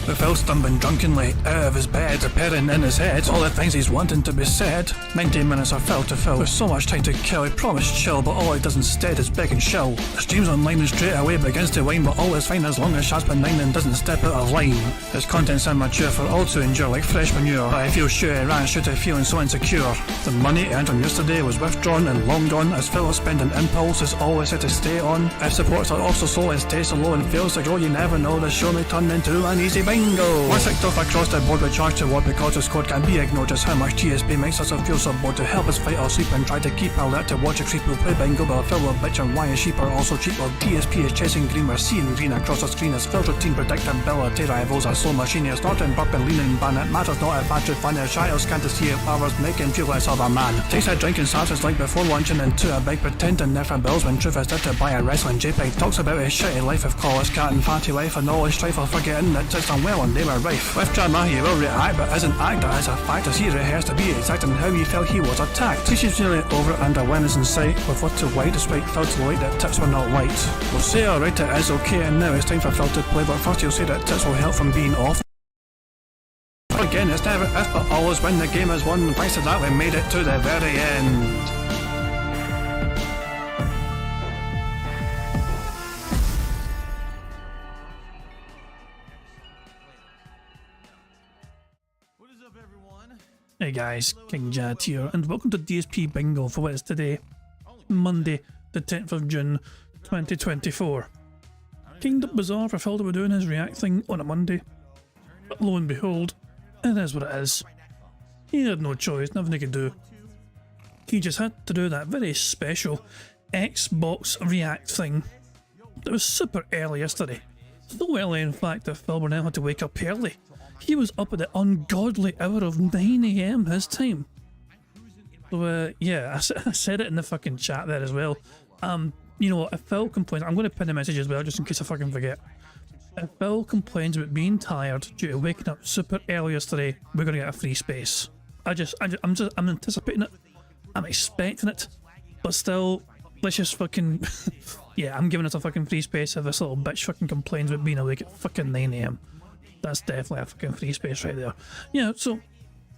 With Phil stumbling drunkenly out of his bed, appearing in his head all the things he's wanting to be said. 19 minutes of Phil to Phil, with so much time to kill. He promised chill, but all he does instead is beg and shill. The stream's online and straight away begins to whine, but all is fine as long as Shad's benign and doesn't step out of line. His content's immature for all to endure like fresh manure, but I feel sure he ran straight to feeling so insecure. The money he earned on yesterday was withdrawn and long gone, as Phil's spending impulse is always set to stay on. If supports are also slow and stays so low and fails to grow, you never know, the show may turn into an easy bingo. Once kicked off across the board with charge to what because his code can be ignored, just how much DSP makes us feel so bored. To help us fight or sleep and try to keep alert to watch a creep who play bingo, but Phil will bitch and why his sheep are also cheap. While DSP is chasing green, we're seeing green across the screen as Phil's routine predictability rivals are slow machine. He's snorting, burping, leaning, ban. It matters not if battery fun, his shadows can't see if powers make him feel less of a man. Takes a drink and starts his like before launching into a bike, pretending they're for bills when truth is there to buy a wrestling JPEG. Talks about his shitty life of college cat and fatty wife and all his strife while forgetting that it's unwell and they were rife. With drama he will react, but isn't act that as a fact, as he rehearsed to be exact in how he felt he was attacked. Tissue's nearly over and awareness in sight, with what to white despite Phil to light that tips were not light. We'll say alright it is okay and now it's time for Phil to play, but first he'll say that tips will help from being off. Again, it's never if but always when the game is won. Thanks to that we made it to the very end. Hey guys, King Jad here, and welcome to DSP Bingo for what is today, Monday, the 10th of June, 2024. Kinda bizarre for Phil to be doing his react thing on a Monday, but lo and behold, it is what it is. He had no choice, nothing he could do. He just had to do that very special Xbox react thing that was super early yesterday. So early in fact that Phil now had to wake up early. He was up at the ungodly hour of 9 AM his time. So yeah, I said it in the fucking chat there as well. You know, if Phil complains, I'm going to pin a message as well just in case I fucking forget. If Phil complains about being tired due to waking up super early yesterday, we're going to get a free space. I'm anticipating it. I'm expecting it. But still, let's just fucking... yeah, I'm giving it a fucking free space if this little bitch fucking complains about being awake at fucking 9 AM. That's definitely a fucking free space right there. Yeah, so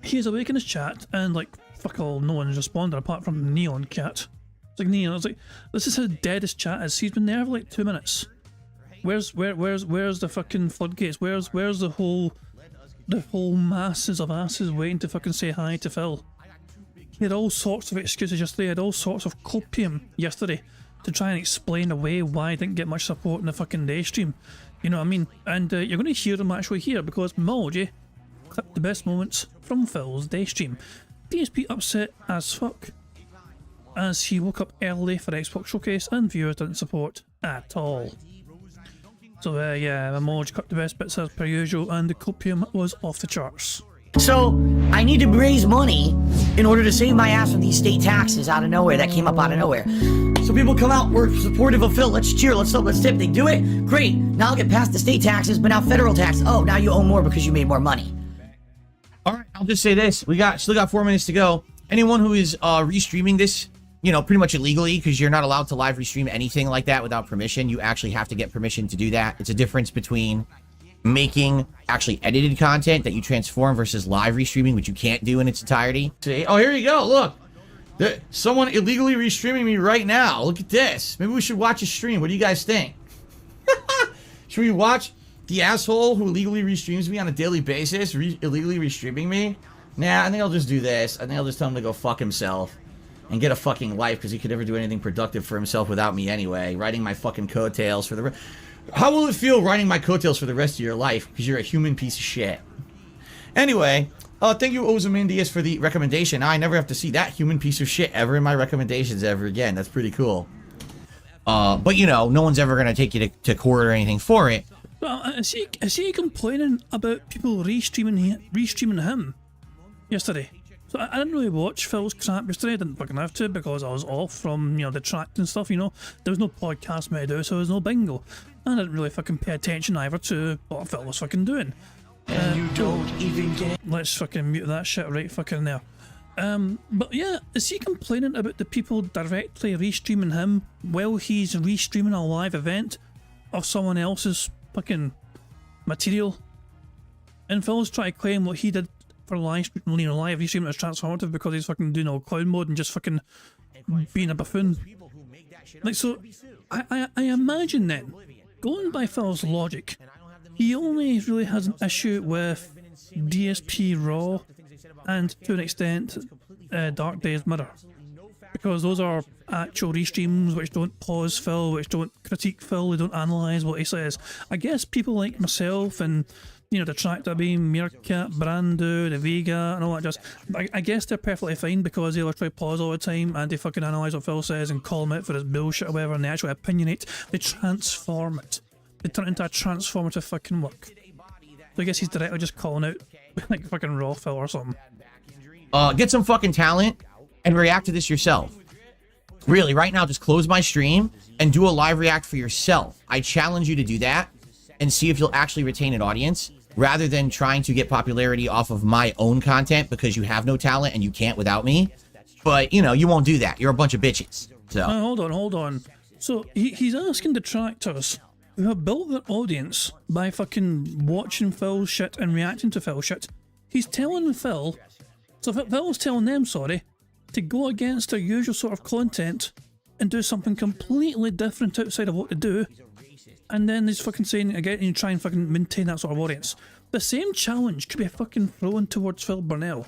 he's awake in his chat and like fuck all, no one's responded apart from the Neon cat. It's like Neon, I was like, this is how dead his chat is. He's been there for like 2 minutes. Where's the fucking floodgates? Where's the whole masses of asses waiting to fucking say hi to Phil? He had all sorts of excuses yesterday, he had all sorts of copium yesterday to try and explain away why I didn't get much support in the fucking day stream. You know what I mean? And you're going to hear them actually here because Mology clipped the best moments from Phil's day stream. DSP upset as fuck as he woke up early for Xbox Showcase and viewers didn't support at all. So yeah, Mology clipped the best bits as per usual and the copium was off the charts. So, I need to raise money in order to save my ass from these state taxes out of nowhere that came up out of nowhere. So people come out, we're supportive of Phil, let's cheer, let's up, let's tip. They do it, great. Now I'll get past the state taxes, but now federal tax. Oh, now you owe more because you made more money. Alright, I'll just say this. We still got 4 minutes to go. Anyone who is restreaming this, you know, pretty much illegally, because you're not allowed to live restream anything like that without permission. You actually have to get permission to do that. It's a difference between making actually edited content that you transform versus live restreaming, which you can't do in its entirety. Oh, here you go. Look, someone illegally restreaming me right now. Look at this. Maybe we should watch a stream. What do you guys think? Should we watch the asshole who illegally restreams me on a daily basis illegally restreaming me? Nah, I think I'll just do this. I think I'll just tell him to go fuck himself and get a fucking life, because he could never do anything productive for himself without me anyway. Writing my fucking coattails for the... How will it feel writing my coattails for the rest of your life? Because you're a human piece of shit. Anyway, thank you, Ozymandias, for the recommendation. I never have to see that human piece of shit ever in my recommendations ever again. That's pretty cool. But, you know, no one's ever going to take you to court or anything for it. Well, is he complaining about people restreaming him yesterday? So I didn't really watch Phil's crap yesterday. I didn't fucking have to because I was off from, you know, the track and stuff, you know. There was no podcast made out, so there was no bingo. I didn't really fucking pay attention either to what Phil was fucking doing. And you don't even get... Let's fucking mute that shit right fucking there. But yeah, is he complaining about the people directly restreaming him while he's restreaming a live event of someone else's fucking material? And Phil's trying to claim what he did for live restream as transformative because he's fucking doing all clown mode and just fucking being a buffoon. Like, so, I imagine then, going by Phil's logic, he only really has an issue with DSP Raw and, to an extent, Dark Days Mirror. Because those are actual restreams which don't pause Phil, which don't critique Phil, they don't analyse what he says. I guess people like myself and, you know, the Tractor Beam, Meerkat, Brandu, the Vega, and all that just, I guess they're perfectly fine because they literally pause all the time and they fucking analyse what Phil says and call him out for his bullshit or whatever, and they actually opinionate, they transform it. They turn it into a transformative fucking work. So I guess he's directly just calling out like fucking raw Phil or something. Get some fucking talent and react to this yourself. Really, right now, just close my stream and do a live react for yourself. I challenge you to do that and see if you'll actually retain an audience rather than trying to get popularity off of my own content because you have no talent and you can't without me. But, you know, you won't do that. You're a bunch of bitches. So hold on. So he's asking detractors who have built their audience by fucking watching Phil's shit and reacting to Phil's shit. He's telling Phil, so Phil's telling them, sorry, to go against their usual sort of content and do something completely different outside of what they do, and then he's fucking saying again, you try and fucking maintain that sort of audience. The same challenge could be fucking thrown towards Phil Burnell.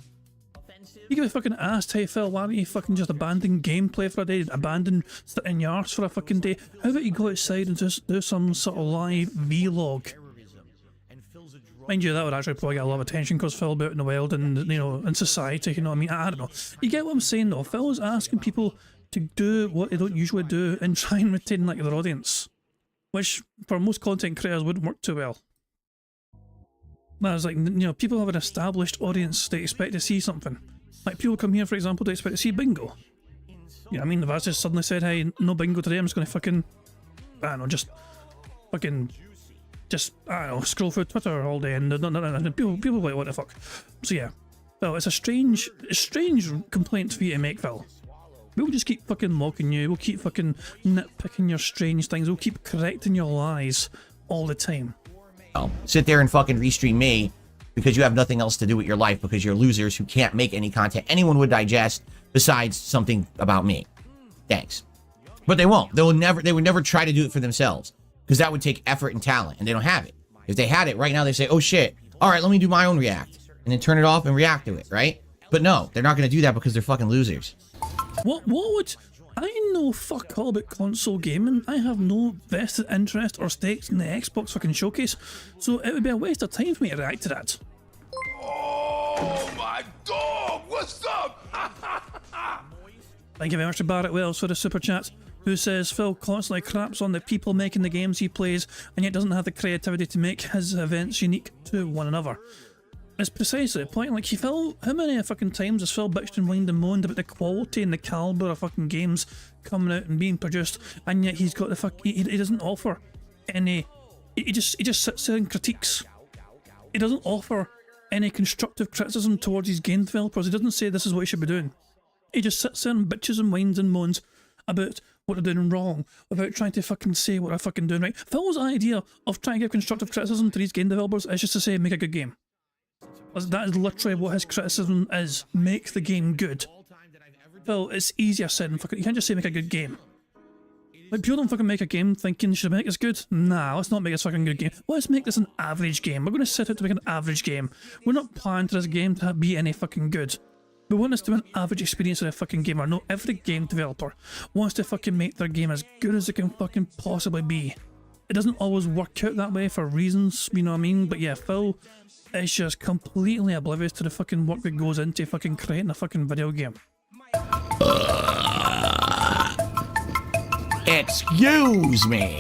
You could be fucking asked, hey Phil, why don't you fucking just abandon gameplay for a day, abandon sitting yards for a fucking day? How about you go outside and just do some sort of live vlog? Mind you, that would actually probably get a lot of attention because Phil will be out in the wild and, you know, in society, you know what I mean? I don't know. You get what I'm saying though? Phil's asking people to do what they don't usually do and try and retain like their audience, which for most content creators wouldn't work too well. Whereas, like, you know, people have an established audience, they expect to see something. Like, people come here, for example, they expect to see Bingo. You know what I mean? If I just suddenly said, hey, no Bingo today, I'm just going to fucking, I don't know, just fucking, I don't know, scroll through Twitter all day and people like, what the fuck? So yeah, well, it's a strange complaint for you to make, Phil. We'll just keep fucking mocking you, we'll keep fucking nitpicking your strange things, we'll keep correcting your lies all the time. Sit there and fucking restream me because you have nothing else to do with your life because you're losers who can't make any content anyone would digest besides something about me. Thanks. But they won't. They would never try to do it for themselves because that would take effort and talent, and they don't have it. If they had it right now, they say, oh shit, all right, let me do my own react, and then turn it off and react to it, right? But no, they're not going to do that because they're fucking losers. What would... I know fuck all about console gaming. I have no vested interest or stakes in the Xbox fucking showcase, so it would be a waste of time for me to react to that. Oh my dog, what's up? Thank you very much to Barrett Wells for the super chat, who says Phil constantly craps on the people making the games he plays and yet doesn't have the creativity to make his events unique to one another. It's precisely the point. Like, Phil, how many fucking times has Phil bitched and whined and moaned about the quality and the caliber of fucking games coming out and being produced, and yet he's got the fuck, he doesn't offer any, he just sits there and critiques. He doesn't offer any constructive criticism towards his game developers. He doesn't say this is what you should be doing. He just sits there and bitches and whines and moans about what they're doing wrong, without trying to fucking say what they're fucking doing right. Phil's idea of trying to give constructive criticism to these game developers is just to say, make a good game. That is literally what his criticism is. Make the game good. Phil, it's easier said than fucking... You can't just say make a good game. Like, people don't fucking make a game thinking, should I make this good? Nah, let's not make this fucking good game. Let's make this an average game. We're going to set out to make an average game. We're not planning for this game to be any fucking good. We want this to be an average experience of a fucking game. I know every game developer wants to fucking make their game as good as it can fucking possibly be. It doesn't always work out that way for reasons, you know what I mean? But yeah, Phil is just completely oblivious to the fucking work that goes into fucking creating a fucking video game. Excuse me.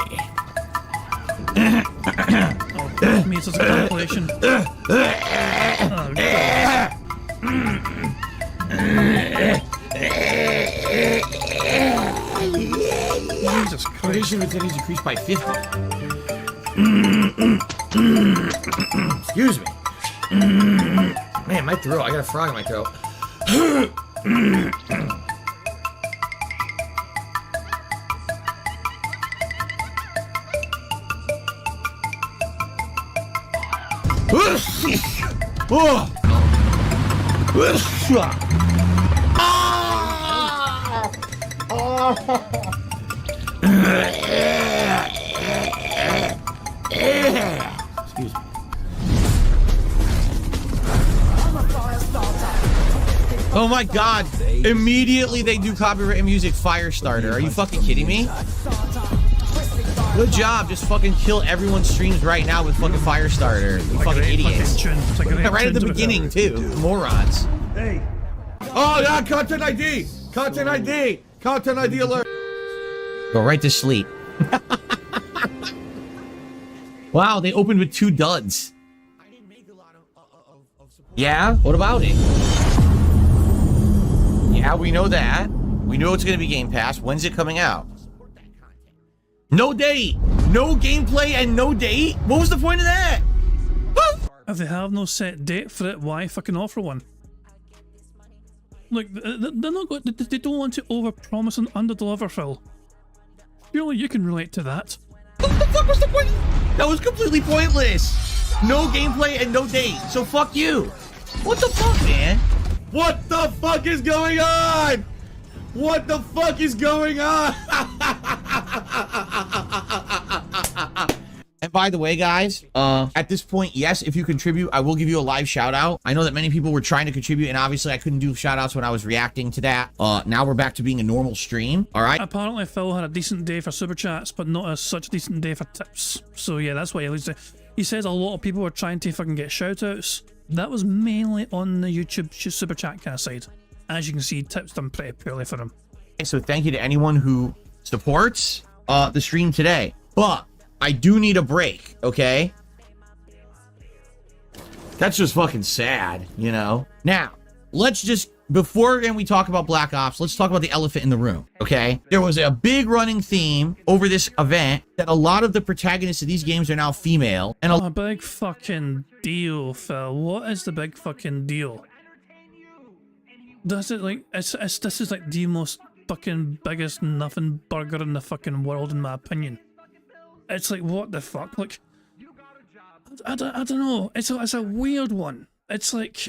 Oh, me, it's just a compilation. Oh, Jesus Christ. Production is decreased by 50. Excuse me. Man, my throat. I got a frog in my throat. Oh! Excuse me. Oh my god. Immediately they do copyright music Firestarter. Are you fucking kidding me? Good job. Just fucking kill everyone's streams right now with fucking Firestarter. You fucking idiots. Right at the beginning too. Morons. Hey. Oh, yeah, content ID. Content ID. Content ID alert. Go right to sleep. Wow, they opened with 2 duds. Yeah? What about it? Yeah, we know that. We know it's going to be Game Pass. When's it coming out? No date. No gameplay and no date? What was the point of that? If they have no set date for it, why fucking offer one? Look, they're not going. They don't want to overpromise and underdeliver, Phil. Surely you can relate to that. What the fuck was the point? That was completely pointless. No gameplay and no date. So fuck you. What the fuck, man? What the fuck is going on? What the fuck is going on? And by the way, guys, at this point, yes, if you contribute, I will give you a live shout out. I know that many people were trying to contribute, and obviously I couldn't do shout outs when I was reacting to that. Now we're back to being a normal stream. All right. Apparently, Phil had a decent day for super chats, but not such a decent day for tips. So yeah, that's why he says a lot of people were trying to fucking get shout outs. That was mainly on the YouTube super chat kind of side. As you can see, tips done pretty poorly for him. So thank you to anyone who supports the stream today. But I do need a break, okay? That's just fucking sad, you know? Now, let's just, before we talk about Black Ops, let's talk about the elephant in the room, okay? There was a big running theme over this event that a lot of the protagonists of these games are now female. And a big fucking deal, Phil. What is the big fucking deal? Does it like, this is like the most fucking biggest nothing burger in the fucking world, in my opinion. It's like, what the fuck? Like, I don't know. It's a weird one. It's like,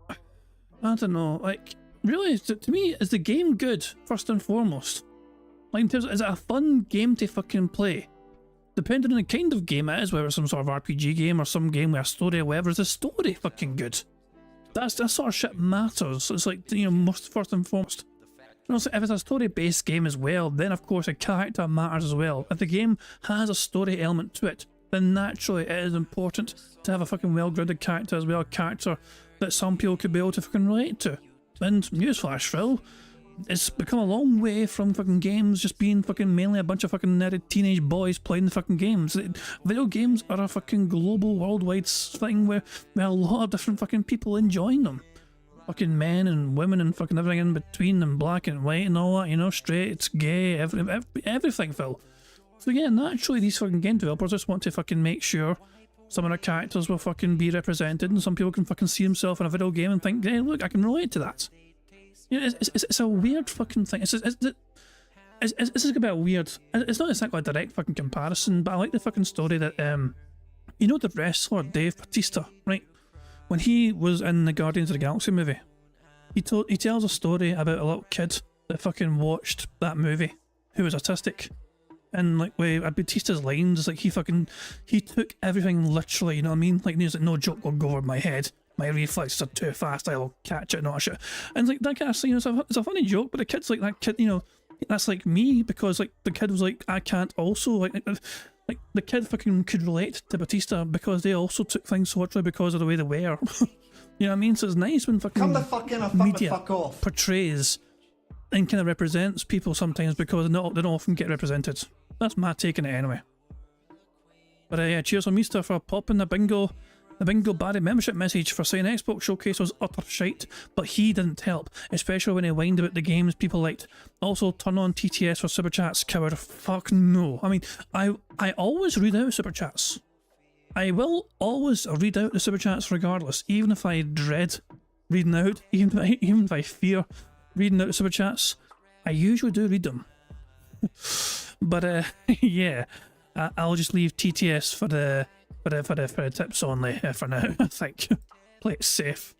I don't know. Like, really, to me, is the game good, first and foremost? Like, in terms of, is it a fun game to fucking play? Depending on the kind of game it is, whether it's some sort of RPG game or some game with a story or whatever, is the story fucking good? That sort of shit matters. It's like, you know, most first and foremost. And also, if it's a story-based game as well, then of course a character matters as well. If the game has a story element to it, then naturally it is important to have a fucking well-grounded character as well, a character that some people could be able to fucking relate to. And newsflash, Phil, it's become a long way from fucking games just being fucking mainly a bunch of fucking nerdy teenage boys playing the fucking games. Video games are a fucking global, worldwide thing where a lot of different fucking people enjoying them. Fucking men and women and fucking everything in between, and black and white and all that, you know, straight, gay, everything, Phil. So yeah, naturally these fucking game developers just want to fucking make sure some of their characters will fucking be represented, and some people can fucking see themselves in a video game and think, hey, look, I can relate to that. You know, it's a weird fucking thing. This is a bit weird. It's not exactly a direct fucking comparison, but I like the fucking story that, you know, the wrestler Dave Bautista, right? When he was in the Guardians of the Galaxy movie, he tells a story about a little kid that fucking watched that movie who was autistic. And like with Bautista's lines, it's like he took everything literally, you know what I mean? Like, there's like, no joke will go over my head. My reflexes are too fast, I'll catch it and all that shit. And like that kind of thing, it's a funny joke, but the kid's like, that kid, you know, that's like me, because like the kid was like, I can't also, like the kid fucking could relate to Bautista because they also took things so literally because of the way they were. You know what I mean? So it's nice when fucking media portrays and kind of represents people sometimes, because they don't often get represented. That's my take on it anyway. But yeah, cheers on Mr. for popping the bingo Barry membership message for saying Xbox Showcase was utter shite, but he didn't help, especially when he whined about the games people liked. Also, turn on TTS for super chats, coward. Fuck no. I mean, I always read out super chats. I will always read out the super chats regardless, even if I dread reading out, even if I fear reading out the super chats. I usually do read them. But yeah, I'll just leave TTS for the tips only for now, I think. Play it safe.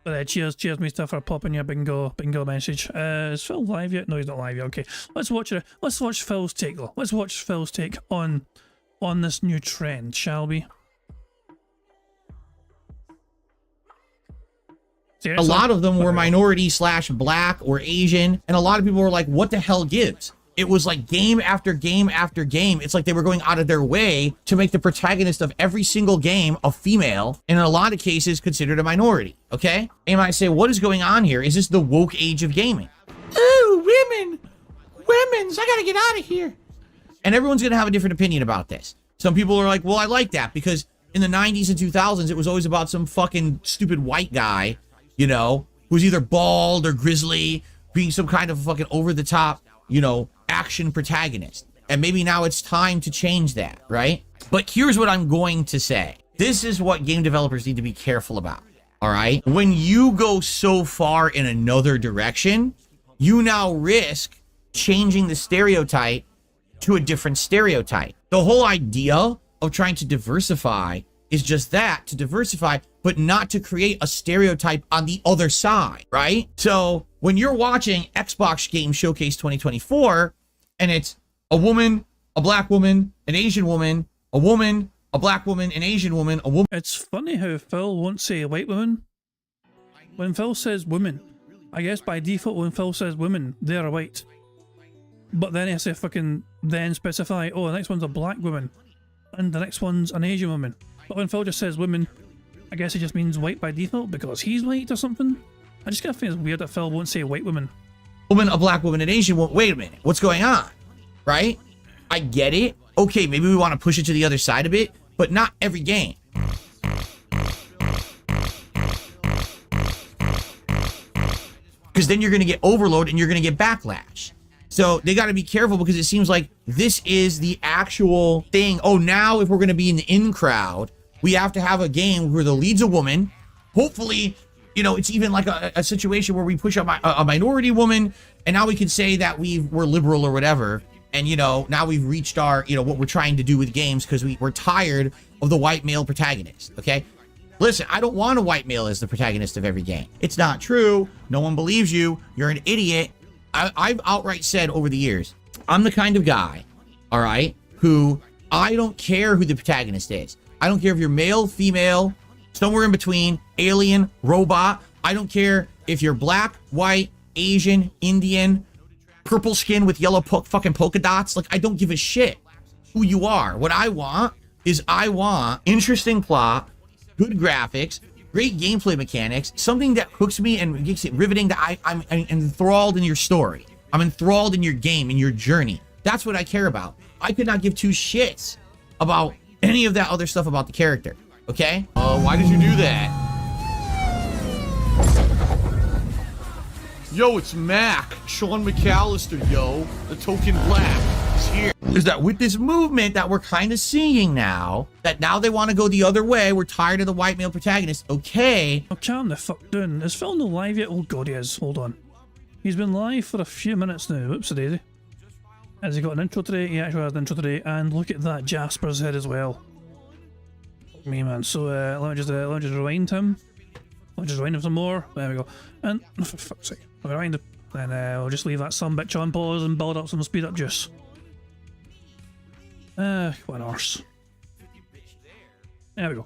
But cheers, Mister, for popping your bingo message. Is Phil live yet? No, he's not live yet. Okay, let's watch it. Let's watch Phil's take though. Let's watch Phil's take on this new trend, shall we? A lot of them were minority / black or Asian, and a lot of people were like, what the hell gives? It was like game after game after game. It's like they were going out of their way to make the protagonist of every single game a female, and in a lot of cases considered a minority, okay? And you might say, what is going on here? Is this the woke age of gaming? Ooh, women's, I gotta get out of here. And everyone's gonna have a different opinion about this. Some people are like, well, I like that because in the 90s and 2000s, it was always about some fucking stupid white guy, you know, who's either bald or grizzly, being some kind of fucking over-the-top, you know, action protagonist. And maybe now it's time to change that, right? But here's what I'm going to say. This is what game developers need to be careful about, all right? When you go so far in another direction, you now risk changing the stereotype to a different stereotype. The whole idea of trying to diversify is just that, to diversify, but not to create a stereotype on the other side, right? So when you're watching Xbox Game Showcase 2024, and it's a woman, a black woman, an Asian woman, a woman, a black woman, an Asian woman, a woman. It's funny how Phil won't say white woman. When Phil says woman, I guess by default when Phil says women, they're white. But then he has to fucking then specify, oh, the next one's a black woman, and the next one's an Asian woman. But when Phil just says women, I guess it just means white by default because he's white or something. I just kind of think it's weird that Phil won't say white woman. Woman, a black woman, an Asian woman. Wait a minute, what's going on? Right? I get it. Okay, maybe we want to push it to the other side a bit, but not every game. Because then you're going to get overload and you're going to get backlash. So they got to be careful because it seems like this is the actual thing. Oh, now if we're going to be in the in crowd, we have to have a game where the lead's a woman. Hopefully, you know, it's even like a situation where we push a minority woman, and now we can say that we're liberal or whatever. And, you know, now we've reached our, you know, what we're trying to do with games because we're tired of the white male protagonist, okay? Listen, I don't want a white male as the protagonist of every game. It's not true. No one believes you. You're an idiot. I've outright said over the years, I'm the kind of guy, all right, who I don't care who the protagonist is. I don't care if you're male, female, somewhere in between, alien, robot. I don't care if you're black, white, Asian, Indian, purple skin with yellow fucking polka dots. Like, I don't give a shit who you are. What I want is I want interesting plot, good graphics, great gameplay mechanics, something that hooks me and makes it riveting, that I'm enthralled in your story. I'm enthralled in your game, in your journey. That's what I care about. I could not give two shits about any of that other stuff about the character, okay? Why did you do that? Yo, it's Mac. Sean McAllister, yo. The token black is here. Is that with this movement that we're kind of seeing now, that now they want to go the other way, we're tired of the white male protagonist, okay. Oh, calm the fuck down. Is Phil not live yet? Oh god, he is. Hold on. He's been live for a few minutes now. Oops, daisy. Has he got an intro today? He actually has an intro today. And look at that Jasper's head as well. Me, man. So, let me just rewind him. Let me just rewind him some more. There we go. And, oh, for fuck's sake. I'll rewind him. Then we'll just leave that sumbitch on pause and build up some speed up juice. What an arse. There we go.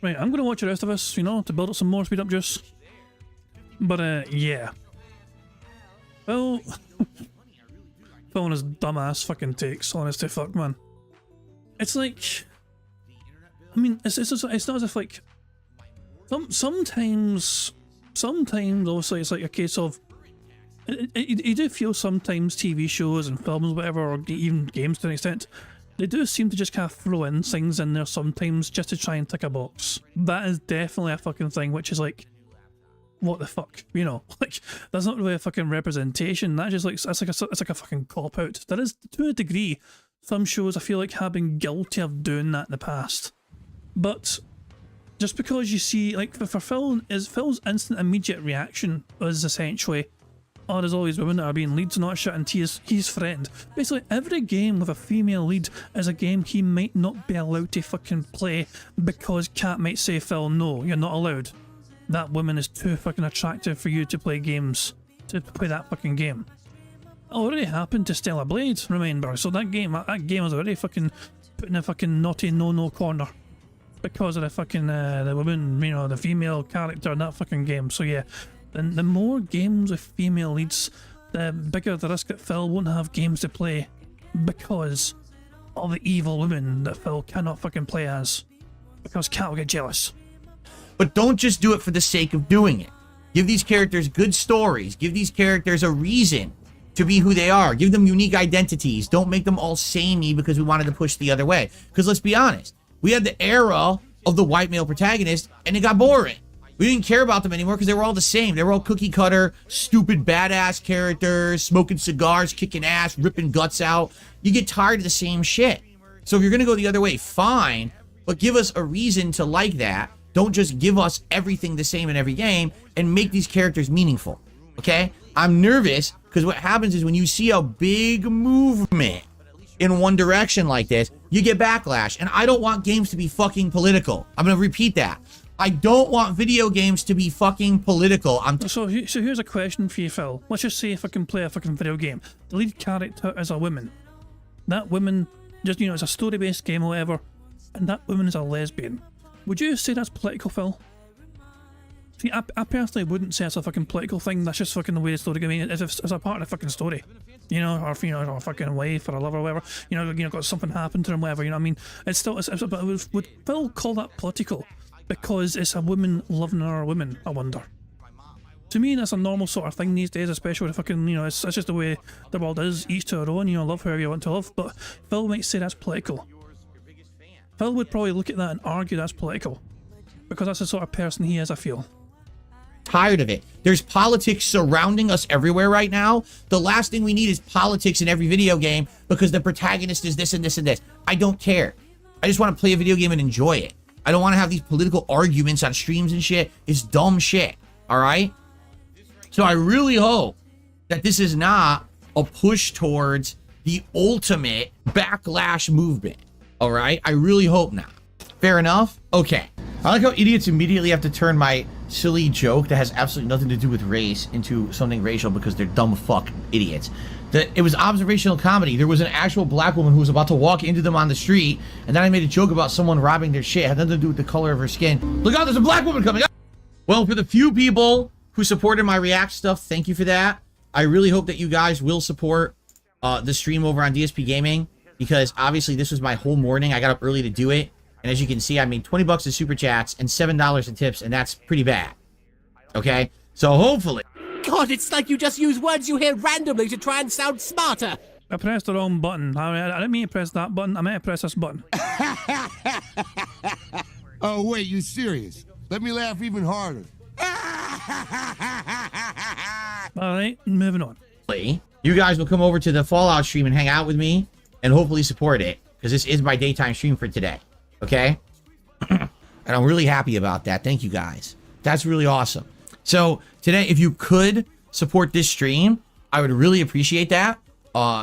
Right, I'm gonna watch the rest of us, you know, to build up some more speed up juice. But, yeah. Well, Phil and his dumbass fucking takes, honest to fuck, man. It's like, I mean, it's not as if, like, sometimes, obviously, it's like a case of, you do feel sometimes TV shows and films, whatever, or even games to an extent, they do seem to just kind of throw in things in there sometimes just to try and tick a box. That is definitely a fucking thing, which is like, what the fuck, you know? Like, that's not really a fucking representation. That's just like, it's like a fucking cop out. There is, to a degree, some shows I feel like have been guilty of doing that in the past. But just because you see, like, for Phil, Phil's instant immediate reaction is essentially, oh, there's all these women that are being leads and all that shit, and he is his friend. Basically, every game with a female lead is a game he might not be allowed to fucking play because Cat might say, Phil, no, you're not allowed. That woman is too fucking attractive for you to play games, to play that fucking game. It already happened to Stella Blade, remember? So that game was already fucking put in a fucking naughty no-no corner because of the fucking, the woman, you know, the female character in that fucking game. So yeah, the more games with female leads, the bigger the risk that Phil won't have games to play because of the evil women that Phil cannot fucking play as. Because Cat will get jealous. But don't just do it for the sake of doing it. Give these characters good stories. Give these characters a reason to be who they are. Give them unique identities. Don't make them all samey because we wanted to push the other way. Because let's be honest, we had the era of the white male protagonist and it got boring. We didn't care about them anymore because they were all the same. They were all cookie cutter, stupid, badass characters, smoking cigars, kicking ass, ripping guts out. You get tired of the same shit. So if you're going to go the other way, fine, but give us a reason to like that. Don't just give us everything the same in every game and make these characters meaningful, okay? I'm nervous because what happens is when you see a big movement in one direction like this, you get backlash. And I don't want games to be fucking political. I'm going to repeat that. I don't want video games to be fucking political. So here's a question for you, Phil. Let's just say if I can play a fucking video game. The lead character is a woman. That woman, just, you know, it's a story-based game or whatever, and that woman is a lesbian. Would you say that's political, Phil? See, I personally wouldn't say it's a fucking political thing. That's just fucking the way the story goes. It's a part of the fucking story, you know, or you know, or a fucking wife or a lover or whatever. You know, got something happen to them, whatever. You know what I mean? It's still, but would Phil call that political because it's a woman loving another woman? I wonder. To me, that's a normal sort of thing these days, especially with fucking, you know, it's just the way the world is. Each to their own. You know, love whoever you want to love. But Phil might say that's political. Phil would probably look at that and argue that's political because that's the sort of person he is, I feel. Tired of it. There's politics surrounding us everywhere right now. The last thing we need is politics in every video game because the protagonist is this and this and this. I don't care. I just want to play a video game and enjoy it. I don't want to have these political arguments on streams and shit. It's dumb shit. All right? So I really hope that this is not a push towards the ultimate backlash movement. All right? I really hope not. Fair enough? Okay. I like how idiots immediately have to turn my silly joke that has absolutely nothing to do with race into something racial because they're dumb fuck idiots. It was observational comedy. There was an actual black woman who was about to walk into them on the street, and then I made a joke about someone robbing their shit. It had nothing to do with the color of her skin. Look out, there's a black woman coming up. Well, for the few people who supported my React stuff, thank you for that. I really hope that you guys will support the stream over on DSP Gaming because obviously this was my whole morning. I got up early to do it. And as you can see, I made $20 in super chats and $7 in tips, and that's pretty bad. Okay? So hopefully. God, it's like you just use words you hear randomly to try and sound smarter. I pressed the wrong button. I didn't mean to press that button. I meant to press this button. Oh, wait, you serious? Let me laugh even harder. Alright, moving on. You guys will come over to the Fallout stream and hang out with me and hopefully support it because this is my daytime stream for today. Okay? And I'm really happy about that. Thank you guys. That's really awesome. So today, if you could support this stream, I would really appreciate that.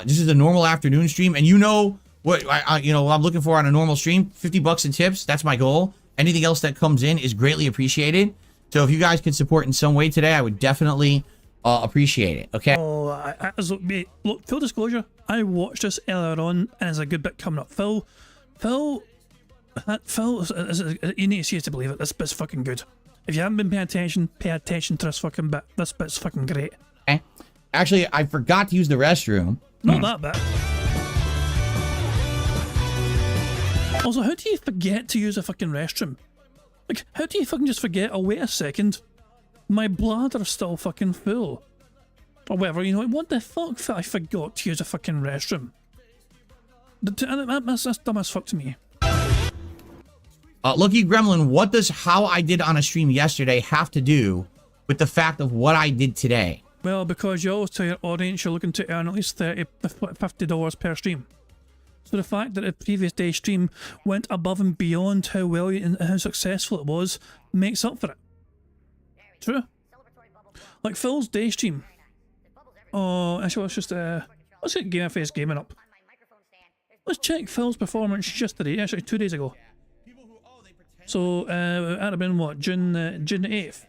This is a normal afternoon stream, and you know what I'm looking for on a normal stream. $50 in tips. That's my goal. Anything else that comes in is greatly appreciated. So if you guys could support in some way today, I would definitely appreciate it. Okay? Oh, look, full disclosure, I watched this earlier on, and there's a good bit coming up. Phil, you need to see it to believe it. This bit's fucking good. If you haven't been paying attention, pay attention to this fucking bit. This bit's fucking great. Okay. Actually, I forgot to use the restroom. Not that bit. Also, how do you forget to use a fucking restroom? Like, how do you fucking just forget, oh, wait a second, my bladder's still fucking full? Or whatever, you know, what the fuck, I forgot to use a fucking restroom. That's dumb as fuck to me. Lucky Gremlin, what does how I did on a stream yesterday have to do with the fact of what I did today? Well, because you always tell your audience you're looking to earn at least $50 per stream. So the fact that the previous day's stream went above and beyond how well and how successful it was makes up for it. True. Like Phil's day stream. Oh, actually, let's get Game Face Gaming up. Let's check Phil's performance yesterday, actually 2 days ago. So, that'd have been what, June the 8th.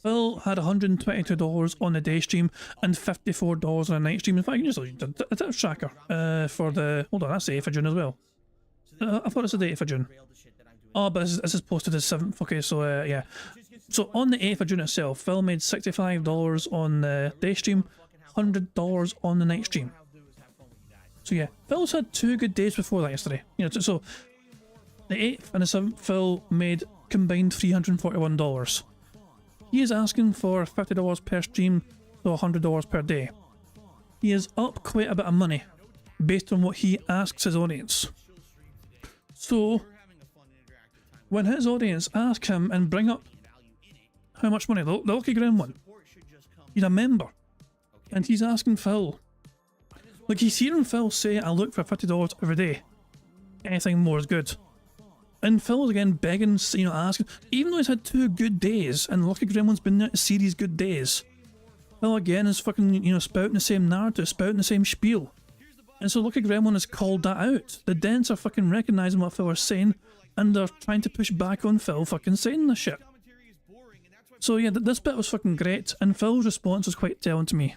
Phil had $122 on the day stream and $54 on the night stream. In fact, you can just look at the tips tracker for the... Hold on, that's the 8th of June as well. I thought it's the 8th of June. Oh, but this is posted as 7th. Okay, so yeah. So on the 8th of June itself, Phil made $65 on the day stream, $100 on the night stream. So yeah, Phil's had 2 good days before that yesterday. You know, so the 8th and the 7th, Phil made combined $341. He is asking for $50 per stream, so $100 per day. He is up quite a bit of money based on what he asks his audience. So, when his audience ask him and bring up how much money, the Lucky Grim one, he's a member, and he's asking Phil, like he's hearing Phil say, I look for $50 every day, anything more is good. And Phil's again begging, you know, asking, even though he's had 2 good days, and Lucky Gremlin's been there to see these good days, Phil again is fucking, you know, spouting the same narrative, spouting the same spiel. And so Lucky Gremlin has called that out. The Dents are fucking recognising what Phil is saying, and they're trying to push back on Phil fucking saying this shit. So yeah, this bit was fucking great, and Phil's response was quite telling to me.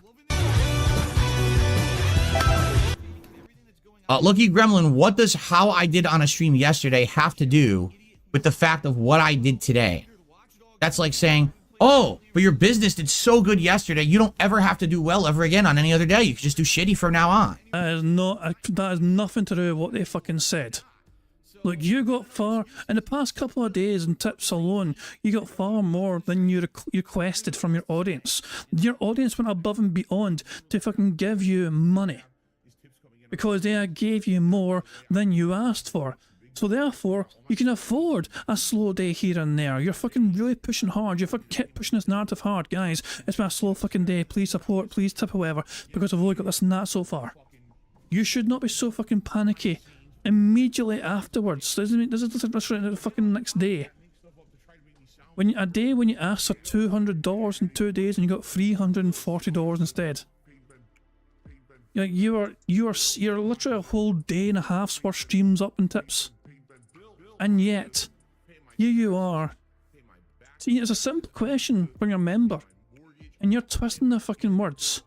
Lucky Gremlin, what does how I did on a stream yesterday have to do with the fact of what I did today? That's like saying, oh, but your business did so good yesterday, you don't ever have to do well ever again on any other day. You can just do shitty from now on. That has nothing to do with what they fucking said. Look, you got far, in the past couple of days in tips alone, you got far more than you requested from your audience. Your audience went above and beyond to fucking give you money. Because they gave you more than you asked for. So therefore, you can afford a slow day here and there. You're fucking really pushing hard. You fucking kept pushing this narrative hard. Guys, it's been a slow fucking day. Please support, please tip, however, because I've only got this and that so far. You should not be so fucking panicky immediately afterwards. This is the fucking next day. When you asked for $200 in 2 days and you got $340 instead. Like you're literally a whole day and a half's worth streams up in tips, and yet here you are. See, it's a simple question from your member, and you're twisting the fucking words,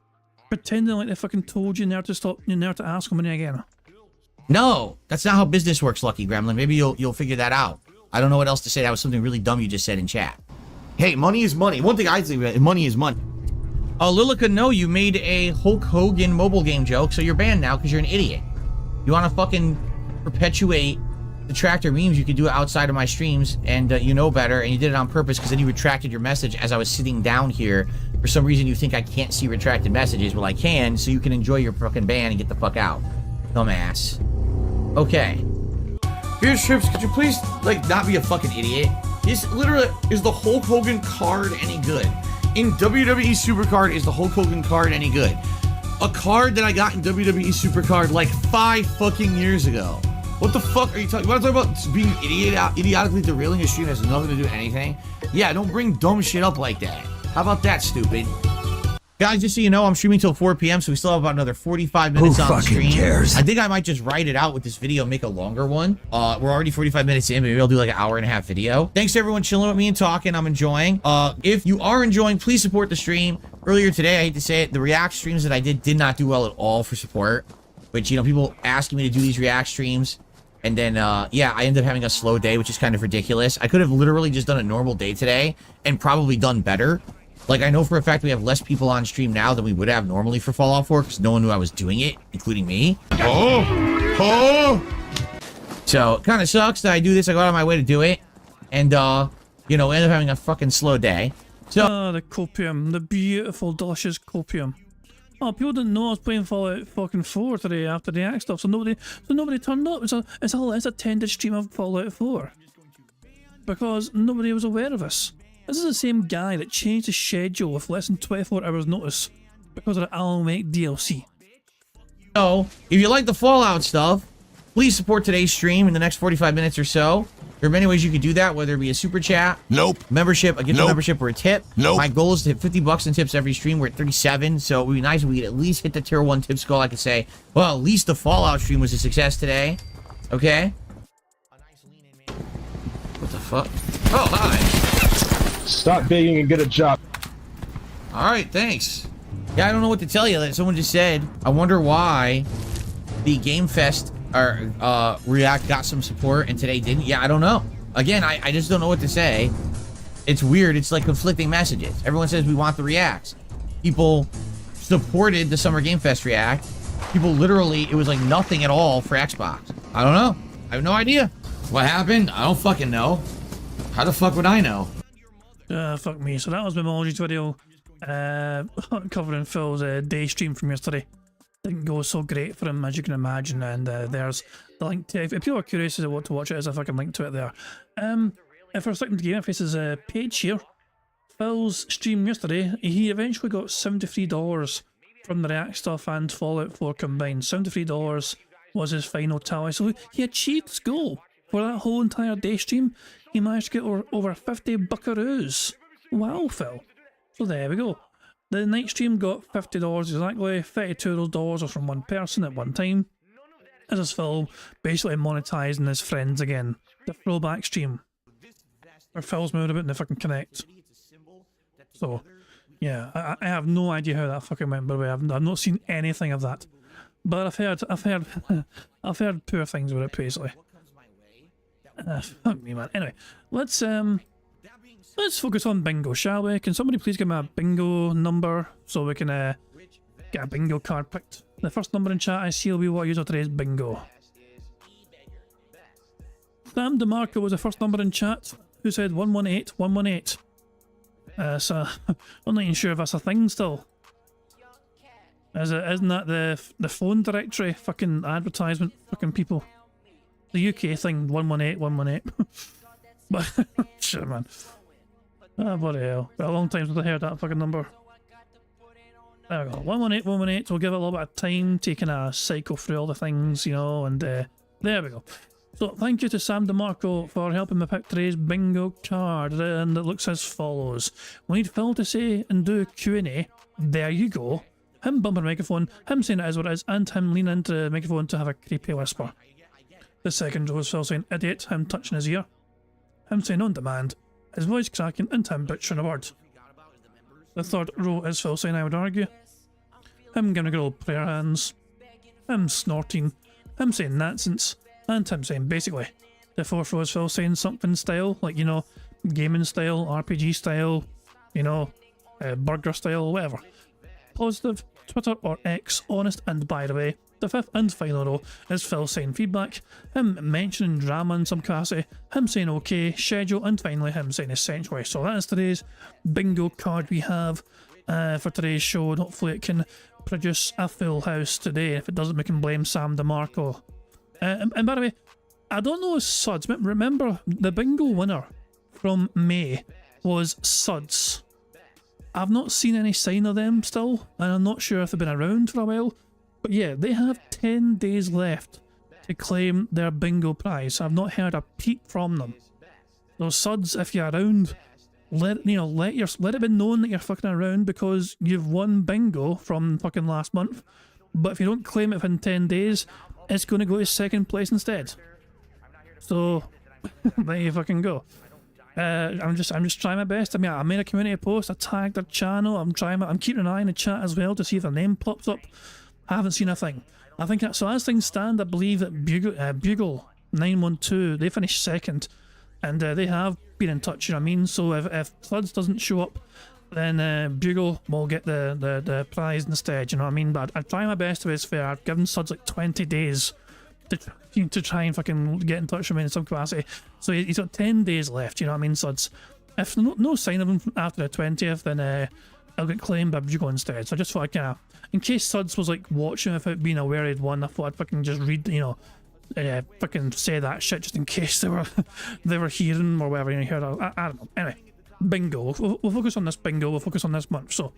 pretending like they fucking told you never to stop, you never to ask them again. No, that's not how business works, Lucky Gremlin. Maybe you'll figure that out. I don't know what else to say. That was something really dumb you just said in chat. Hey, money is money. One thing I think about, money is money. Lilica, no, you made a Hulk Hogan mobile game joke, so you're banned now because you're an idiot. You want to fucking perpetuate the tractor memes, you could do it outside of my streams, and you know better, and you did it on purpose because then you retracted your message as I was sitting down here. For some reason, you think I can't see retracted messages. Well, I can, so you can enjoy your fucking ban and get the fuck out. Dumbass. Okay. Here's Trips, could you please, like, not be a fucking idiot? Is the Hulk Hogan card any good? In WWE Supercard, is the Hulk Hogan card any good? A card that I got in WWE Supercard like 5 fucking years ago. What the fuck are you talking about? You want to talk about being idiotically derailing a stream has nothing to do with anything? Yeah, don't bring dumb shit up like that. How about that, stupid? Guys, just so you know, I'm streaming till 4 p.m., so we still have about another 45 minutes on the stream. Who cares? I think I might just write it out with this video and make a longer one. We're already 45 minutes in, maybe I'll do like an hour and a half video. Thanks to everyone chilling with me and talking. I'm enjoying. If you are enjoying, please support the stream. Earlier today, I hate to say it, the React streams that I did not do well at all for support. Which, you know, people asking me to do these React streams. And then, yeah, I ended up having a slow day, which is kind of ridiculous. I could have literally just done a normal day today and probably done better. Like, I know for a fact we have less people on stream now than we would have normally for Fallout 4 because no one knew I was doing it, including me. So, it kind of sucks that I do this. I go out of my way to do it. And, you know, end up having a fucking slow day. So, the copium. The beautiful, delicious copium. Oh, people didn't know I was playing Fallout fucking 4 today after the Act stuff, so nobody turned up. It's a attended stream of Fallout 4. Because nobody was aware of us. This is the same guy that changed the schedule with less than 24 hours notice because of the Alan Wake DLC. So, if you like the Fallout stuff, please support today's stream in the next 45 minutes or so. There are many ways you could do that, whether it be a super chat, Nope. membership, a gift Nope. membership, or a tip. Nope. My goal is to hit 50 bucks in tips every stream. We're at 37, so it would be nice if we could at least hit the tier 1 tips goal. I could say, well, at least the Fallout stream was a success today. Okay? What the fuck? Oh, hi. Stop begging and get a job. All right, thanks. Yeah, I don't know what to tell you. Like, someone just said, I wonder why the Game Fest or React got some support and today didn't. Yeah, I don't know. Again, I just don't know what to say. It's weird. It's like conflicting messages. Everyone says we want the Reacts. People supported the Summer Game Fest React. People literally, it was like nothing at all for Xbox. I don't know. I have no idea. What happened? I don't fucking know. How the fuck would I know? Fuck me. So that was Memology's video covering Phil's day stream from yesterday. Didn't go so great for him, as you can imagine, and there's the link to, if people are curious as to what to watch it, there's a fucking link to it there. If we're sticking to GamerFace's page here, Phil's stream yesterday, he eventually got $73 from the React stuff and Fallout 4 combined. $73 was his final tally, so he achieved his goal for that whole entire day stream. He managed to get over 50 buckaroos. Wow, Phil. So there we go. The night stream got $50 exactly. 32 of those dollars are from one person at one time. This is Phil basically monetizing his friends again. The throwback stream. Where Phil's moving about in the fucking Connect. So, yeah, I have no idea how that fucking went, by the way. I've not seen anything of that. But I've heard poor things about it, basically. Fuck me, man. Anyway, let's focus on bingo, shall we? Can somebody please give me a bingo number so we can get a bingo card picked? The first number in chat I see will be what I use for today's bingo. Sam DeMarco was the first number in chat who said 118 118. So I'm not even sure if that's a thing still. Isn't that the phone directory fucking advertisement fucking people? The UK thing, 118 118. But shit, man. Ah, bloody hell. Been a long time since I heard that fucking number. There we go. 118 118. So we'll give it a little bit of time, taking a cycle through all the things, you know, and there we go. So thank you to Sam DeMarco for helping me pick today's bingo card, and it looks as follows. We need Phil to say and do Q&A. There you go. Him bumping the microphone, him saying it is what it is, and him leaning into the microphone to have a creepy whisper. The second row is Phil saying idiot, him touching his ear. Him saying on demand, his voice cracking, and him butchering a word. The third row is Phil saying I would argue. Him giving a good old prayer hands. Him snorting. Him saying nonsense. And him saying basically. The fourth row is Phil saying something style, like, you know, gaming style, RPG style, you know, burger style, whatever. Positive, Twitter or X, honest, and by the way. The fifth and final row is Phil saying feedback, him mentioning drama in some capacity, him saying okay, schedule, and finally him saying essentially. So that is today's bingo card we have for today's show, and hopefully it can produce a full house today. If it doesn't, we can blame Sam DeMarco. And by the way, I don't know if Suds, remember the bingo winner from May was Suds. I've not seen any sign of them still, and I'm not sure if they've been around for a while. But yeah, they have 10 days left to claim their bingo prize. I've not heard a peep from them. So Suds, if you're around, let it be known that you're fucking around, because you've won bingo from fucking last month. But if you don't claim it within 10 days, it's going to go to second place instead. So there you fucking go. I'm just trying my best. I mean, I made a community post, I tagged their channel, I'm keeping an eye in the chat as well to see if their name pops up. I haven't seen a thing. I think so as things stand, I believe that Bugle 912, they finished second, and they have been in touch, you know what I mean? So if Floods doesn't show up, then Bugle will get the prize instead, you know what I mean? But I try my best to be as fair. I've given Suds like 20 days to try and fucking get in touch with me in some capacity. So he's got 10 days left, you know what I mean, Suds? If no sign of him after the 20th, then I'll get claimed by Bugle instead. So I just thought I'd kind of, in case Suds was like watching without being aware he'd won, I thought I'd fucking just read, you know, fucking say that shit just in case they were hearing or whatever, you know, heard. I don't know. Anyway, bingo. We'll focus on this bingo. We'll focus on this month. So,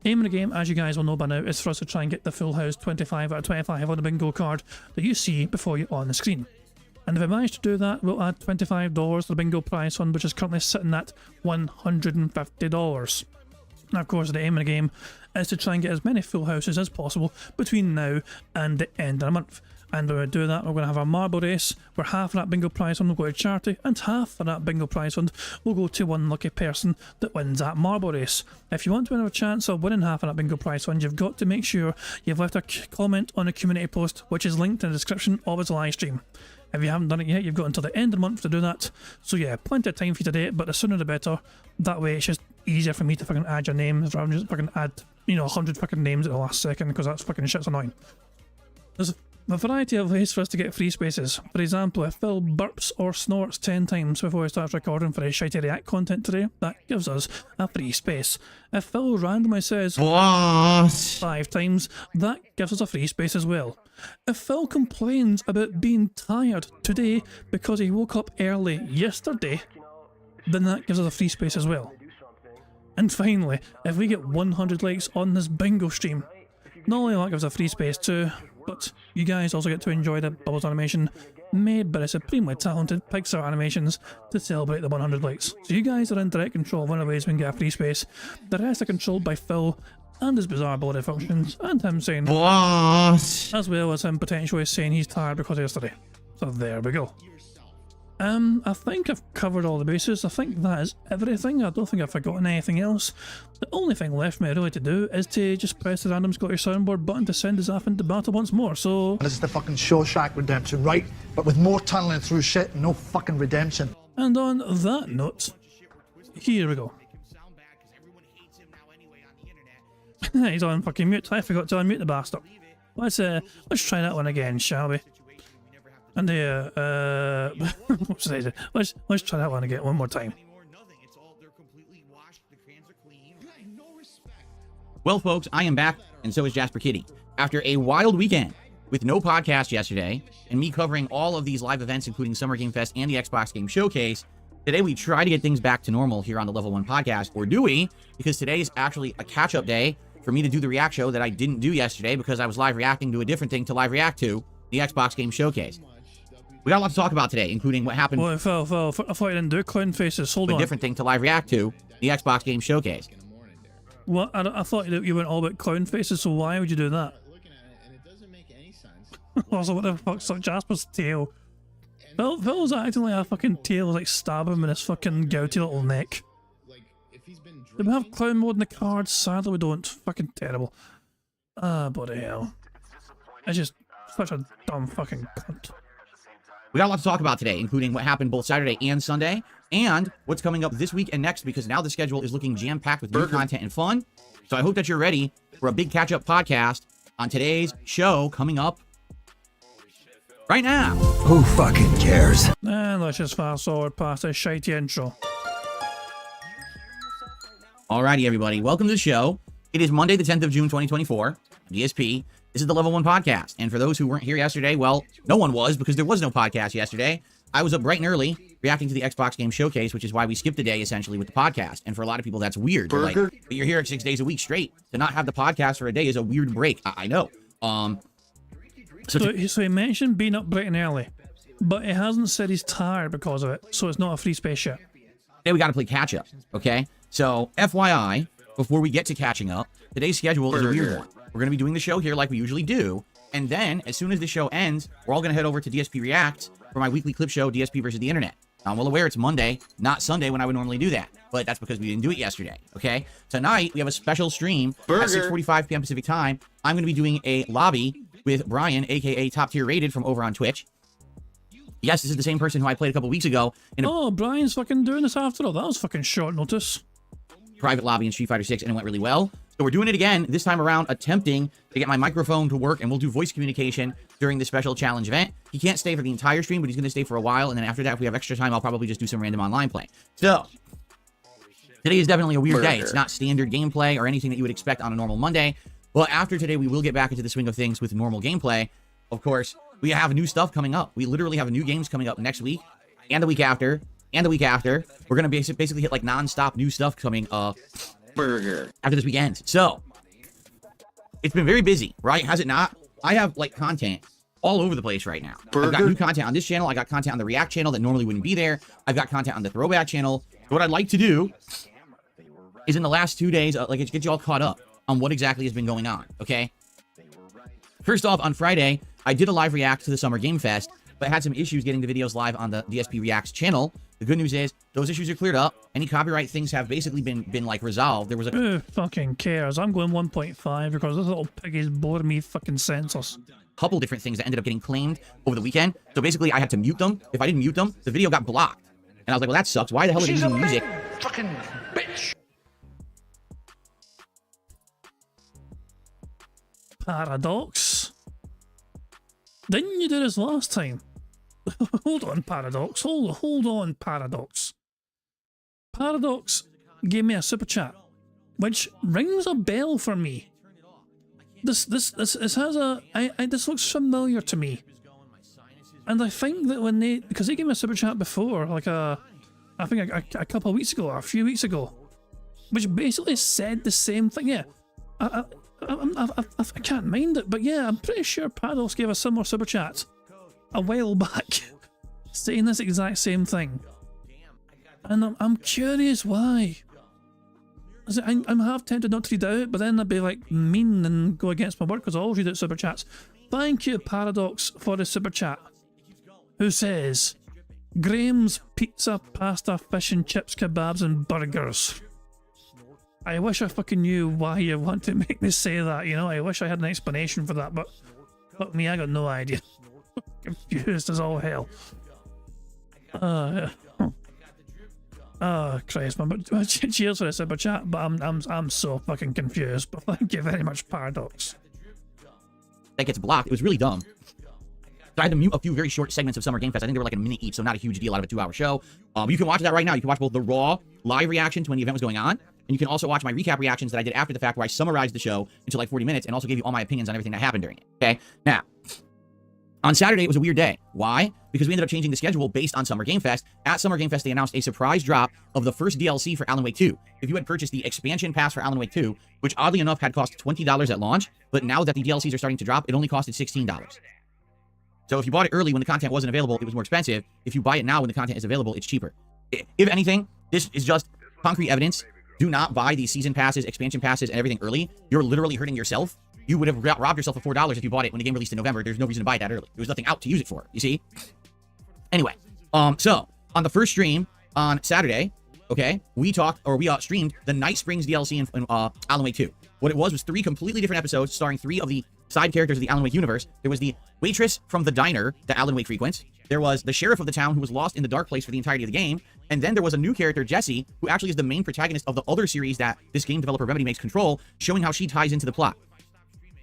aim of the game, as you guys will know by now, is for us to try and get the full house 25 out of 25 on the bingo card that you see before you on the screen. And if I manage to do that, we'll add $25 to the bingo prize fund, which is currently sitting at $150. Now, of course, the aim of the game is to try and get as many full houses as possible between now and the end of the month. And when we do that, we're going to have a marble race where half of that bingo prize fund will go to charity and half of that bingo prize fund will go to one lucky person that wins that marble race. If you want to have a chance of winning half of that bingo prize fund, you've got to make sure you've left a comment on the community post, which is linked in the description of his live stream. If you haven't done it yet, you've got until the end of the month to do that. So yeah, plenty of time for you to do it, but the sooner the better. That way it's just easier for me to fucking add your names rather than just fucking add, 100 fucking names at the last second, because that's fucking shit's annoying. There's a variety of ways for us to get free spaces. For example, if Phil burps or snorts 10 times before he starts recording for his shitty react content today, that gives us a free space. If Phil randomly says What? 5 times, that gives us a free space as well. If Phil complains about being tired today because he woke up early yesterday, then that gives us a free space as well. And finally, if we get 100 likes on this bingo stream, not only that gives us a free space too, but you guys also get to enjoy the Bubbles animation made by the supremely talented Pixar Animations to celebrate the 100 likes. So you guys are in direct control of one of the ways we can get a free space. The rest are controlled by Phil and his bizarre body functions, and him saying What? as well as him potentially saying he's tired because of yesterday. So there we go. I think I've covered all the bases. I think that is everything. I don't think I've forgotten anything else. The only thing left for me really to do is to just press the random Scottish soundboard button to send us off into battle once more, so... This is the fucking Shawshank Redemption, right? But with more tunneling through shit and no fucking redemption. And on that note, here we go. He's on fucking mute. I forgot to unmute the bastard. Let's try that one again, shall we? And what should I do? Let's try that one again one more time. Well, folks, I am back, and so is Jasper Kitty. After a wild weekend with no podcast yesterday, and me covering all of these live events, including Summer Game Fest and the Xbox Game Showcase, today we try to get things back to normal here on the Level 1 podcast, or do we? Because today is actually a catch-up day for me to do the React show that I didn't do yesterday because I was live reacting to a different thing to live react to, the Xbox Game Showcase. We got a lot to talk about today, including what happened. Well, Phil, I thought you didn't do clown faces. Hold on. A different thing to live react to, the Xbox Game Showcase. What? I thought you went all about clown faces, so why would you do that? Also, what the fuck's like Jasper's tail? Phil's acting like a fucking tail, like stab him in his fucking gouty little neck. Do we have clown mode in the cards? Sadly, we don't. Fucking terrible. Ah, bloody hell. It's just such a dumb fucking cunt. We got a lot to talk about today, including what happened both Saturday and Sunday, and what's coming up this week and next, because now the schedule is looking jam-packed with new content and fun. So I hope that you're ready for a big catch-up podcast on today's show coming up right now. Who fucking cares? And let's just fast forward past this shitey intro. Alrighty, everybody. Welcome to the show. It is Monday, the 10th of June, 2024. DSP. This is the Level 1 podcast. And for those who weren't here yesterday, well, no one was because there was no podcast yesterday. I was up bright and early reacting to the Xbox Game Showcase, which is why we skipped a day, essentially, with the podcast. And for a lot of people, that's weird. They're like, but you're here 6 days a week straight. To not have the podcast for a day is a weird break. I know. So he mentioned being up bright and early, but he hasn't said he's tired because of it, so it's not a free space yet. Today we got to play catch up, okay? So, FYI, before we get to catching up, today's schedule is a weird one. We're going to be doing the show here like we usually do, and then, as soon as the show ends, we're all going to head over to DSP React for my weekly clip show, DSP versus the Internet. Now, I'm well aware it's Monday, not Sunday when I would normally do that, but that's because we didn't do it yesterday, okay? Tonight, we have a special stream at 6:45 p.m. Pacific time. I'm going to be doing a lobby with Brian, a.k.a. Top Tier Rated from over on Twitch. Yes, this is the same person who I played a couple weeks ago in a Brian's fucking doing this after all. That was fucking short notice. Private lobby in Street Fighter 6, and it went really well. So we're doing it again, this time around, attempting to get my microphone to work, and we'll do voice communication during the special challenge event. He can't stay for the entire stream, but he's going to stay for a while, and then after that, if we have extra time, I'll probably just do some random online play. So, today is definitely a weird day. It's not standard gameplay or anything that you would expect on a normal Monday, but after today, we will get back into the swing of things with normal gameplay. Of course, we have new stuff coming up. We literally have new games coming up next week, and the week after, and the week after. We're going to basically hit like non-stop new stuff coming after this weekend. So, it's been very busy, right? Has it not? I have like content all over the place right now. I've got new content on this channel. I got content on the React channel that normally wouldn't be there. I've got content on the Throwback channel. What I'd like to do is in the last 2 days, get you all caught up on what exactly has been going on, okay? First off, on Friday, I did a live react to the Summer Game Fest, but had some issues getting the videos live on the DSP Reacts channel. The good news is those issues are cleared up. Any copyright things have basically been like resolved. There was a Who fucking cares? I'm going 1.5 because this little pig is boring me fucking senseless. couple different things that ended up getting claimed over the weekend. So basically, I had to mute them. If I didn't mute them, the video got blocked. And I was like, well, that sucks. Why the hell are they using music? Fucking bitch. Paradox. Didn't you do this last time? Hold on, Paradox. Hold on, Paradox. Paradox gave me a super chat, which rings a bell for me. This has a this looks familiar to me, and I think that when because they gave me a super chat before, like I think a couple of weeks ago or a few weeks ago, which basically said the same thing. Yeah, I can't mind it, but yeah, I'm pretty sure Paradox gave a similar super chat a while back, saying this exact same thing, and I'm curious why. I'm half tempted not to read out, but then I'd be like mean and go against my word because I always read out super chats. Thank you, Paradox, for the super chat. Who says, Graham's pizza, pasta, fish and chips, kebabs and burgers. I wish I fucking knew why you want to make me say that, you know? I wish I had an explanation for that, but fuck me, I got no idea. Confused as all hell. Oh Christ, man! But cheers for the super chat. But I'm so fucking confused. But thank you very much, Paradox. That gets blocked. It was really dumb. So I had to mute a few very short segments of Summer Game Fest. I think they were like a minute each, so not a huge deal out of a 2-hour show. You can watch that right now. You can watch both the raw live reactions when the event was going on, and you can also watch my recap reactions that I did after the fact, where I summarized the show into like 40 minutes and also gave you all my opinions on everything that happened during it. Okay, now. On Saturday, it was a weird day. Why? Because we ended up changing the schedule based on Summer Game Fest. At Summer Game Fest, they announced a surprise drop of the first DLC for Alan Wake 2. If you had purchased the expansion pass for Alan Wake 2, which oddly enough had cost $20 at launch, but now that the DLCs are starting to drop, it only costed $16. So if you bought it early when the content wasn't available, it was more expensive. If you buy it now when the content is available, it's cheaper. If anything, this is just concrete evidence. Do not buy these season passes, expansion passes, and everything early. You're literally hurting yourself. You would have robbed yourself of $4 if you bought it when the game released in November. There's no reason to buy it that early. There was nothing out to use it for, you see? Anyway, so on the first stream on Saturday, okay, we streamed the Night Springs DLC in Alan Wake 2. What it was 3 completely different episodes starring 3 of the side characters of the Alan Wake universe. There was the waitress from the diner that Alan Wake frequents. There was the sheriff of the town who was lost in the dark place for the entirety of the game. And then there was a new character, Jessie, who actually is the main protagonist of the other series that this game developer Remedy makes Control, showing how she ties into the plot.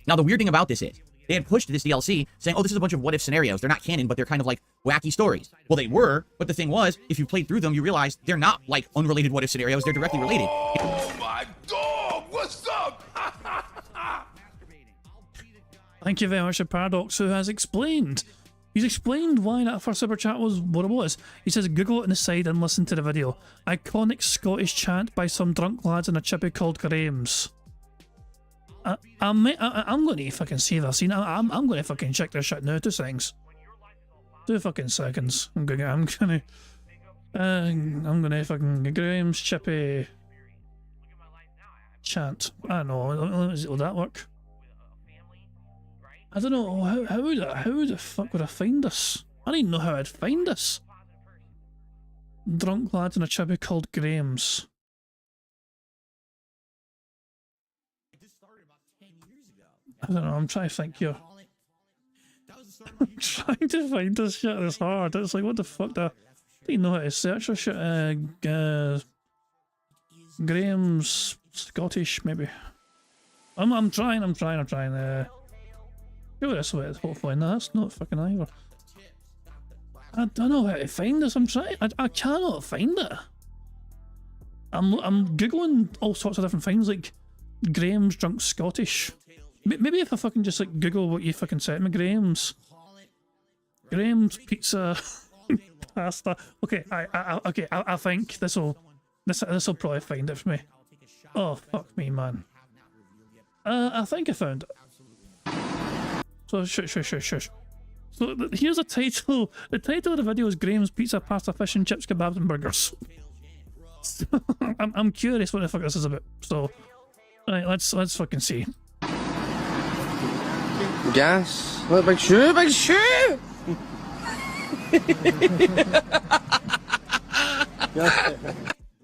Now, the weird thing about this is, they had pushed this DLC saying, oh, this is a bunch of what-if scenarios. They're not canon, but they're kind of like wacky stories. Well, they were, but the thing was, if you played through them, you realize they're not like unrelated what-if scenarios. They're directly related. Oh my dog! What's up? Thank you very much to Paradox, who has explained. He's explained why that first super chat was what it was. He says, Google it on the side and listen to the video. Iconic Scottish chant by some drunk lads in a chippy called Graham's. I'm going to fucking see this. I'm going to fucking check this shit now. 2 seconds. 2 fucking seconds. I'm gonna fucking Graham's chippy chant. I don't know. Will that work? I don't know. How the fuck would I find this? I don't even know how I'd find this. Drunk lads in a chippy called Graham's. I don't know, I'm trying to think here. I'm trying to find this shit, it's hard. It's like, what the fuck? I don't even know how to search for shit. Graham's Scottish, maybe. I'm trying. Go this way, hopefully. No, that's not fucking either. I don't know how to find this. I'm trying. I cannot find it. I'm googling all sorts of different things, like Graham's drunk Scottish. Maybe if I fucking just like Google what you fucking said me, Graham's pizza, pasta. Okay, I think this'll probably find it for me. Oh fuck me, man. I think I found it. So shush. So here's a title. The title of the video is Graham's Pizza, Pasta, Fish and Chips, Kebabs and Burgers. I'm curious what the fuck this is about. So, right, let's fucking see. Gas. Look, big shoe, big shoe!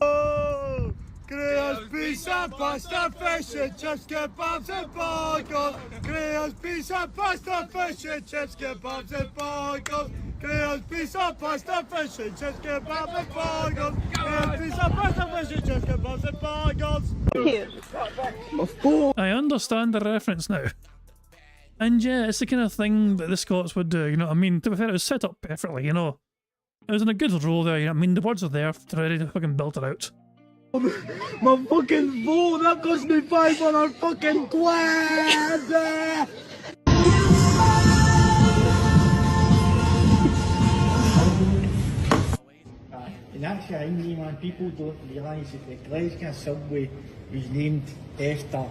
Oh, Graham's pizza, pasta, fish and chips, kebabs and burgers. Graham's pizza, pasta, fish and chips, kebabs and burgers. Graham's pizza, pasta, fish and chips, kebabs and burgers. Graham's pizza, pasta, fish and chips, kebabs and burgers. I understand the reference now. And yeah, it's the kind of thing that the Scots would do, you know what I mean? To be fair, it was set up perfectly, you know? It was in a good row there, you know what I mean? The words are there, they're ready to fucking build it out. My fucking phone, that cost me 500 fucking quid! And that's the thing, man. People don't realise that the Glasgow subway was named after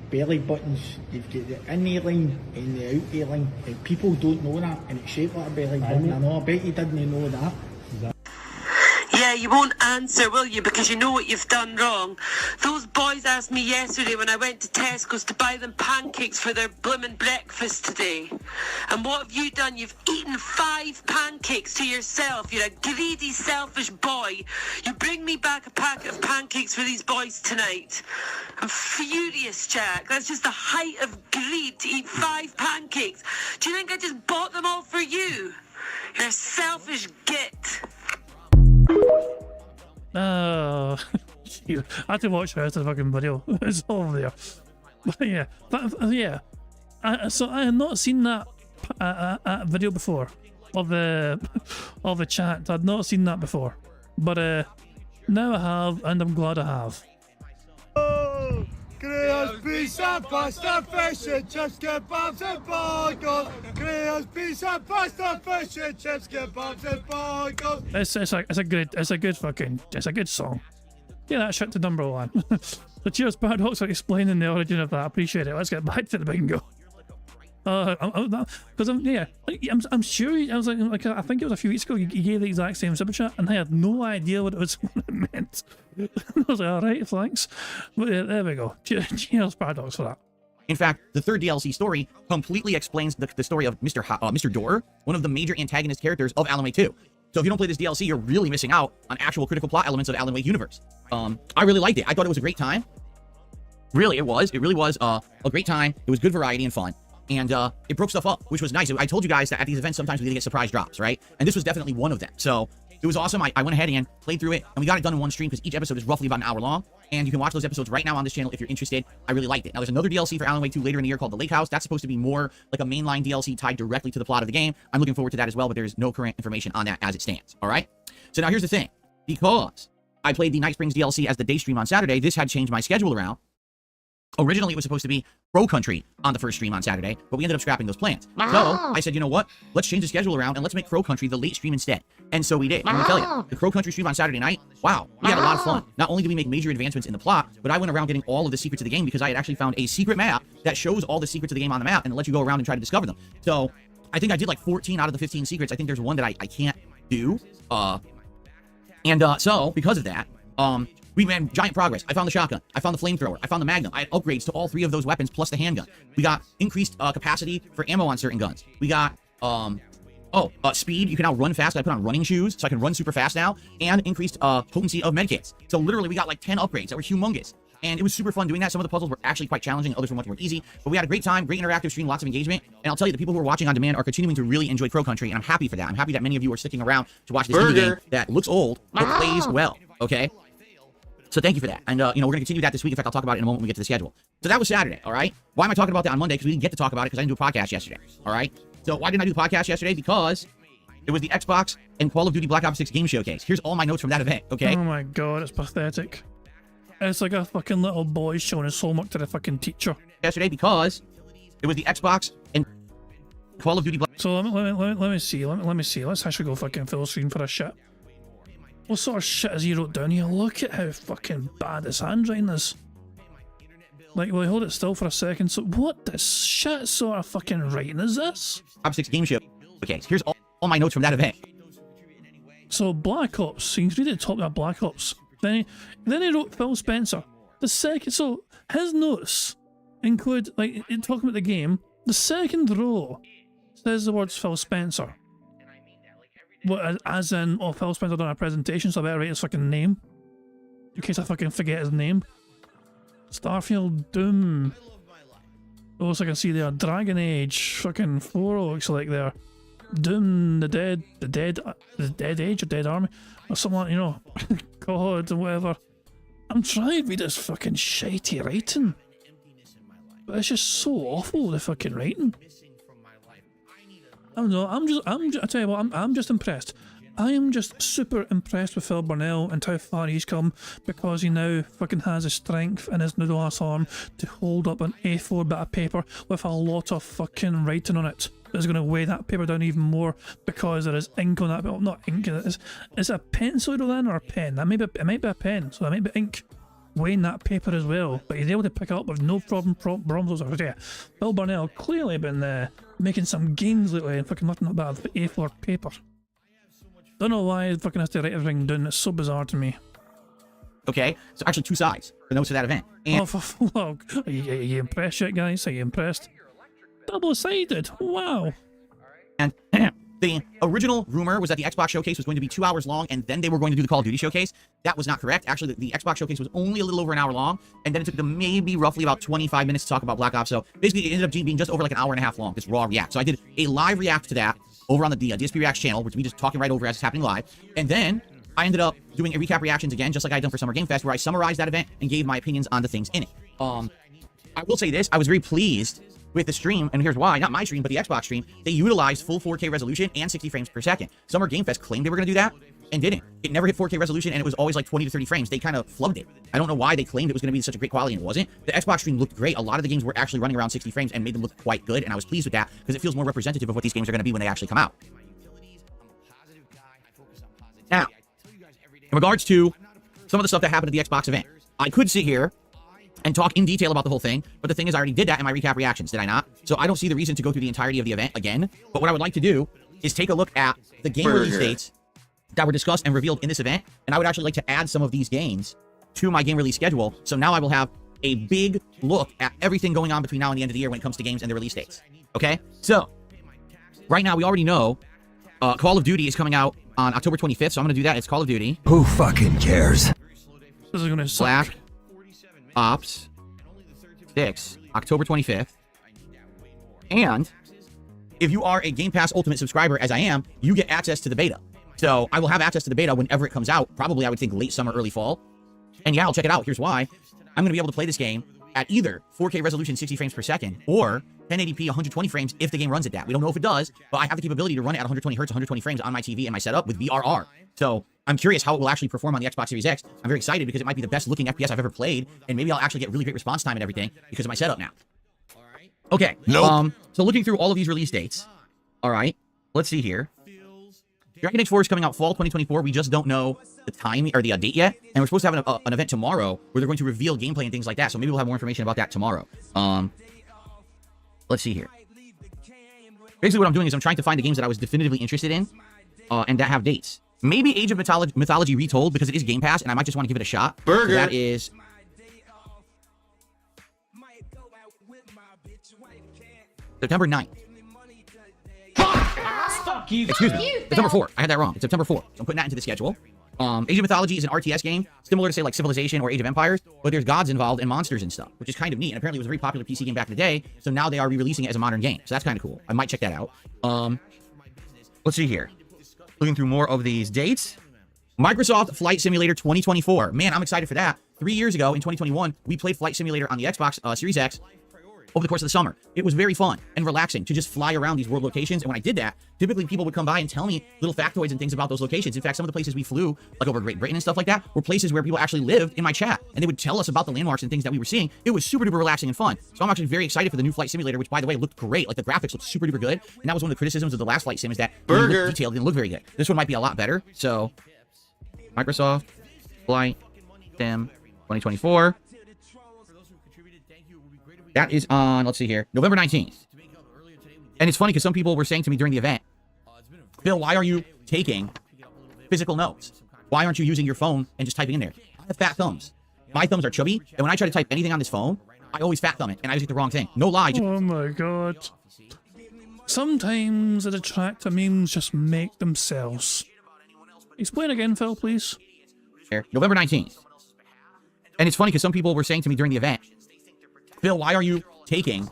belly buttons. You've got the in-ear line and the out-ear line, and people don't know that, and it's shaped like a belly button. I know, I bet you didn't know that. Yeah, you won't answer, will you? Because you know what you've done wrong. Those boys asked me yesterday when I went to Tesco's to buy them pancakes for their bloomin' breakfast today. And what have you done? You've eaten 5 pancakes to yourself. You're a greedy, selfish boy. You bring me back a packet of pancakes for these boys tonight. I'm furious, Jack. That's just the height of greed to eat 5 pancakes. Do you think I just bought them all for you? You're a selfish git. Oh, I had to watch the rest of the fucking video. It's all there. But yeah, so I had not seen that video before of the chat. I'd not seen that before, but now I have, and I'm glad I have. Oh, Graham's pizza, pasta, fish and chips, kebabs and burgers. Graham's pizza, pasta, fish and chips, kebabs and burgers. It's a good song. Yeah, that shit to number 1. So cheers, Paradox, for explaining the origin of that. I appreciate it. Let's get back to the bingo. Because I'm sure I was like I think it was a few weeks ago. He gave the exact same super chat, and I had no idea what it meant. I was like, all right, thanks. But yeah, there we go. Cheers, Paradox, for that. In fact, the third DLC story completely explains the story of Mr. Door, one of the major antagonist characters of Alan Wake 2. So if you don't play this DLC, you're really missing out on actual critical plot elements of Alan Wake universe. I really liked it. I thought it was a great time. Really, it was. It really was a great time. It was good variety and fun. And it broke stuff up, which was nice. I told you guys that at these events, sometimes we get surprise drops, right? And this was definitely one of them. So it was awesome. I went ahead and played through it, and we got it done in one stream because each episode is roughly about an hour long. And you can watch those episodes right now on this channel if you're interested. I really liked it. Now, there's another DLC for Alan Wake 2 later in the year called The Lake House. That's supposed to be more like a mainline DLC tied directly to the plot of the game. I'm looking forward to that as well, but there's no current information on that as it stands, all right? So now here's the thing. Because I played the Night Springs DLC as the day stream on Saturday, this had changed my schedule around. Originally, it was supposed to be Pro Country on the first stream on Saturday, but we ended up scrapping those plans. So I said, you know what? Let's change the schedule around and let's make Crow Country the late stream instead. And so we did. Let me tell you, the Crow Country stream on Saturday night, wow, we had a lot of fun. Not only did we make major advancements in the plot, but I went around getting all of the secrets of the game because I had actually found a secret map that shows all the secrets of the game on the map and lets you go around and try to discover them. So I think I did like 14 out of the 15 secrets. I think there's one that I can't do. So because of that, we made giant progress. I found the shotgun. I found the flamethrower. I found the magnum. I had upgrades to all 3 of those weapons plus the handgun. We got increased capacity for ammo on certain guns. We got speed. You can now run fast. I put on running shoes so I can run super fast now, and increased potency of medkits. So literally we got like 10 upgrades that were humongous. And it was super fun doing that. Some of the puzzles were actually quite challenging. Others were much more easy. But we had a great time, great interactive stream, lots of engagement. And I'll tell you, the people who are watching on demand are continuing to really enjoy Crow Country, and I'm happy for that. I'm happy that many of you are sticking around to watch this indie game that looks old but plays well. Okay? So thank you for that. And, we're going to continue that this week. In fact, I'll talk about it in a moment when we get to the schedule. So that was Saturday, all right? Why am I talking about that on Monday? Because we didn't get to talk about it because I didn't do a podcast yesterday, all right? So why didn't I do the podcast yesterday? Because it was the Xbox and Call of Duty Black Ops 6 game showcase. Here's all my notes from that event, okay? Oh my god, it's pathetic. It's like a fucking little boy showing his homework to the fucking teacher. Yesterday because it was the Xbox and Call of Duty Black... So let me see. Let me see. Let's actually go fucking full screen for a shit. What sort of shit has he wrote down here? Look at how fucking bad his handwriting is. Like, will I hold it still for a second? So what the shit sort of fucking writing is this? Top 6 game show Okay, so here's all my notes from that event. So Black Ops, so you can read at the top of that Black Ops. Then he wrote Phil Spencer. The second, so his notes include, like, in talking about the game, the second row says the words Phil Spencer. What, as in, oh, Phil Spencer done a presentation, so I better write his fucking name. In case I fucking forget his name. Starfield Doom. Oh, so I can see there, Dragon Age, fucking 4 looks like there. Doom, the Dead Age or Dead Army, or something like, you know, God, or whatever. I'm trying to read this fucking shitey writing, but it's just so awful, the fucking writing. I don't know, I tell you what, I'm just impressed. I am just super impressed with Phil Burnell and how far he's come, because he now fucking has the strength in his noodle ass arm to hold up an A4 bit of paper with a lot of fucking writing on it. That's going to weigh that paper down even more because there is ink on that. Well, not ink, is it a pencil then or a pen? It might be a pen, so that might be ink weighing that paper as well. But he's able to pick it up with no problems. Yeah, Phil Burnell clearly been making some gains lately and fucking lifting up that A4 paper. Don't know why he fucking has to write everything down. It's so bizarre to me. Okay, so actually 2 sides for notes of that event. And Oh, are you impressed yet, guys? Are you impressed? Double-sided. Wow. And the original rumor was that the Xbox showcase was going to be 2 hours long, and then they were going to do the Call of Duty showcase. That was not correct. Actually, the Xbox showcase was only a little over an hour long, and then it took them maybe roughly about 25 minutes to talk about Black Ops. So basically, it ended up being just over like an hour and a half long, this raw react. So I did a live react to that over on the DSP Reacts channel, which we just talking right over as it's happening live. And then I ended up doing a recap reactions again, just like I had done for Summer Game Fest, where I summarized that event and gave my opinions on the things in it. I will say this, I was very pleased with the stream, and here's why. Not my stream, but the Xbox stream. They utilized full 4K resolution and 60 frames per second. Summer Game Fest claimed they were going to do that, and didn't. It never hit 4K resolution, and it was always like 20 to 30 frames. They kind of flubbed it. I don't know why they claimed it was going to be such a great quality, and it wasn't. The Xbox stream looked great. A lot of the games were actually running around 60 frames and made them look quite good, and I was pleased with that, because it feels more representative of what these games are going to be when they actually come out. Now, in regards to some of the stuff that happened at the Xbox event, I could sit here and talk in detail about the whole thing, but the thing is I already did that in my recap reactions, did I not? So I don't see the reason to go through the entirety of the event again, but what I would like to do is take a look at the game release dates that were discussed and revealed in this event, and I would actually like to add some of these games to my game release schedule, so now I will have a big look at everything going on between now and the end of the year when it comes to games and the release dates, okay? So, right now we already know Call of Duty is coming out on October 25th, so I'm going to do that. It's Call of Duty. Who fucking cares? This is going to suck. Black Ops 6, October 25th. And if you are a Game Pass Ultimate subscriber, as I am, you get access to the beta. So I will have access to the beta whenever it comes out. Probably, I would think, late summer, early fall. And yeah, I'll check it out. Here's why. I'm going to be able to play this game at either 4K resolution, 60 frames per second, or 1080p, 120 frames if the game runs at that. We don't know if it does, but I have the capability to run it at 120 hertz, 120 frames on my TV and my setup with VRR. So I'm curious how it will actually perform on the Xbox Series X. I'm very excited because it might be the best looking FPS I've ever played, and maybe I'll actually get really great response time and everything because of my setup now. Okay. Nope. So looking through all of these release dates. All right. Let's see here. Dragon Age 4 is coming out fall 2024. We just don't know the time or the date yet. And we're supposed to have an event tomorrow where they're going to reveal gameplay and things like that. So maybe we'll have more information about that tomorrow. Let's see here. Basically what I'm doing is I'm trying to find the games that I was definitively interested in and that have dates. Maybe Age of Mythology Retold because it is Game Pass and I might just want to give it a shot. Burger. So that is September 9th. Fuck you. Excuse me. September 4th. I had that wrong. It's September 4th. So I'm putting that into the schedule. Age of Mythology is an RTS game, similar to, say, like Civilization or Age of Empires, but there's gods involved and monsters and stuff, which is kind of neat. And apparently it was a very popular PC game back in the day, so now they are re-releasing it as a modern game. So that's kind of cool. I might check that out. Let's see here. Looking through more of these dates. Microsoft Flight Simulator 2024. Man, I'm excited for that. 3 years ago, in 2021, we played Flight Simulator on the Xbox Series X over the course of the summer. It was very fun and relaxing to just fly around these world locations. And when I did that, typically people would come by and tell me little factoids and things about those locations. In fact, some of the places we flew, like over Great Britain and stuff like that, were places where people actually lived in my chat. And they would tell us about the landmarks and things that we were seeing. It was super duper relaxing and fun. So I'm actually very excited for the new Flight Simulator, which, by the way, looked great. Like, the graphics looked super duper good. And that was one of the criticisms of the last Flight Sim, is that it looked detailed, didn't look very good. This one might be a lot better. So, Microsoft Flight Sim 2024. That is on, let's see here, November 19th. And it's funny because some people were saying to me during the event, Bill, why are you taking physical notes? Why aren't you using your phone and just typing in there? I have fat thumbs. My thumbs are chubby, and when I try to type anything on this phone, I always fat thumb it, and I always get the wrong thing. No lie. Oh my god. Sometimes the detractor memes just make themselves. Explain again, Phil, please. November 19th. And it's funny because some people were saying to me during the event, Phil, why are you taking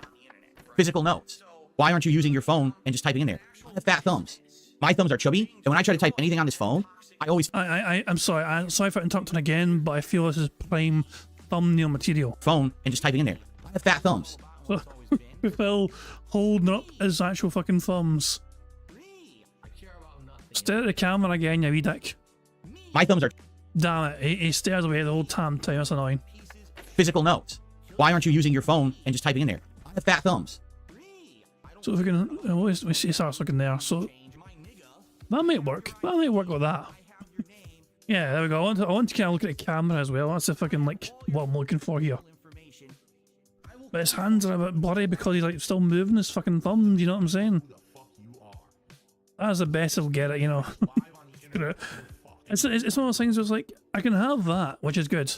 physical notes? Why aren't you using your phone and just typing in there? I have fat thumbs. My thumbs are chubby, and when I try to type anything on this phone, I always... I'm sorry for interrupting again, but I feel this is prime thumbnail material. Phone and just typing in there. I have fat thumbs. Phil holding up his actual fucking thumbs. Stare at the camera again, you wee dick. My thumbs are... Damn it, he stares away the whole damn time, that's annoying. Physical notes. Why aren't you using your phone and just typing in there? I have fat thumbs. So if we can... we see starts looking there, so... That might work. That might work with that. Yeah, there we go. I want to kind of look at the camera as well. That's the fucking, like, what I'm looking for here. But his hands are a bit blurry because he's, like, still moving his fucking thumbs, you know what I'm saying? That's the best he'll get it, you know. It's one of those things where it's like, I can have that, which is good.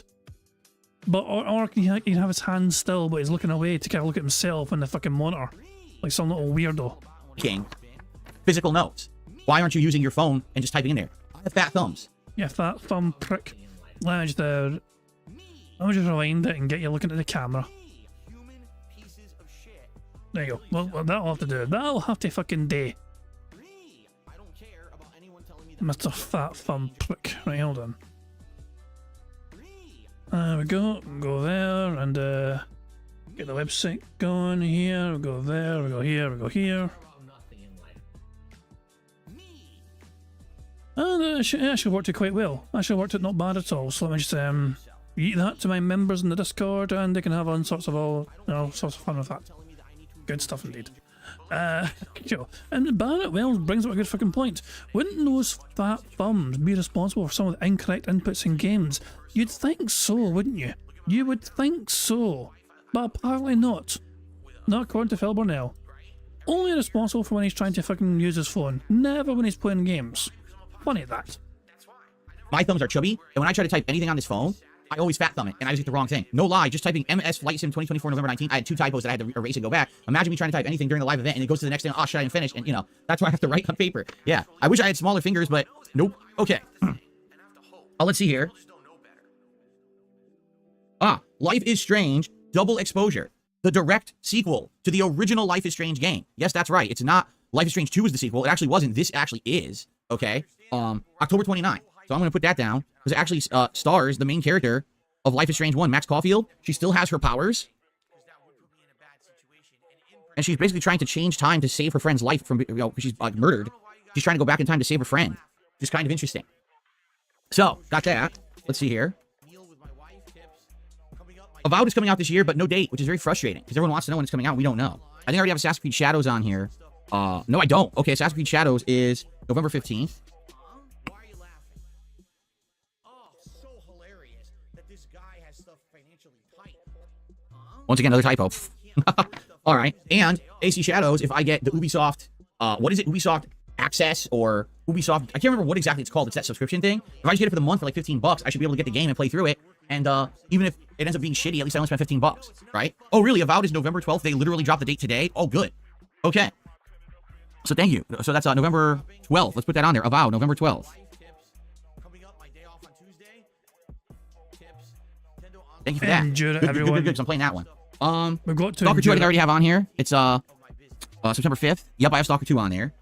But, or he can have his hands still, but he's looking away to kind of look at himself in the fucking monitor. Like some little weirdo. King. Physical notes. Why aren't you using your phone and just typing in there? I have fat thumbs. Yeah, fat thumb prick. Let me just rewind it and get you looking at the camera. There you go. Well, that'll have to do. That'll have to fucking do. Mr. Fat Thumb Prick. Right, hold on. There we go. Go there and get the website going here. We go there. We go here. We go here. And it actually worked it quite well. Actually worked it not bad at all. So let me just eat that to my members in the Discord, and they can have all sorts of fun with that. Good stuff indeed. And Barrett Wells brings up a good fucking point. Wouldn't those fat thumbs be responsible for some of the incorrect inputs in games? You'd think so, wouldn't you? You would think so. But apparently not. Not according to Phil Burnell. Only responsible for when he's trying to fucking use his phone. Never when he's playing games. Funny that. My thumbs are chubby, and when I try to type anything on this phone, I always fat thumb it, and I always get the wrong thing. No lie, just typing MS Flight Sim 2024 November 19th, I had 2 typos that I had to erase and go back. Imagine me trying to type anything during the live event, and it goes to the next thing, oh shit, I didn't finish, and you know, that's why I have to write on paper. Yeah, I wish I had smaller fingers, but nope. Okay. Let's see here. Life is Strange, Double Exposure. The direct sequel to the original Life is Strange game. Yes, that's right. It's not Life is Strange 2 is the sequel. It actually wasn't. This actually is. Okay. October 29th. So I'm going to put that down because it actually stars the main character of Life is Strange 1, Max Caulfield. She still has her powers. And she's basically trying to change time to save her friend's life from, you know, she's murdered. She's trying to go back in time to save her friend. Which is kind of interesting. So, got that. Let's see here. Avowed is coming out this year, but no date, which is very frustrating because everyone wants to know when it's coming out. We don't know. I think I already have Assassin's Creed Shadows on here. No, I don't. Okay, Assassin's Creed Shadows is November 15th. Once again, another typo. All right. And AC Shadows, if I get the Ubisoft, what is it? Ubisoft Access or Ubisoft, I can't remember what exactly it's called. It's that subscription thing. If I just get it for the month for like $15, I should be able to get the game and play through it. And even if it ends up being shitty, at least I only spent $15, right? Oh, really? Avowed is November 12th. They literally dropped the date today. Oh, good. Okay. So thank you. So that's November 12th. Let's put that on there. Avowed, November 12th. Thank you for that. Good, everyone. Good. So I'm playing that one. We've got to Stalker 2 I think I already have on here. It's September 5th. Yep, I have Stalker 2 on there.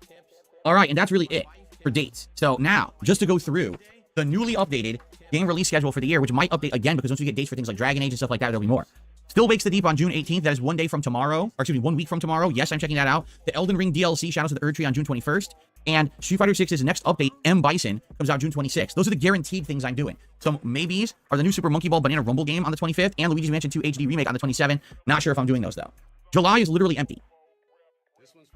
All right, and that's really it for dates. So now, just to go through the newly updated game release schedule for the year, which might update again because once we get dates for things like Dragon Age and stuff like that, there'll be more. Still Wakes the Deep on June 18th. That is 1 day from tomorrow. Or excuse me, 1 week from tomorrow. Yes, I'm checking that out. The Elden Ring DLC, Shadows of the Erdtree on June 21st. And Street Fighter 6's next update, M. Bison, comes out June 26th. Those are the guaranteed things I'm doing. Some maybes are the new Super Monkey Ball Banana Rumble game on the 25th and Luigi's Mansion 2 HD Remake on the 27th. Not sure if I'm doing those, though. July is literally empty.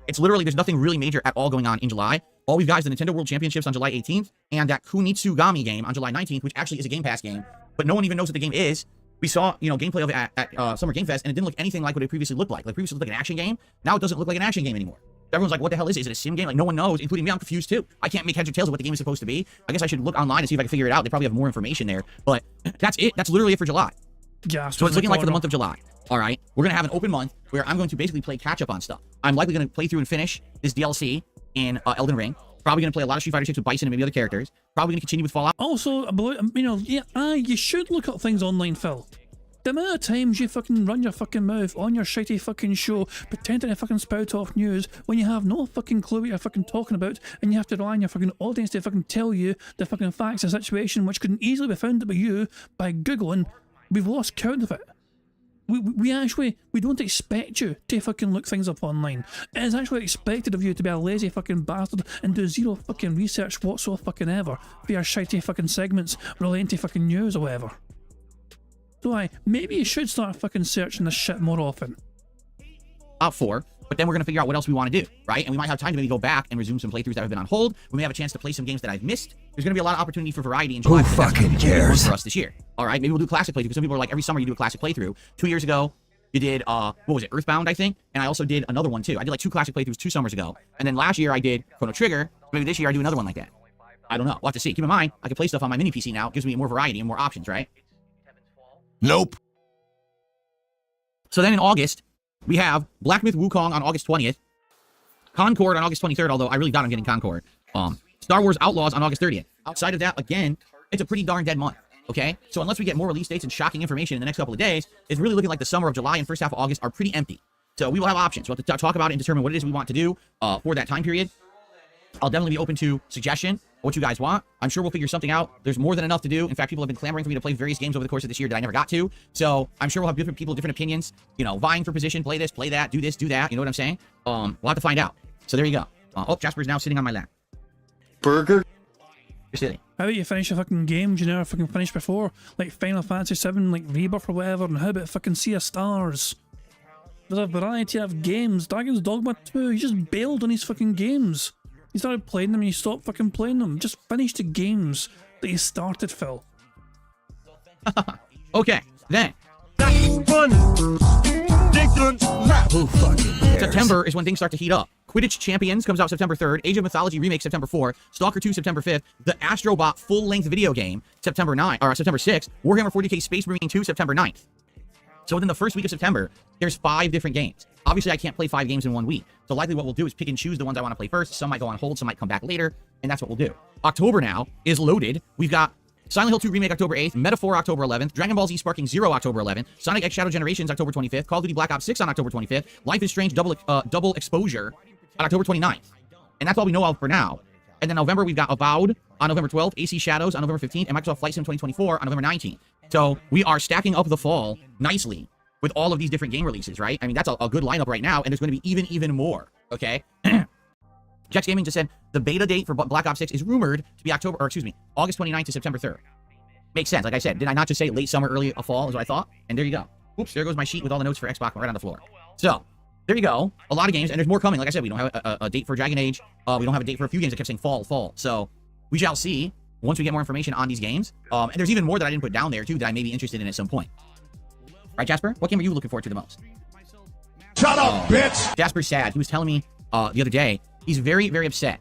It's literally, there's nothing really major at all going on in July. All we've got is the Nintendo World Championships on July 18th and that Kunitsugami game on July 19th, which actually is a Game Pass game, but no one even knows what the game is. We saw, you know, gameplay of it at Summer Game Fest, and it didn't look anything like what it previously looked like. Like, previously looked like an action game. Now it doesn't look like an action game anymore. Everyone's like, what the hell is it? Is it a sim game? Like, no one knows, including me. I'm confused too. I can't make heads or tails of what the game is supposed to be. I guess I should look online and see if I can figure it out. They probably have more information there. But that's it. That's literally it for July. Yeah, so it's looking like for the month of July. All right. We're going to have an open month where I'm going to basically play catch up on stuff. I'm likely going to play through and finish this DLC in Elden Ring. Probably going to play a lot of Street Fighter 6 with Bison and maybe other characters. Probably going to continue with Fallout. Also, you know, you should look up things online, Phil. The amount of times you fucking run your fucking mouth on your shitty fucking show, pretending to fucking spout off news when you have no fucking clue what you're fucking talking about, and you have to rely on your fucking audience to fucking tell you the fucking facts of the situation, which couldn't easily be found by you by Googling. We've lost count of it. We don't expect you to fucking look things up online. It is actually expected of you to be a lazy fucking bastard and do zero fucking research whatsoever fucking ever for your shitty fucking segments relating to fucking news or whatever. So maybe you should start fucking searching this shit more often. Out 4, but then we're going to figure out what else we want to do, right? And we might have time to maybe go back and resume some playthroughs that have been on hold. We may have a chance to play some games that I've missed. There's going to be a lot of opportunity for variety in July. Who fucking cares? For us this year. All right, maybe we'll do classic playthrough because some people are like, every summer you do a classic playthrough. 2 years ago, you did, what was it, Earthbound, I think? And I also did another one too. I did like 2 classic playthroughs 2 summers ago. And then last year I did Chrono Trigger. Maybe this year I do another one like that. I don't know. We'll have to see. Keep in mind, I can play stuff on my mini PC now. It gives me more variety and more options, right? Nope. So then in August, we have Black Myth Wukong on August 20th, Concord on August 23rd, although I really doubt I'm getting Concord. Star Wars Outlaws on August 30th. Outside of that, again, it's a pretty darn dead month, okay? So unless we get more release dates and shocking information in the next couple of days, it's really looking like the summer of July and first half of August are pretty empty. So we will have options. We'll have to talk about it and determine what it is we want to do for that time period. I'll definitely be open to suggestion, what you guys want. I'm sure we'll figure something out. There's more than enough to do. In fact, people have been clamoring for me to play various games over the course of this year that I never got to. So I'm sure we'll have different people, different opinions, you know, vying for position, play this, play that, do this, do that. You know what I'm saying? We'll have to find out. So there you go. Oh, Jasper's now sitting on my lap. Burger? You're sitting. How about you finish a fucking games you never fucking finished before? Like Final Fantasy 7, like Rebirth or whatever, and how about fucking Sea of Stars? There's a variety of games. Dragon's Dogma 2, he just bailed on his fucking games. You started playing them and you stopped fucking playing them. Just finish the games that you started, Phil. Okay, then. Who fucking cares? September is when things start to heat up. Quidditch Champions comes out September 3rd. Age of Mythology Remake September 4th. Stalker 2 September 5th. The Astrobot full-length video game September 6th. Warhammer 40k Space Marine 2 September 9th. So within the first week of September, there's 5 different games. Obviously, I can't play 5 games in 1 week. So likely what we'll do is pick and choose the ones I want to play first. Some might go on hold, some might come back later, and that's what we'll do. October now is loaded. We've got Silent Hill 2 Remake October 8th, Metaphor October 11th, Dragon Ball Z Sparking Zero October 11th, Sonic X Shadow Generations October 25th, Call of Duty Black Ops 6 on October 25th, Life is Strange Double Exposure on October 29th. And that's all we know of for now. And then November, we've got Avowed on November 12th, AC Shadows on November 15th, and Microsoft Flight Sim 2024 on November 19th. So we are stacking up the fall nicely with all of these different game releases, right? I mean, that's a good lineup right now, and there's going to be even more, okay? Jex Gaming just said the beta date for Black Ops 6 is rumored to be August 29th to September 3rd. Makes sense. Like I said, did I not just say late summer, early fall is what I thought? And there you go. Oops, there goes my sheet with all the notes for Xbox right on the floor. So, there you go. A lot of games, and there's more coming. Like I said, we don't have a date for Dragon Age. We don't have a date for a few games that kept saying fall. So, we shall see once we get more information on these games. And there's even more that I didn't put down there, too, that I may be interested in at some point. Right, Jasper? What game are you looking forward to the most? Shut up, bitch! Jasper's sad. He was telling me the other day, he's very, very upset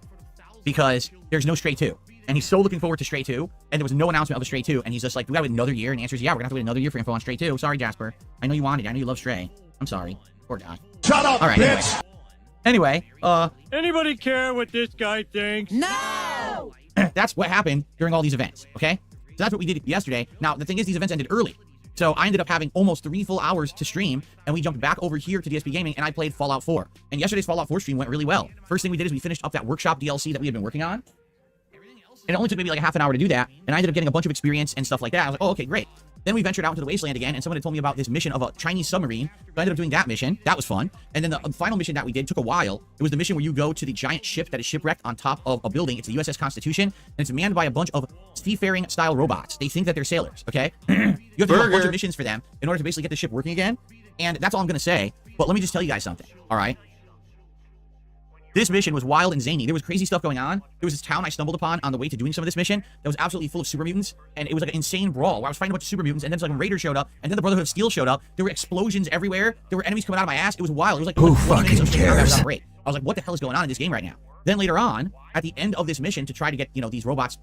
because there's no Stray 2. And he's so looking forward to Stray 2, and there was no announcement of a Stray 2, and he's just like, we gotta wait another year, and the answer is, yeah, we're gonna have to wait another year for info on Stray 2. Sorry, Jasper. I know you wanted it. I know you love Stray. I'm sorry. Poor guy. Shut up, all right, bitch! Anyway, Anybody care what this guy thinks? No! That's what happened during all these events, okay? So that's what we did yesterday. Now, the thing is, these events ended early. So I ended up having almost 3 full hours to stream, and we jumped back over here to DSP Gaming, and I played Fallout 4. And yesterday's Fallout 4 stream went really well. First thing we did is we finished up that workshop DLC that we had been working on. And it only took maybe like a half an hour to do that, and I ended up getting a bunch of experience and stuff like that. I was like, oh, okay, great. Then we ventured out into the wasteland again, and someone had told me about this mission of a Chinese submarine. So I ended up doing that mission. That was fun. And then the final mission that we did took a while. It was the mission where you go to the giant ship that is shipwrecked on top of a building. It's the USS Constitution, and it's manned by a bunch of seafaring-style robots. They think that they're sailors, okay? You have to do a bunch of missions for them in order to basically get the ship working again. And that's all I'm going to say. But let me just tell you guys something, all right? This mission was wild and zany. There was crazy stuff going on. There was this town I stumbled upon on the way to doing some of this mission that was absolutely full of super mutants, and it was like an insane brawl where I was fighting a bunch of super mutants, and then like a raider showed up, and then the Brotherhood of Steel showed up. There were explosions everywhere. There were enemies coming out of my ass. It was wild. It was like Who 20 minutes of fucking combat cares? without a break. I was like, what the hell is going on in this game right now? Then later on, at the end of this mission, to try to get, you know, these robots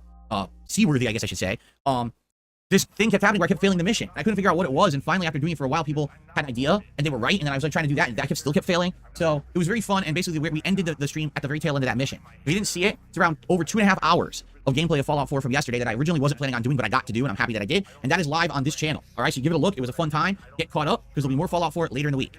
seaworthy, I guess I should say, this thing kept happening where I kept failing the mission. I couldn't figure out what it was, and finally, after doing it for a while, people had an idea, and they were right, and then I was like trying to do that, and that still kept failing. So it was very fun, and basically we ended the stream at the very tail end of that mission. If you didn't see it, it's around over 2.5 hours of gameplay of Fallout 4 from yesterday that I originally wasn't planning on doing, but I got to do, and I'm happy that I did, and that is live on this channel. All right, so give it a look. It was a fun time. Get caught up, because there'll be more Fallout 4 later in the week.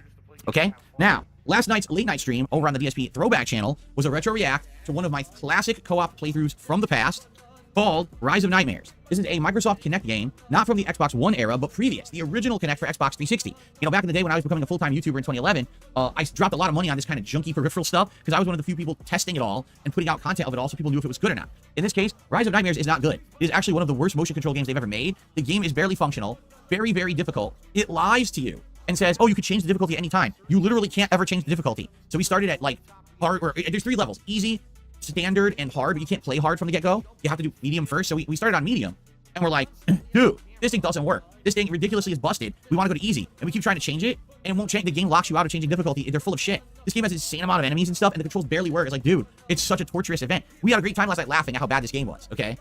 Okay? Now, last night's late night stream over on the DSP Throwback channel was a retro react to one of my classic co-op playthroughs from the past, called Rise of Nightmares. This is a Microsoft Kinect game, not from the Xbox One era, but previous, the original Kinect for Xbox 360. You know, back in the day when I was becoming a full-time YouTuber in 2011, I dropped a lot of money on this kind of junky peripheral stuff because I was one of the few people testing it all and putting out content of it all so people knew if it was good or not. In this case, Rise of Nightmares is not good. It is actually one of the worst motion control games they've ever made. The game is barely functional, very, very difficult. It lies to you and says, oh, you could change the difficulty anytime. You literally can't ever change the difficulty. So we started at, like, hard, or there's 3 levels: easy, standard, and hard, but you can't play hard from the get-go. You have to do medium first. So we started on medium, and we're like, dude, this thing doesn't work. This thing ridiculously is busted. We want to go to easy, and we keep trying to change it, and it won't change. The game locks you out of changing difficulty. They're full of shit. This game has an insane amount of enemies and stuff, and the controls barely work. It's like, dude, it's such a torturous event. We had a great time last night laughing at how bad this game was, okay?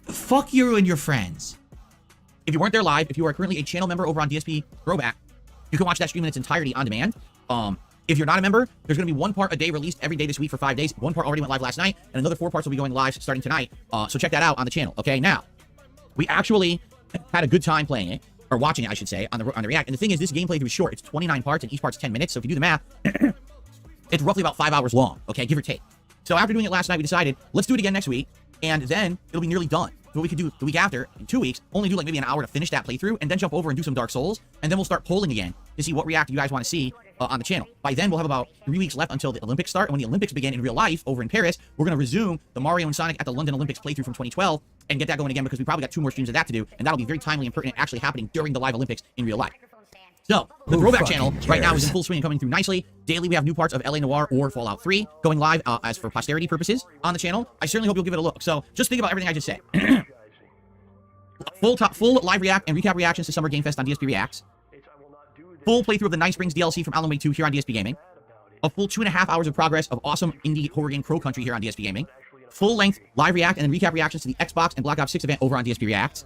Fuck you and your friends. If you weren't there live, if you are currently a channel member over on DSP Throwback, you can watch that stream in its entirety on demand. If you're not a member, there's going to be 1 part a day released every day this week for 5 days. 1 part already went live last night, and another 4 parts will be going live starting tonight. So check that out on the channel. Okay, now, we actually had a good time playing it, or watching it, I should say, on the React. And the thing is, this gameplay is short. It's 29 parts, and each part's 10 minutes. So if you do the math, it's roughly about 5 hours long, okay, give or take. So after doing it last night, we decided, let's do it again next week, and then it'll be nearly done. So what we could do the week after, in 2 weeks, only do like maybe an hour to finish that playthrough, and then jump over and do some Dark Souls, and then we'll start polling again to see what react you guys want to see on the channel. By then, we'll have about 3 weeks left until the Olympics start, and when the Olympics begin in real life over in Paris, we're going to resume the Mario and Sonic at the London Olympics playthrough from 2012, and get that going again, because we probably got 2 more streams of that to do, and that'll be very timely and pertinent, actually happening during the live Olympics in real life. So, the Throwback channel right now is in full swing and coming through nicely. Daily, we have new parts of LA Noire or Fallout 3 going live as for posterity purposes on the channel. I certainly hope you'll give it a look. So, just think about everything I just said. Full live react and recap reactions to Summer Game Fest on DSP Reacts. Full playthrough of the Night Springs DLC from Alan Wake 2 here on DSP Gaming. A full 2.5 hours of progress of awesome indie horror game Crow Country here on DSP Gaming. Full-length live react and then recap reactions to the Xbox and Black Ops 6 event over on DSP Reacts.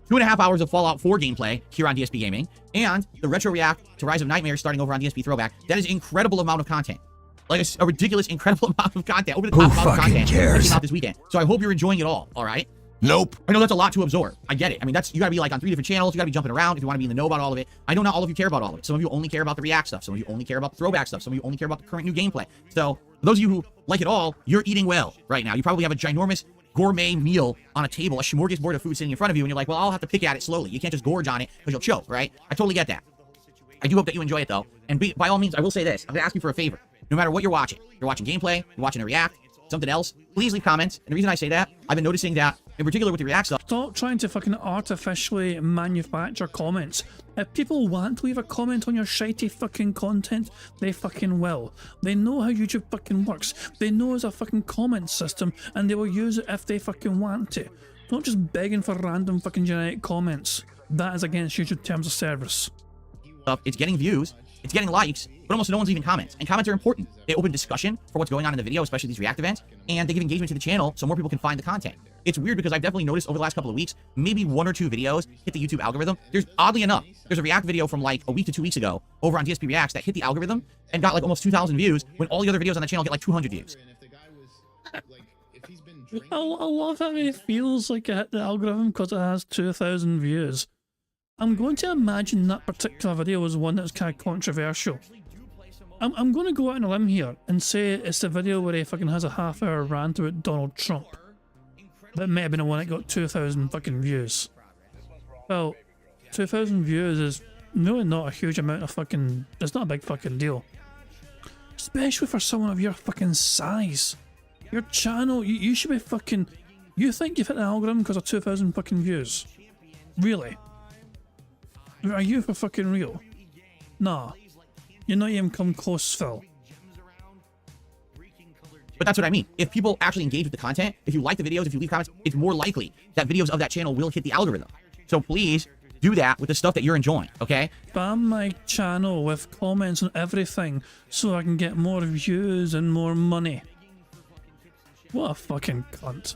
2.5 hours of Fallout 4 gameplay here on DSP Gaming. And the retro react to Rise of Nightmares starting over on DSP Throwback. That is an incredible amount of content. Like a ridiculous, incredible amount of content. Over the top amount of content that came out this weekend. So I hope you're enjoying it all right? Nope. I know that's a lot to absorb. I get it. I mean, you gotta be like on 3 different channels. You gotta be jumping around if you want to be in the know about all of it. I know not all of you care about all of it. Some of you only care about the react stuff. Some of you only care about the throwback stuff. Some of you only care about the current new gameplay. So for those of you who like it all, you're eating well right now. You probably have a ginormous gourmet meal on a table, a smorgasbord of food sitting in front of you, and you're like, well, I'll have to pick at it slowly. You can't just gorge on it because you'll choke, right? I totally get that. I do hope that you enjoy it though. And by all means, I will say this. I'm gonna ask you for a favor. No matter what you're watching gameplay, you're watching a react, something else, please leave comments. And the reason I say that, I've been noticing that, in particular with the react stuff. Stop trying to fucking artificially manufacture comments. If people want to leave a comment on your shitey fucking content, they fucking will. They know how YouTube fucking works. They know it's a fucking comment system, and they will use it if they fucking want to. Not just begging for random fucking generic comments. That is against YouTube terms of service. It's getting views, it's getting likes, but almost no one's leaving comments. And comments are important. They open discussion for what's going on in the video, especially these react events, and they give engagement to the channel so more people can find the content. It's weird because I've definitely noticed over the last couple of weeks, maybe 1 or 2 videos hit the YouTube algorithm. Oddly enough, there's a react video from like a week to 2 weeks ago over on DSP Reacts that hit the algorithm and got like almost 2,000 views when all the other videos on the channel get like 200 views. I love how it feels like it hit the algorithm because it has 2,000 views. I'm going to imagine that particular video was one that was kind of controversial. I'm going to go out on a limb here and say it's the video where he fucking has a half-hour rant about Donald Trump. That may have been the one that got 2,000 fucking views. Well, 2,000 views is really not a huge amount of fucking... It's not a big fucking deal. Especially for someone of your fucking size. Your channel, you should be fucking... You think you've hit the algorithm because of 2,000 fucking views? Really? Are you for fucking real? Nah. You're not even come close, Phil. But that's what I mean. If people actually engage with the content, if you like the videos, if you leave comments, it's more likely that videos of that channel will hit the algorithm. So please do that with the stuff that you're enjoying, okay? Spam my channel with comments on everything so I can get more views and more money. What a fucking cunt.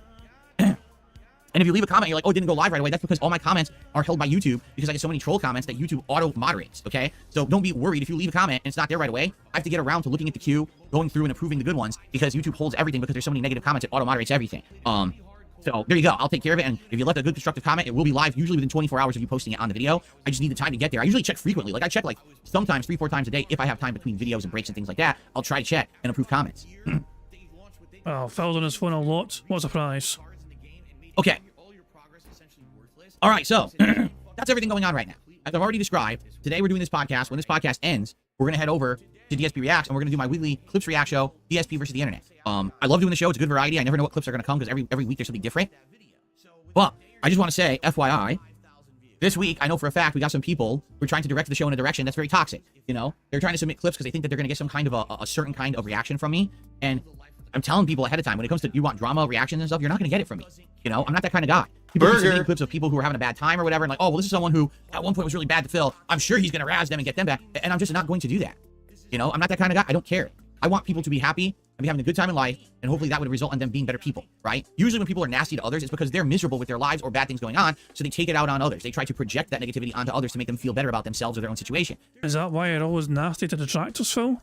And if you leave a comment, you're like, oh, it didn't go live right away. That's because all my comments are held by YouTube because I get so many troll comments that YouTube auto-moderates, okay? So don't be worried if you leave a comment and it's not there right away. I have to get around to looking at the queue, going through and approving the good ones because YouTube holds everything because there's so many negative comments, it auto-moderates everything. So there you go. I'll take care of it. And if you left a good constructive comment, it will be live usually within 24 hours of you posting it on the video. I just need the time to get there. I usually check frequently. Like I check like sometimes 3-4 times a day if I have time between videos and breaks and things like that. I'll try to check and approve comments. Oh, Phil's on his phone a lot. What a surprise. Okay. All right, so that's everything going on right now. As I've already described, today we're doing this podcast. When this podcast ends, we're going to head over to DSP Reacts, and we're going to do my weekly Clips React show, DSP versus the Internet. I love doing the show. It's a good variety. I never know what clips are going to come because every week there's something different. But I just want to say, FYI, this week, I know for a fact we got some people who are trying to direct the show in a direction that's very toxic. You know, they're trying to submit clips because they think that they're going to get some kind of a certain kind of reaction from me. And I'm telling people ahead of time, when it comes to you want drama, reactions and stuff, you're not going to get it from me. You know, I'm not that kind of guy. People are submitting clips of people who are having a bad time or whatever, and like, oh, well, this is someone who at one point was really bad to Phil. I'm sure he's going to razz them and get them back. And I'm just not going to do that. You know, I'm not that kind of guy. I don't care. I want people to be happy and be having a good time in life, and hopefully that would result in them being better people, right? Usually when people are nasty to others, it's because they're miserable with their lives or bad things going on, so they take it out on others. They try to project that negativity onto others to make them feel better about themselves or their own situation. Is that why you're always nasty to detractors, Phil?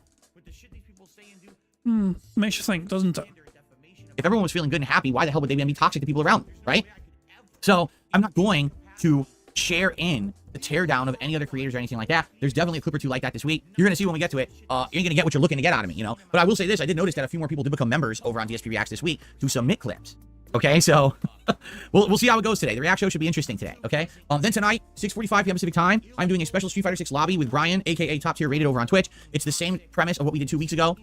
Makes you think, doesn't it? If everyone was feeling good and happy, why the hell would they be toxic to people around them, right? So I'm not going to share in the teardown of any other creators or anything like that. There's definitely a clip or two like that this week. You're going to see when we get to it. You're going to get what you're looking to get out of me, you know? But I will say this. I did notice that a few more people did become members over on DSP Reacts this week to submit clips. Okay, so we'll see how it goes today. The react show should be interesting today, okay? Then tonight, 6:45 p.m. Pacific time, I'm doing a special Street Fighter 6 lobby with Brian, a.k.a. Top Tier Rated over on Twitch. It's the same premise of what we did 2 weeks ago.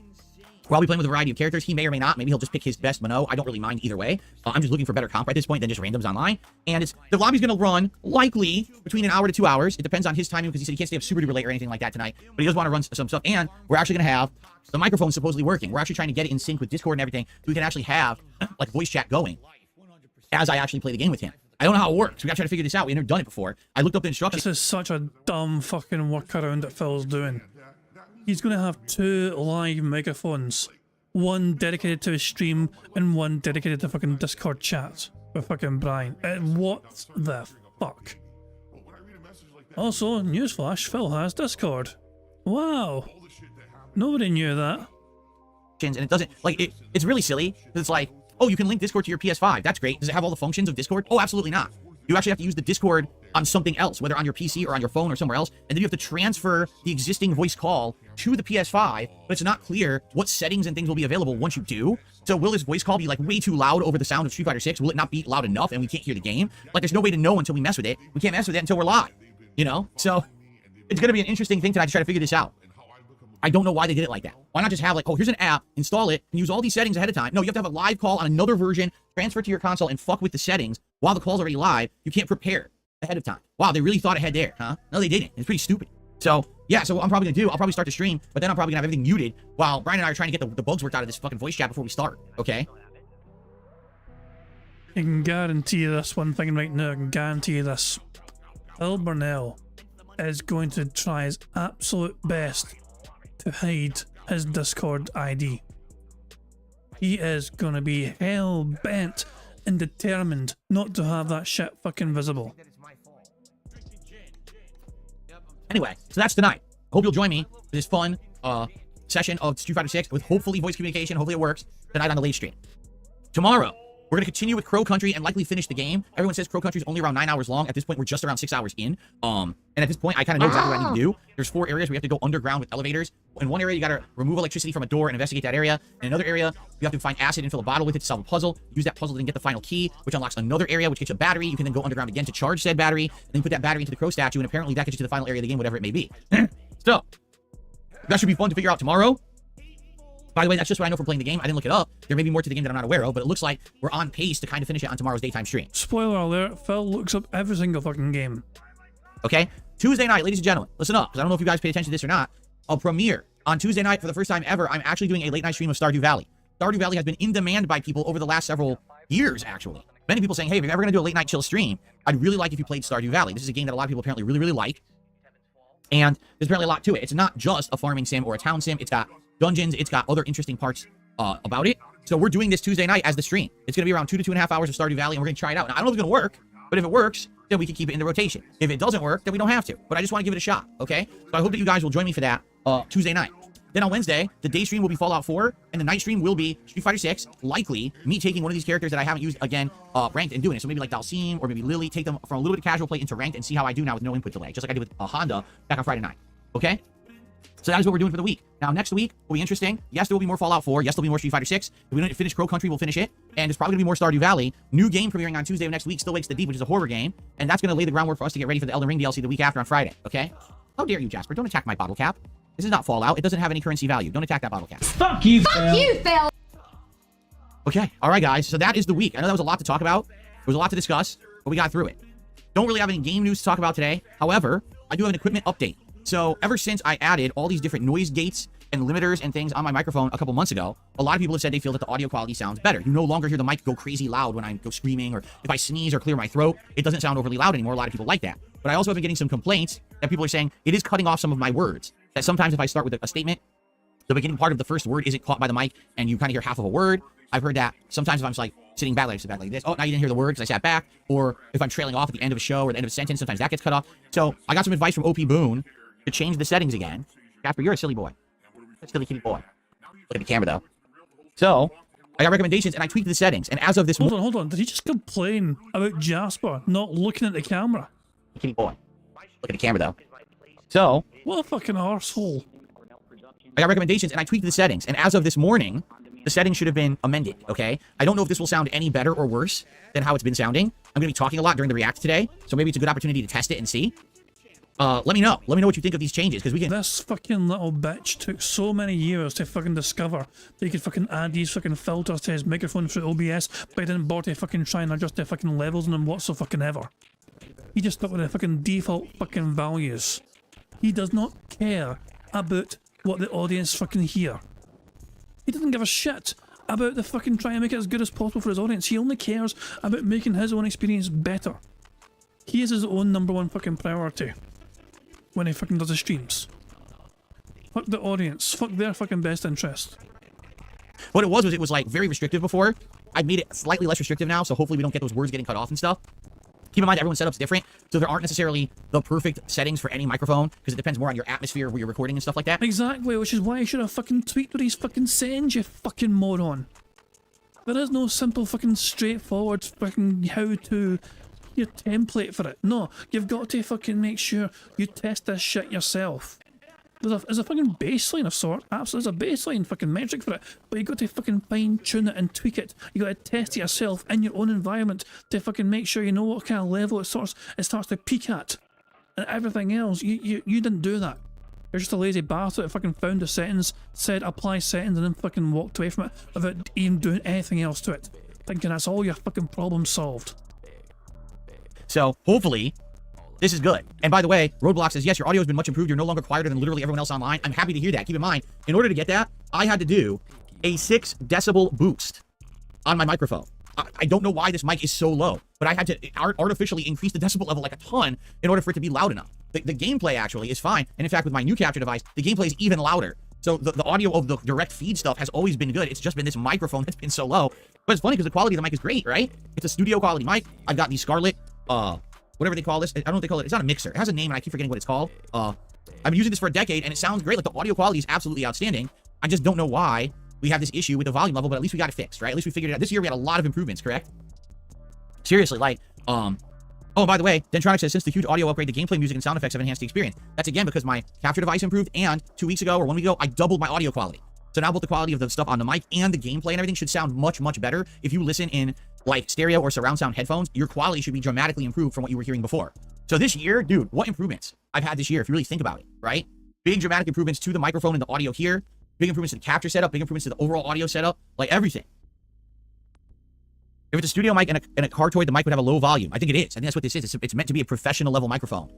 Where I'll be playing with a variety of characters. He may or may not. Maybe he'll just pick his best Mono. I don't really mind either way. I'm just looking for better comp at this point than just randoms online. And the lobby's going to run likely between an hour to 2 hours. It depends on his timing because he said he can't stay up super duper late or anything like that tonight. But he does want to run some stuff. And we're actually going to have the microphone supposedly working. We're actually trying to get it in sync with Discord and everything so we can actually have like voice chat going as I actually play the game with him. I don't know how it works. We got to try to figure this out. We've never done it before. I looked up the instructions. This is such a dumb fucking workaround that Phil's doing. He's going to have 2 live megaphones. One dedicated to his stream and one dedicated to fucking Discord chat with fucking Brian. What the fuck? Also, newsflash, Phil has Discord. Wow. Nobody knew that. And it doesn't, like, it's really silly. It's like, oh, you can link Discord to your PS5. That's great. Does it have all the functions of Discord? Oh, absolutely not. You actually have to use the Discord on something else, whether on your PC or on your phone or somewhere else, and then you have to transfer the existing voice call to the PS5, but it's not clear what settings and things will be available once you do. So will this voice call be like way too loud over the sound of Street Fighter 6? Will it not be loud enough and we can't hear the game? Like there's no way to know until we mess with it. We can't mess with it until we're live, you know? So it's going to be an interesting thing tonight to try to figure this out. I don't know why they did it like that. Why not just have like, oh, here's an app, install it, and use all these settings ahead of time? No, you have to have a live call on another version, transfer it to your console, and fuck with the settings while the call's already live. You can't prepare ahead of time. Wow, they really thought ahead there, huh? No, they didn't. It's pretty stupid. So, yeah, so what I'm probably going to do, I'll probably start the stream, but then I'm probably going to have everything muted while Brian and I are trying to get the bugs worked out of this fucking voice chat before we start, okay? I can guarantee you this one thing right now. I can guarantee you this. Phil Burnell is going to try his absolute best to hide his Discord ID. He is going to be hell-bent and determined not to have that shit fucking visible. Anyway, so that's tonight. I hope you'll join me for this fun session of Street Fighter 6 with hopefully voice communication. Hopefully it works tonight on the late stream. Tomorrow, we're going to continue with Crow Country and likely finish the game. Everyone says Crow Country is only around 9 hours long. At this point, we're just around 6 hours in. And at this point, I kind of know exactly what I need to do. There's 4 areas where you have to go underground with elevators. In one area, you got to remove electricity from a door and investigate that area. In another area, you have to find acid and fill a bottle with it to solve a puzzle. Use that puzzle to then get the final key, which unlocks another area, which gets you a battery. You can then go underground again to charge said battery, and then put that battery into the Crow statue, and apparently that gets you to the final area of the game, whatever it may be. So, that should be fun to figure out tomorrow. By the way, that's just what I know from playing the game. I didn't look it up. There may be more to the game that I'm not aware of, but it looks like we're on pace to kind of finish it on tomorrow's daytime stream. Spoiler alert, Phil looks up every single fucking game. Okay? Tuesday night, ladies and gentlemen, listen up, because I don't know if you guys pay attention to this or not. I'll premiere on Tuesday night for the first time ever. I'm actually doing a late night stream of Stardew Valley. Stardew Valley has been in demand by people over the last several years, actually. Many people saying, hey, if you're ever going to do a late night chill stream, I'd really like if you played Stardew Valley. This is a game that a lot of people apparently really, really like. And there's apparently a lot to it. It's not just a farming sim or a town sim. It's got dungeons. It's got other interesting parts about it. So we're doing this Tuesday night as the stream. It's going to be around 2 to 2.5 hours of Stardew Valley, and we're going to try it out. Now, I don't know if it's going to work, but if it works, then we can keep it in the rotation. If it doesn't work, then we don't have to. But I just want to give it a shot, okay? So I hope that you guys will join me for that Tuesday night. Then on Wednesday, the day stream will be Fallout 4, and the night stream will be Street Fighter 6. Likely, me taking one of these characters that I haven't used again, ranked, and doing it. So maybe like Dalsim or maybe Lily, take them from a little bit of casual play into ranked and see how I do now with no input delay, just like I did with Honda back on Friday night. Okay? So that is what we're doing for the week. Now, next week will be interesting. Yes, there will be more Fallout 4. Yes, there'll be more Street Fighter 6. If we don't finish Crow Country, we'll finish it. And there's probably going to be more Stardew Valley. New game premiering on Tuesday of next week, Still Wakes the Deep, which is a horror game. And that's going to lay the groundwork for us to get ready for the Elden Ring DLC the week after on Friday. Okay? How dare you, Jasper? Don't attack my bottle cap. This is not Fallout. It doesn't have any currency value. Don't attack that bottle cap. Fuck you, Fuck you, Phil! Okay. All right, guys. So that is the week. I know that was a lot to talk about. There was a lot to discuss, but we got through it. Don't really have any game news to talk about today. However, I do have an equipment update. So ever since I added all these different noise gates and limiters and things on my microphone a couple months ago, a lot of people have said they feel that the audio quality sounds better. You no longer hear the mic go crazy loud when I go screaming, or if I sneeze or clear my throat, it doesn't sound overly loud anymore. A lot of people like that. But I also have been getting some complaints that people are saying it is cutting off some of my words. That sometimes if I start with a statement, the beginning part of the first word isn't caught by the mic and you kind of hear half of a word. I've heard that sometimes if I'm just like sitting back like this, oh, now you didn't hear the word because I sat back. Or if I'm trailing off at the end of a show or the end of a sentence, sometimes that gets cut off. So I got some advice from OP Boone to change the settings again. Jasper, you're a silly boy. You're a silly kitty boy. Look at the camera, though. So, I got recommendations, and I tweaked the settings. And as of this... Hold on. Did he just complain about Jasper not looking at the camera? Kitty boy. Look at the camera, though. So... What a fucking arsehole. I got recommendations, and I tweaked the settings. And as of this morning, the settings should have been amended, okay? I don't know if this will sound any better or worse than how it's been sounding. I'm going to be talking a lot during the React today, so maybe it's a good opportunity to test it and see. Let me know. Let me know what you think of these changes, because we can... This fucking little bitch took so many years to fucking discover that he could fucking add these fucking filters to his microphone through OBS, but he didn't bother to fucking try and adjust the fucking levels on them whatsoever. He just stuck with the fucking default fucking values. He does not care about what the audience fucking hear. He doesn't give a shit about the fucking trying to make it as good as possible for his audience. He only cares about making his own experience better. He is his own #1 fucking priority when he fucking does his streams. Fuck the audience. Fuck their fucking best interest. What it was like very restrictive before. I've made it slightly less restrictive now, so hopefully we don't get those words getting cut off and stuff. Keep in mind, everyone's setup's different, so there aren't necessarily the perfect settings for any microphone, because it depends more on your atmosphere where you're recording and stuff like that. Exactly, which is why I should have fucking tweaked what he's fucking saying, you fucking moron. There is no simple fucking straightforward fucking how-to your template for it. No, you've got to fucking make sure you test this shit yourself. There's a fucking baseline of sort. Absolutely, there's a baseline fucking metric for it. But you got to fucking fine tune it and tweak it. You got to test it yourself in your own environment to fucking make sure you know what kind of level it starts to peak at. And everything else, you didn't do that. You're just a lazy bastard that fucking found the settings, said apply settings, and then fucking walked away from it without even doing anything else to it. Thinking that's all your fucking problem solved. So, hopefully, this is good. And by the way, Roadblock says, yes, your audio has been much improved. You're no longer quieter than literally everyone else online. I'm happy to hear that. Keep in mind, in order to get that, I had to do a 6 decibel boost on my microphone. I don't know why this mic is so low, but I had to artificially increase the decibel level like a ton in order for it to be loud enough. The gameplay actually is fine. And in fact, with my new capture device, the gameplay is even louder. So the audio of the direct feed stuff has always been good. It's just been this microphone that's been so low. But it's funny because the quality of the mic is great, right? It's a studio quality mic. I've got the Scarlett, whatever they call this. I don't know what they call it. It's not a mixer. It has a name and I keep forgetting what it's called. I've been using this for a decade and it sounds great. Like the audio quality is absolutely outstanding. I just don't know why we have this issue with the volume level, but at least we got it fixed, right? At least we figured it out. This year we had a lot of improvements, correct? Seriously, like, oh, by the way, Dentronic says, since the huge audio upgrade, the gameplay music and sound effects have enhanced the experience. That's again because my capture device improved, and 2 weeks ago or 1 week ago, I doubled my audio quality. So now both the quality of the stuff on the mic and the gameplay and everything should sound much, much better. If you listen in like stereo or surround sound headphones, your quality should be dramatically improved from what you were hearing before. So this year, dude, what improvements I've had this year, if you really think about it, right? Big dramatic improvements to the microphone and the audio here, big improvements to the capture setup, big improvements to the overall audio setup, like everything. If it's a studio mic and a Cartoid, the mic would have a low volume. I think it is. I think that's what this is. It's meant to be a professional level microphone,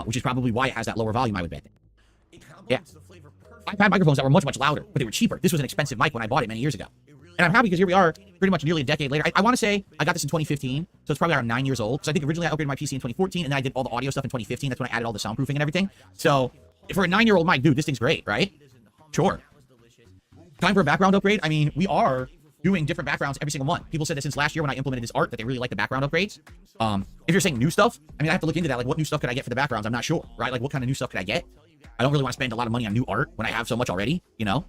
which is probably why it has that lower volume, I would bet. Yeah. I've had microphones that were much, much louder, but they were cheaper. This was an expensive mic when I bought it many years ago. And I'm happy because here we are, pretty much nearly a decade later. I want to say I got this in 2015, so it's probably around 9 years old. So I think originally I upgraded my PC in 2014, and then I did all the audio stuff in 2015. That's when I added all the soundproofing and everything. So for a 9-year-old mic, dude, this thing's great, right? Sure. Time for a background upgrade. I mean, we are doing different backgrounds every single month. People said that since last year when I implemented this art that they really like the background upgrades. If you're saying new stuff, I mean, I have to look into that. Like, what new stuff could I get for the backgrounds? I'm not sure, right? Like, what kind of new stuff could I get? I don't really want to spend a lot of money on new art when I have so much already, you know?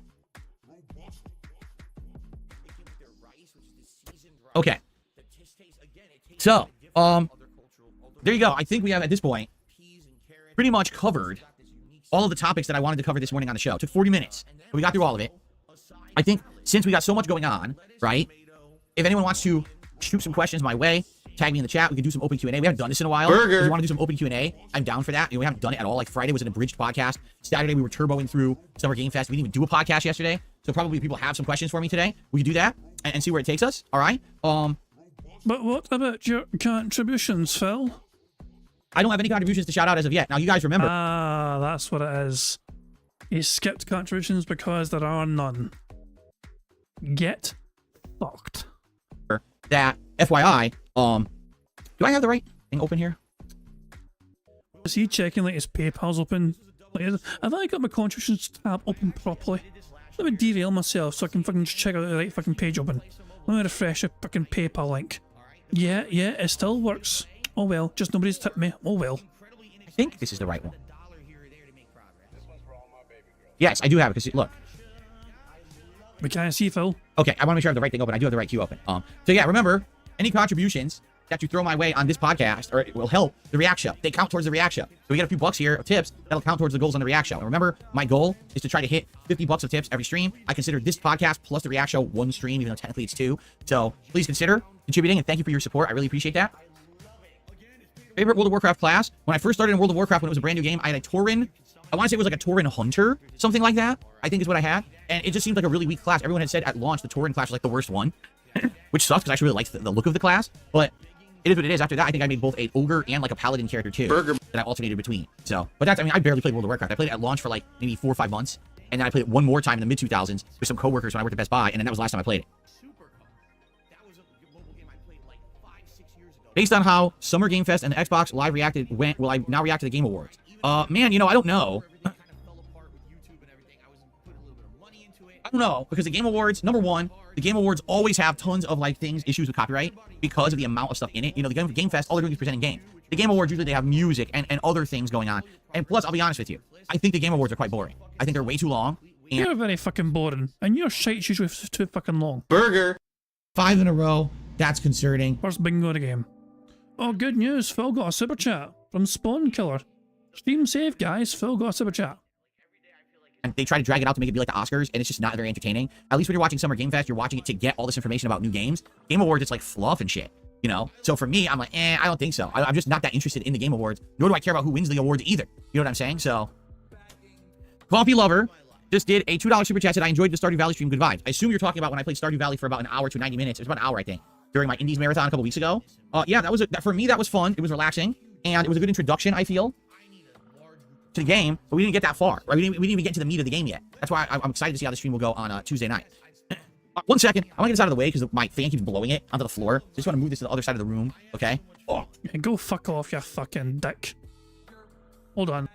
Okay. So, there you go. I think we have, at this point, pretty much covered all of the topics that I wanted to cover this morning on the show. It took 40 minutes, but we got through all of it. I think since we got so much going on, right? If anyone wants to shoot some questions my way, tag me in the chat. We can do some open Q&A. We haven't done this in a while. If you want to do some open Q&A, I'm down for that. You know, we haven't done it at all. Like Friday was an abridged podcast. Saturday we were turboing through Summer Game Fest. We didn't even do a podcast yesterday. So probably people have some questions for me today. We can do that and see where it takes us. All right. But what about your contributions, Phil? I don't have any contributions to shout out as of yet. Now you guys remember. Ah, that's what it is. He skipped contributions because there are none. Get fucked. That FYI, do I have the right thing open here? Is he checking like his PayPal's open? Like, have I got my contributions tab open properly? Let me derail myself so I can fucking check out the right fucking page open. Let me refresh a fucking PayPal link. Yeah, it still works. Oh well, just nobody's tipped me. Oh well. I think this is the right one. Yes, I do have it, because look. We can't see, Phil. Okay, I want to make sure I have the right thing open. I do have the right queue open. So yeah, remember, any contributions that you throw my way on this podcast, or it will help the React Show. They count towards the React Show. So we get a few bucks here of tips that'll count towards the goals on the React Show. And remember, my goal is to try to hit 50 bucks of tips every stream. I consider this podcast plus the React Show one stream, even though technically it's two. So please consider contributing, and thank you for your support. I really appreciate that. Favorite World of Warcraft class? When I first started in World of Warcraft, when it was a brand new game, I had a Tauren. I want to say it was like a Tauren Hunter, something like that, I think is what I had. And it just seemed like a really weak class. Everyone had said at launch the Tauren class was like the worst one, which sucks because I actually really liked the look of the class. But it is what it is. After that, I think I made both a Ogre and like a Paladin character too, that I alternated between. So, but that's, I mean, I barely played World of Warcraft. I played it at launch for like maybe 4 or 5 months. And then I played it one more time in the mid-2000s with some coworkers when I worked at Best Buy. And then that was the last time I played it. Based on how Summer Game Fest and the Xbox Live reacted, will I now react to the Game Awards? Man, you know, I don't know. I don't know, because the Game Awards, number one, the Game Awards always have tons of like issues with copyright because of the amount of stuff in it. You know, the Game Fest, all they're doing is presenting games. The Game Awards, usually they have music and other things going on. And plus, I'll be honest with you, I think the Game Awards are quite boring. I think they're way too long. And you're very fucking boring, and your shite's usually too fucking long. 5 in a row, that's concerning. First bingo of the game. Oh, good news, Phil got a super chat from Spawn Killer. Stream save, guys. Phil got a super chat. And they try to drag it out to make it be like the Oscars, and it's just not very entertaining. At least when you're watching Summer Game Fest, you're watching it to get all this information about new games. Game Awards, it's like fluff and shit, you know? So for me, I'm like, I don't think so. I'm just not that interested in the Game Awards, nor do I care about who wins the awards either. You know what I'm saying? So, Coffee Lover just did a $2 super chat, said, I enjoyed the Stardew Valley stream, good vibes. I assume you're talking about when I played Stardew Valley for about an hour to 90 minutes. It was about an hour, I think, during my Indies Marathon a couple weeks ago. Yeah, for me, that was fun. It was relaxing, and it was a good introduction, I feel, to the game, but we didn't get that far, right? We didn't even get to the meat of the game yet. That's why I'm excited to see how the stream will go on Tuesday night. 1 second. I want to get this out of the way because my fan keeps blowing it onto the floor. Just want to move this to the other side of the room, okay? Oh, go fuck off, you fucking dick. Hold on.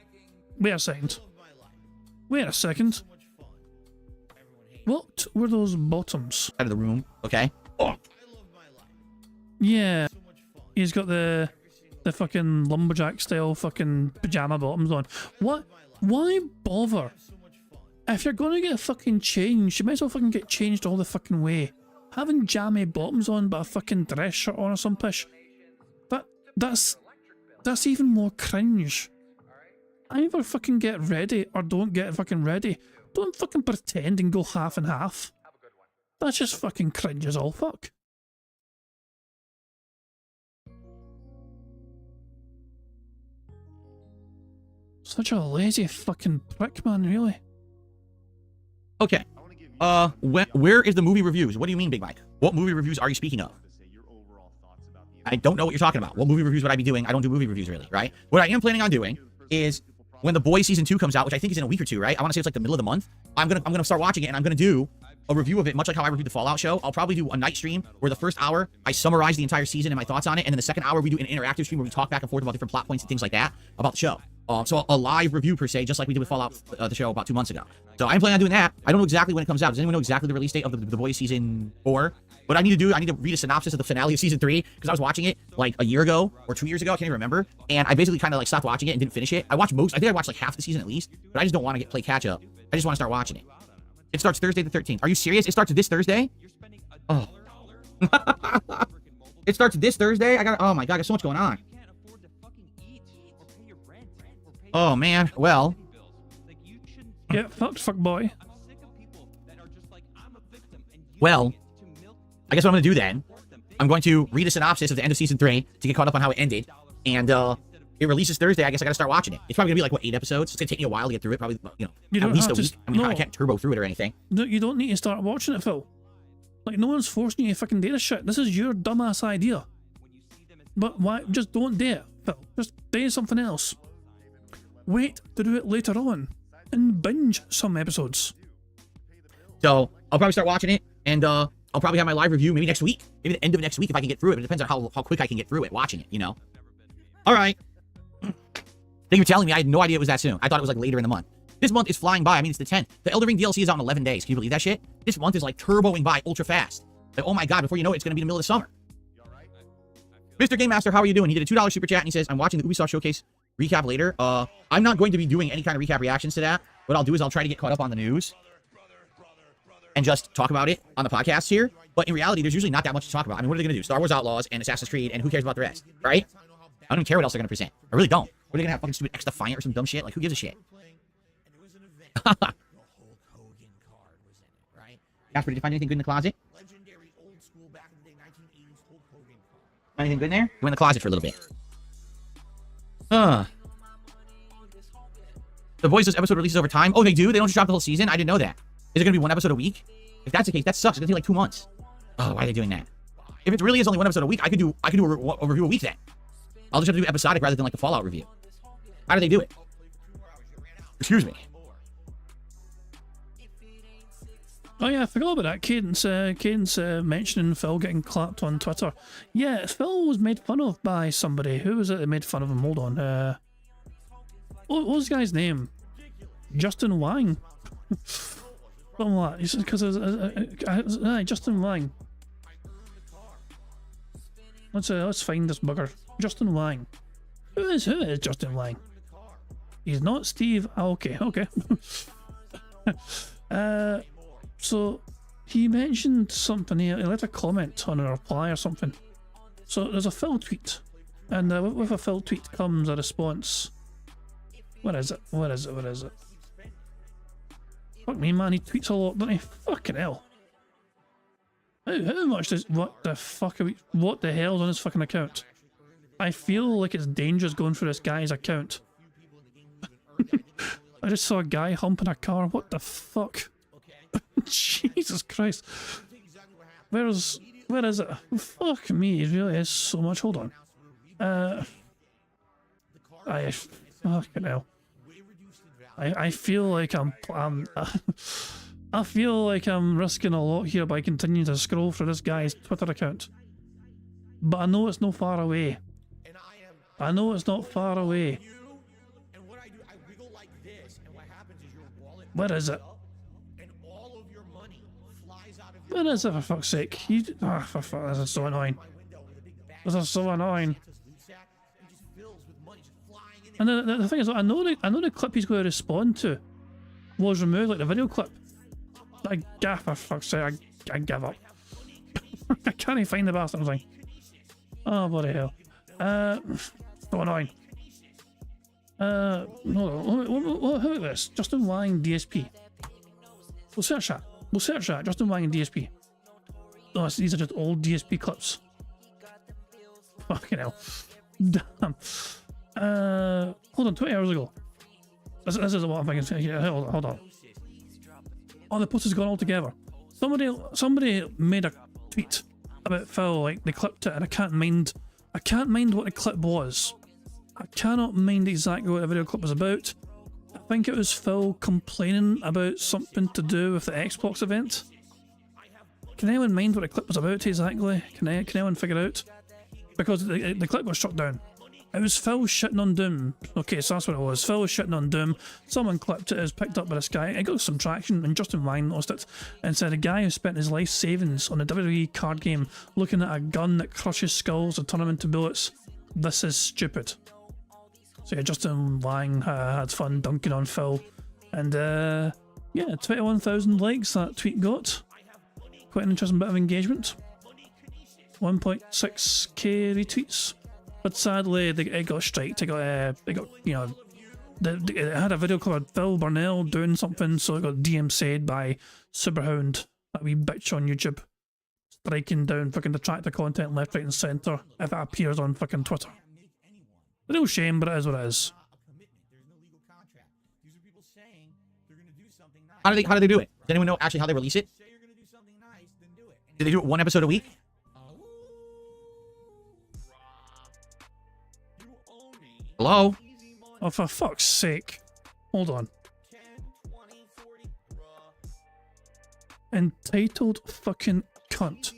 Wait a second. What were those bottoms? Out of the room, okay? Oh. Yeah. He's got the fucking lumberjack style fucking pajama bottoms on. What? Why bother? If you're gonna get fucking changed, you might as well fucking get changed all the fucking way. Having jammy bottoms on but a fucking dress shirt on or some pish. That's even more cringe. Either fucking get ready or don't get fucking ready. Don't fucking pretend and go half and half. That's just fucking cringe as all fuck. Such a lazy fucking prick, man, really. Okay. Where is the movie reviews? What do you mean, Big Mike? What movie reviews are you speaking of? I don't know what you're talking about. What movie reviews would I be doing? I don't do movie reviews, really, right? What I am planning on doing is when The Boys Season 2 comes out, which I think is in a week or two, right? I want to say it's like the middle of the month. I'm gonna start watching it, and I'm gonna do a review of it, much like how I reviewed the Fallout show. I'll probably do a night stream where the first hour I summarize the entire season and my thoughts on it, and then the second hour we do an interactive stream where we talk back and forth about different plot points and things like that about the show. So a live review per se, just like we did with Fallout, the show about 2 months ago. So I'm planning on doing that. I don't know exactly when it comes out. Does anyone know exactly the release date of the Boys season 4? What I need to read a synopsis of the finale of season 3, because I was watching it like a year ago or 2 years ago. I can't even remember. And I basically kind of like stopped watching it and didn't finish it. I think I watched like half the season at least, but I just don't want to play catch up. I just want to start watching it. It starts Thursday the 13th. Are you serious? It starts this Thursday? Oh. It starts this Thursday? Oh my God, there's so much going on. Oh man, well. Yeah, fuck boy. Well, I guess what I'm going to do then, I'm going to read a synopsis of the end of season 3 to get caught up on how it ended. And it releases Thursday. I guess I got to start watching it. It's probably going to be like, what, 8 episodes? It's going to take me a while to get through it. Probably, at least a week. I mean, I can't turbo through it or anything. No, you don't need to start watching it, Phil. Like, no one's forcing you to fucking do this shit. This is your dumbass idea. But why? Just don't do it, Phil. Just do something else. Wait to do it later on. And binge some episodes. So, I'll probably start watching it. And I'll probably have my live review maybe next week. Maybe the end of next week if I can get through it. But it depends on how quick I can get through it, watching it, All right. Thank you for telling me. I had no idea it was that soon. I thought it was like later in the month. This month is flying by. I mean, it's the 10th. The Elden Ring DLC is out in 11 days. Can you believe that shit? This month is like turboing by ultra fast. Like, oh my God, before you know it, it's going to be the middle of the summer. Mr. Game Master, how are you doing? He did a $2 super chat and he says, I'm watching the Ubisoft Showcase recap later. I'm not going to be doing any kind of recap reactions to that. What I'll do is I'll try to get caught up on the news and just talk about it on the podcast here. But in reality, there's usually not that much to talk about. I mean, what are they going to do? Star Wars Outlaws and Assassin's Creed, and who cares about the rest, right? I don't even care what else they're going to present. I really don't. What are they going to have, fucking stupid X-Defiant or some dumb shit? Like, who gives a shit? Jasper, did you find anything good in the closet? Anything good in there? Go in the closet for a little bit. The Boys this episode releases over time. Oh, they do? They don't just drop the whole season? I didn't know that. Is it going to be 1 episode a week? If that's the case, that sucks. It's going to take like 2 months. Oh, why are they doing that? If it really is only 1 episode a week, I could do a review a week then. I'll just have to do episodic rather than like the Fallout review. How do they do it? Excuse me. Oh yeah, I forgot about that. Cadence mentioning Phil getting clapped on Twitter. Yeah, Phil was made fun of by somebody. Who was it that made fun of him? Hold on. What was the guy's name? Justin Wang. Something like that. Because Justin Wang. Let's find this bugger. Justin Wang. Who is Justin Wang? He's not Steve. Oh, okay. So he mentioned something here. He left a comment on a reply or something. So there's a Phil tweet, and with a Phil tweet comes a response. What is it? Fuck me, man. He tweets a lot, doesn't he? Fucking hell. How much does what the hell's on his fucking account? I feel like it's dangerous going through this guy's account. I just saw a guy humping a car. What the fuck? Jesus Christ. Where is it? Fuck me, it really is so much. Hold on. Fucking hell. I feel like I feel like I'm risking a lot here by continuing to scroll through this guy's Twitter account. But I know it's not far away. I know it's not far away. Where is it? Where is it, for fuck's sake? For fuck, this is so annoying. This is so annoying. And the thing is, I know the clip he's going to respond to was removed, like the video clip. For fuck's sake, I give up. I can't even find the bastard thing. Oh, bloody hell. So annoying. Hold on. Who is this? Justin Wang DSP. We'll search that. Justin Wang and DSP. Oh, these are just old DSP clips. Fucking hell. Damn. Hold on, 20 hours ago. This is what I'm thinking. Yeah, hold on. Oh, the post has gone all together. Somebody made a tweet about Phil, like they clipped it, and I can't mind what the clip was. I cannot mind exactly what the video clip was about. I think it was Phil complaining about something to do with the Xbox event. Can anyone mind what the clip was about exactly? Can anyone figure out? Because the clip was shut down. It was Phil shitting on Doom. Okay, so that's what it was. Phil was shitting on Doom. Someone clipped it. It was picked up by this guy. It got some traction, and Justin Wine lost it and said a guy who spent his life savings on a WWE card game looking at a gun that crushes skulls and turn them into bullets. This is stupid. So yeah, Justin Wine had fun dunking on Phil. And yeah, 21,000 likes that tweet got. Quite an interesting bit of engagement. 1.6k retweets. But sadly, it got striked. It got you know, it had a video called Phil Burnell doing something, so it got DMCA'd by Superhound, that wee bitch on YouTube, striking down fucking detractor content left, right, and centre if it appears on fucking Twitter. A real shame, but it is what it is. How do they do it? Does anyone know actually how they release it? Did they do it one episode a week? Hello? Oh, for fuck's sake. Hold on. Entitled fucking cunt.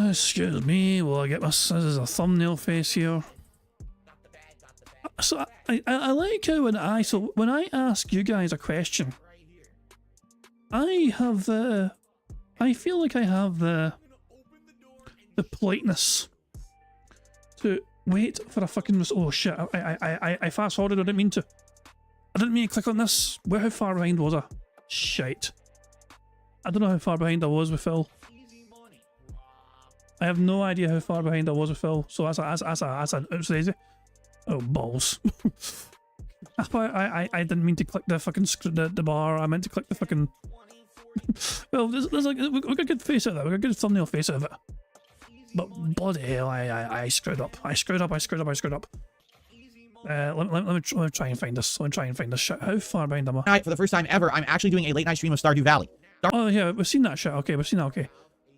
Excuse me, will I get this as a thumbnail face here? So I like how when I ask you guys a question, I feel like I have the politeness to wait for a fucking oh shit, I fast forwarded, I didn't mean to. I didn't mean to click on this. How far behind was I? Shite. I don't know how far behind I was with Phil. I have no idea how far behind I was with Phil, so that's an oops daisy. Oh balls. I didn't mean to click the fucking the bar, I meant to click the fucking well, there's like we got a good face out of it, we got a good thumbnail face out of it. But bloody hell, I screwed up. I screwed up. Let me try and find this. Let me try and find this shit. How far behind am I? Tonight, for the first time ever, I'm actually doing a late night stream of Stardew Valley. Oh yeah, we've seen that shit. Okay, we've seen that. Okay,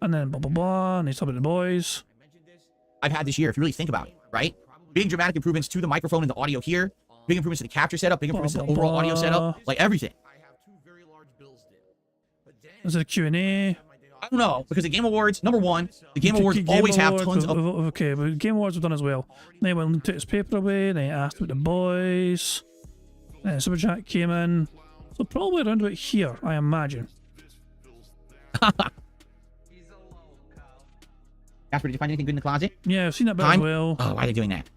and then blah blah blah. And he's talking about the boys. I've had this year, if you really think about it, right? Big dramatic improvements to the microphone and the audio here. Big improvements to the capture setup. Big improvements to the overall audio setup. Like everything. Is it a Q&A? I don't know, because the Game Awards, number one, the Game Awards always have tons of... Okay, but Game Awards were done as well. Then he went and took his paper away, then he asked about the boys. Then Super Chat came in. So probably around about here, I imagine. Casper, did you find anything good in the closet? Yeah, I've seen that bit as well. Oh, why are they doing that?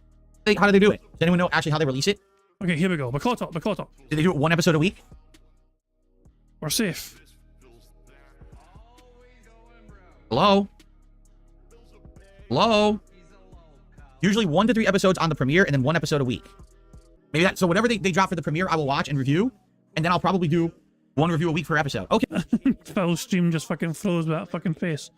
How do they do it? Does anyone know actually how they release it? Okay, here we go. We're caught up. Did they do it one episode a week? We're safe. Hello? Hello? Usually 1 to 3 episodes on the premiere and then 1 episode a week. Maybe that, so whatever they drop for the premiere, I will watch and review. And then I'll probably do 1 review a week per episode. Okay. Phil's stream just fucking froze with that fucking face.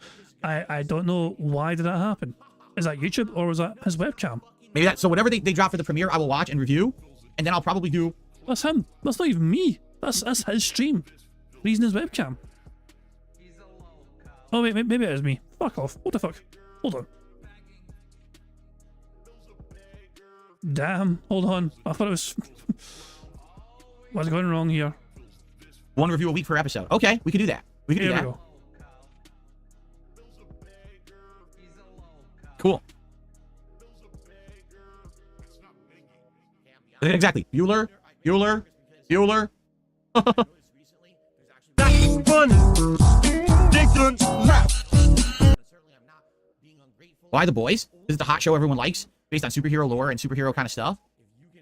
I don't know why did that happen. Is that YouTube or was that his webcam? Maybe that, so whatever they drop for the premiere, I will watch and review. And then I'll probably do... That's him. That's not even me. That's his stream. Reason his webcam. Oh wait, maybe it is me. Fuck off. What the fuck? Hold on. Damn. Hold on. I thought it was... What's going wrong here? 1 review a week per episode. Okay, we can do that. We can do that. Here we go. Cool. Exactly. Bueller. That's funny. Dickens left. Why The Boys? This is the hot show everyone likes, based on superhero lore and superhero kind of stuff.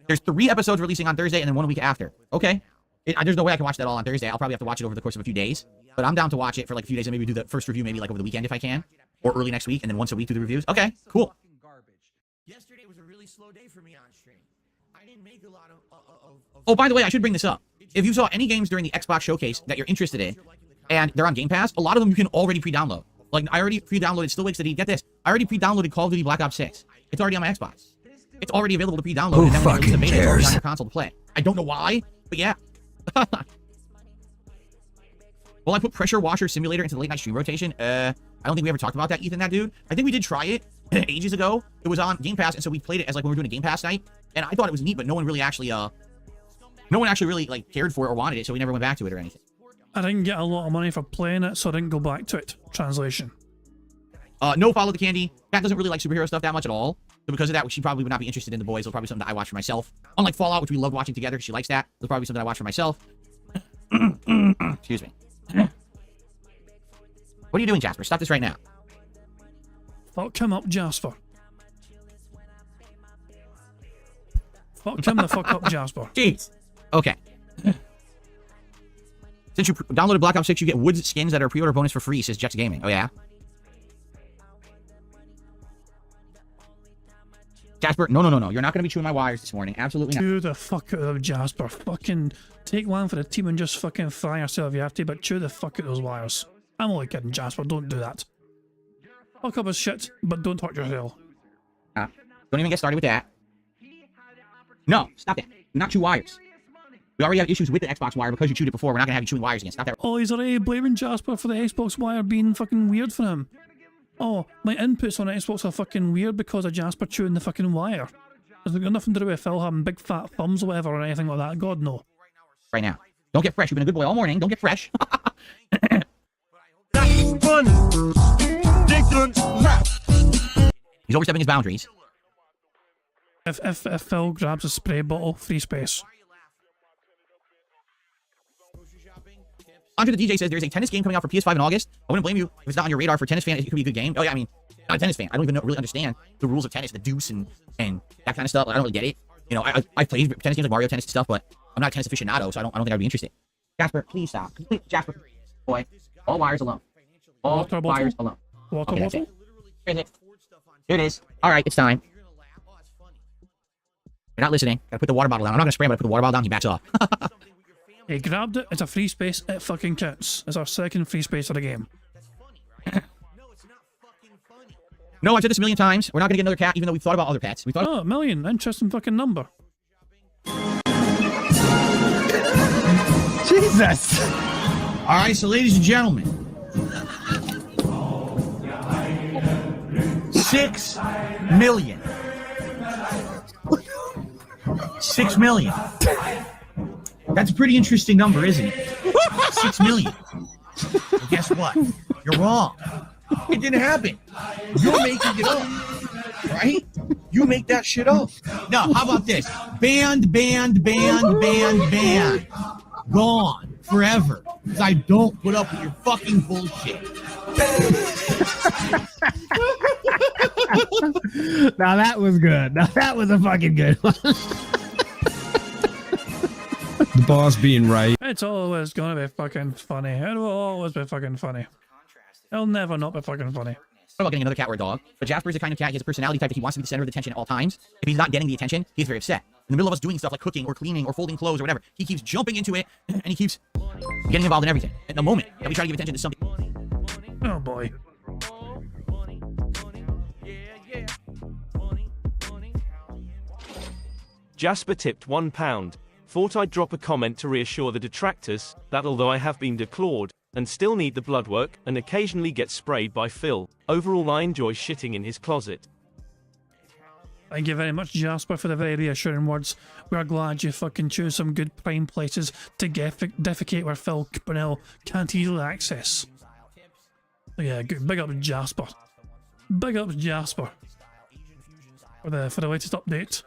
There's 3 episodes releasing on Thursday and then 1 week after. Okay. There's no way I can watch that all on Thursday. I'll probably have to watch it over the course of a few days. But I'm down to watch it for like a few days and maybe do the first review maybe like over the weekend if I can. Or early next week and then once a week do the reviews. Okay, cool. Yesterday was a really slow day for me on stream. I didn't make a lot of Oh, by the way, I should bring this up. If you saw any games during the Xbox showcase that you're interested in, and they're on Game Pass, a lot of them you can already pre-download. Like, I already pre-downloaded Still Wakes City. Get this. I already pre-downloaded Call of Duty Black Ops 6. It's already on my Xbox. It's already available to pre-download. Who and then when they release the fucking beta, it's already cares? on your console to play. I don't know why, but yeah. Will I put Pressure Washer Simulator into the late night stream rotation? I don't think we ever talked about that, Ethan, that dude. I think we did try it ages ago. It was on Game Pass, and so we played it as like when we were doing a Game Pass night. And I thought it was neat, but no one really actually No one actually really like cared for it or wanted it, so we never went back to it or anything. I didn't get a lot of money for playing it, so I didn't go back to it. Translation. No, Follow the Candy. Kat doesn't really like superhero stuff that much at all. So because of that, she probably would not be interested in The Boys. It'll probably be something that I watch for myself. Unlike Fallout, which we love watching together because she likes that. It'll probably be something I watch for myself. Excuse me. What are you doing, Jasper? Stop this right now. Fuck him up, Jasper. Fuck him the fuck up, Jasper. Jeez. Okay. Since you downloaded Black Ops 6, you get Woods skins that are pre-order bonus for free, says Jets Gaming. Oh, yeah? Jasper, no. You're not going to be chewing my wires this morning. Absolutely not. Chew the fuck out of Jasper. Fucking take one for the team and just fucking fry yourself if you have to, but chew the fuck out those wires. I'm only kidding, Jasper. Don't do that. Fuck up his shit, but don't hurt yourself. Don't even get started with that. No, stop that. Do not chew wires. We already have issues with the Xbox wire because you chewed it before. We're not going to have you chewing wires again. Stop that. Oh, he's already blaming Jasper for the Xbox wire being fucking weird for him. Oh, my inputs on Xbox are fucking weird because of Jasper chewing the fucking wire. Has it got nothing to do with Phil having big fat thumbs or whatever or anything like that? God, no. Right now. Don't get fresh. You've been a good boy all morning. Don't get fresh. He's overstepping his boundaries. If Phil grabs a spray bottle, free space. Andre the DJ says there's a tennis game coming out for PS5 in August. I wouldn't blame you if it's not on your radar. For a tennis fan, it could be a good game. Oh yeah, I mean, not a tennis fan. I don't even really understand the rules of tennis, the deuce and that kind of stuff. Like, I don't really get it. You know, I played tennis games like Mario Tennis and stuff, but I'm not a tennis aficionado, so I don't think I'd be interested. Jasper, please stop. Jasper, boy, all wires alone. All wires alone. Water okay, bottle? Here's it. Here it is. All right, it's time. You're not listening. Gotta put the water bottle down. I'm not gonna spray him, but I put the water bottle down. He backs off. He grabbed it. It's a free space. It fucking counts. It's our second free space of the game. No, I've said this a million times. We're not gonna get another cat, even though we've thought about other pets. We thought. Oh, a million. Interesting fucking number. Jesus. All right, so ladies and gentlemen, 6 million. 6 million. That's a pretty interesting number, isn't it? 6 million. Well, guess what? You're wrong. It didn't happen. You're making it up, right? You make that shit up. No, how about this? Banned. Gone forever. Because I don't put up with your fucking bullshit. Now that was good. Now that was a fucking good one. The boss being right. It's always gonna be fucking funny. It will always be fucking funny. It'll never not be fucking funny. About getting another cat or a dog, but Jasper's the kind of cat, he has a personality type that he wants to be the center of attention at all times. If he's not getting the attention, he's very upset. In the middle of us doing stuff like cooking or cleaning or folding clothes or whatever, he keeps jumping into it and he keeps getting involved in everything. At the moment that we try to give attention to something. Oh boy. Jasper tipped £1. Thought I'd drop a comment to reassure the detractors that although I have been declawed and still need the blood work and occasionally get sprayed by Phil, overall I enjoy shitting in his closet. Thank you very much, Jasper, for the very reassuring words. We're glad you fucking choose some good prime places to defecate where Phil Burnell can't easily access. So yeah, good. Big up Jasper. Big up Jasper. For the latest update.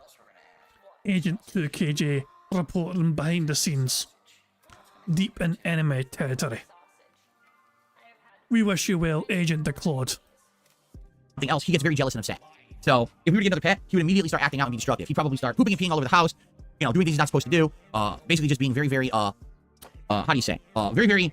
Agent 2KJ reporting behind the scenes. Deep in enemy territory. We wish you well, Agent DeClaude. Something else, he gets very jealous and upset. So, if we were to get another pet, he would immediately start acting out and be destructive. He'd probably start pooping and peeing all over the house, you know, doing things he's not supposed to do, basically just being very, very, how do you say, very, very,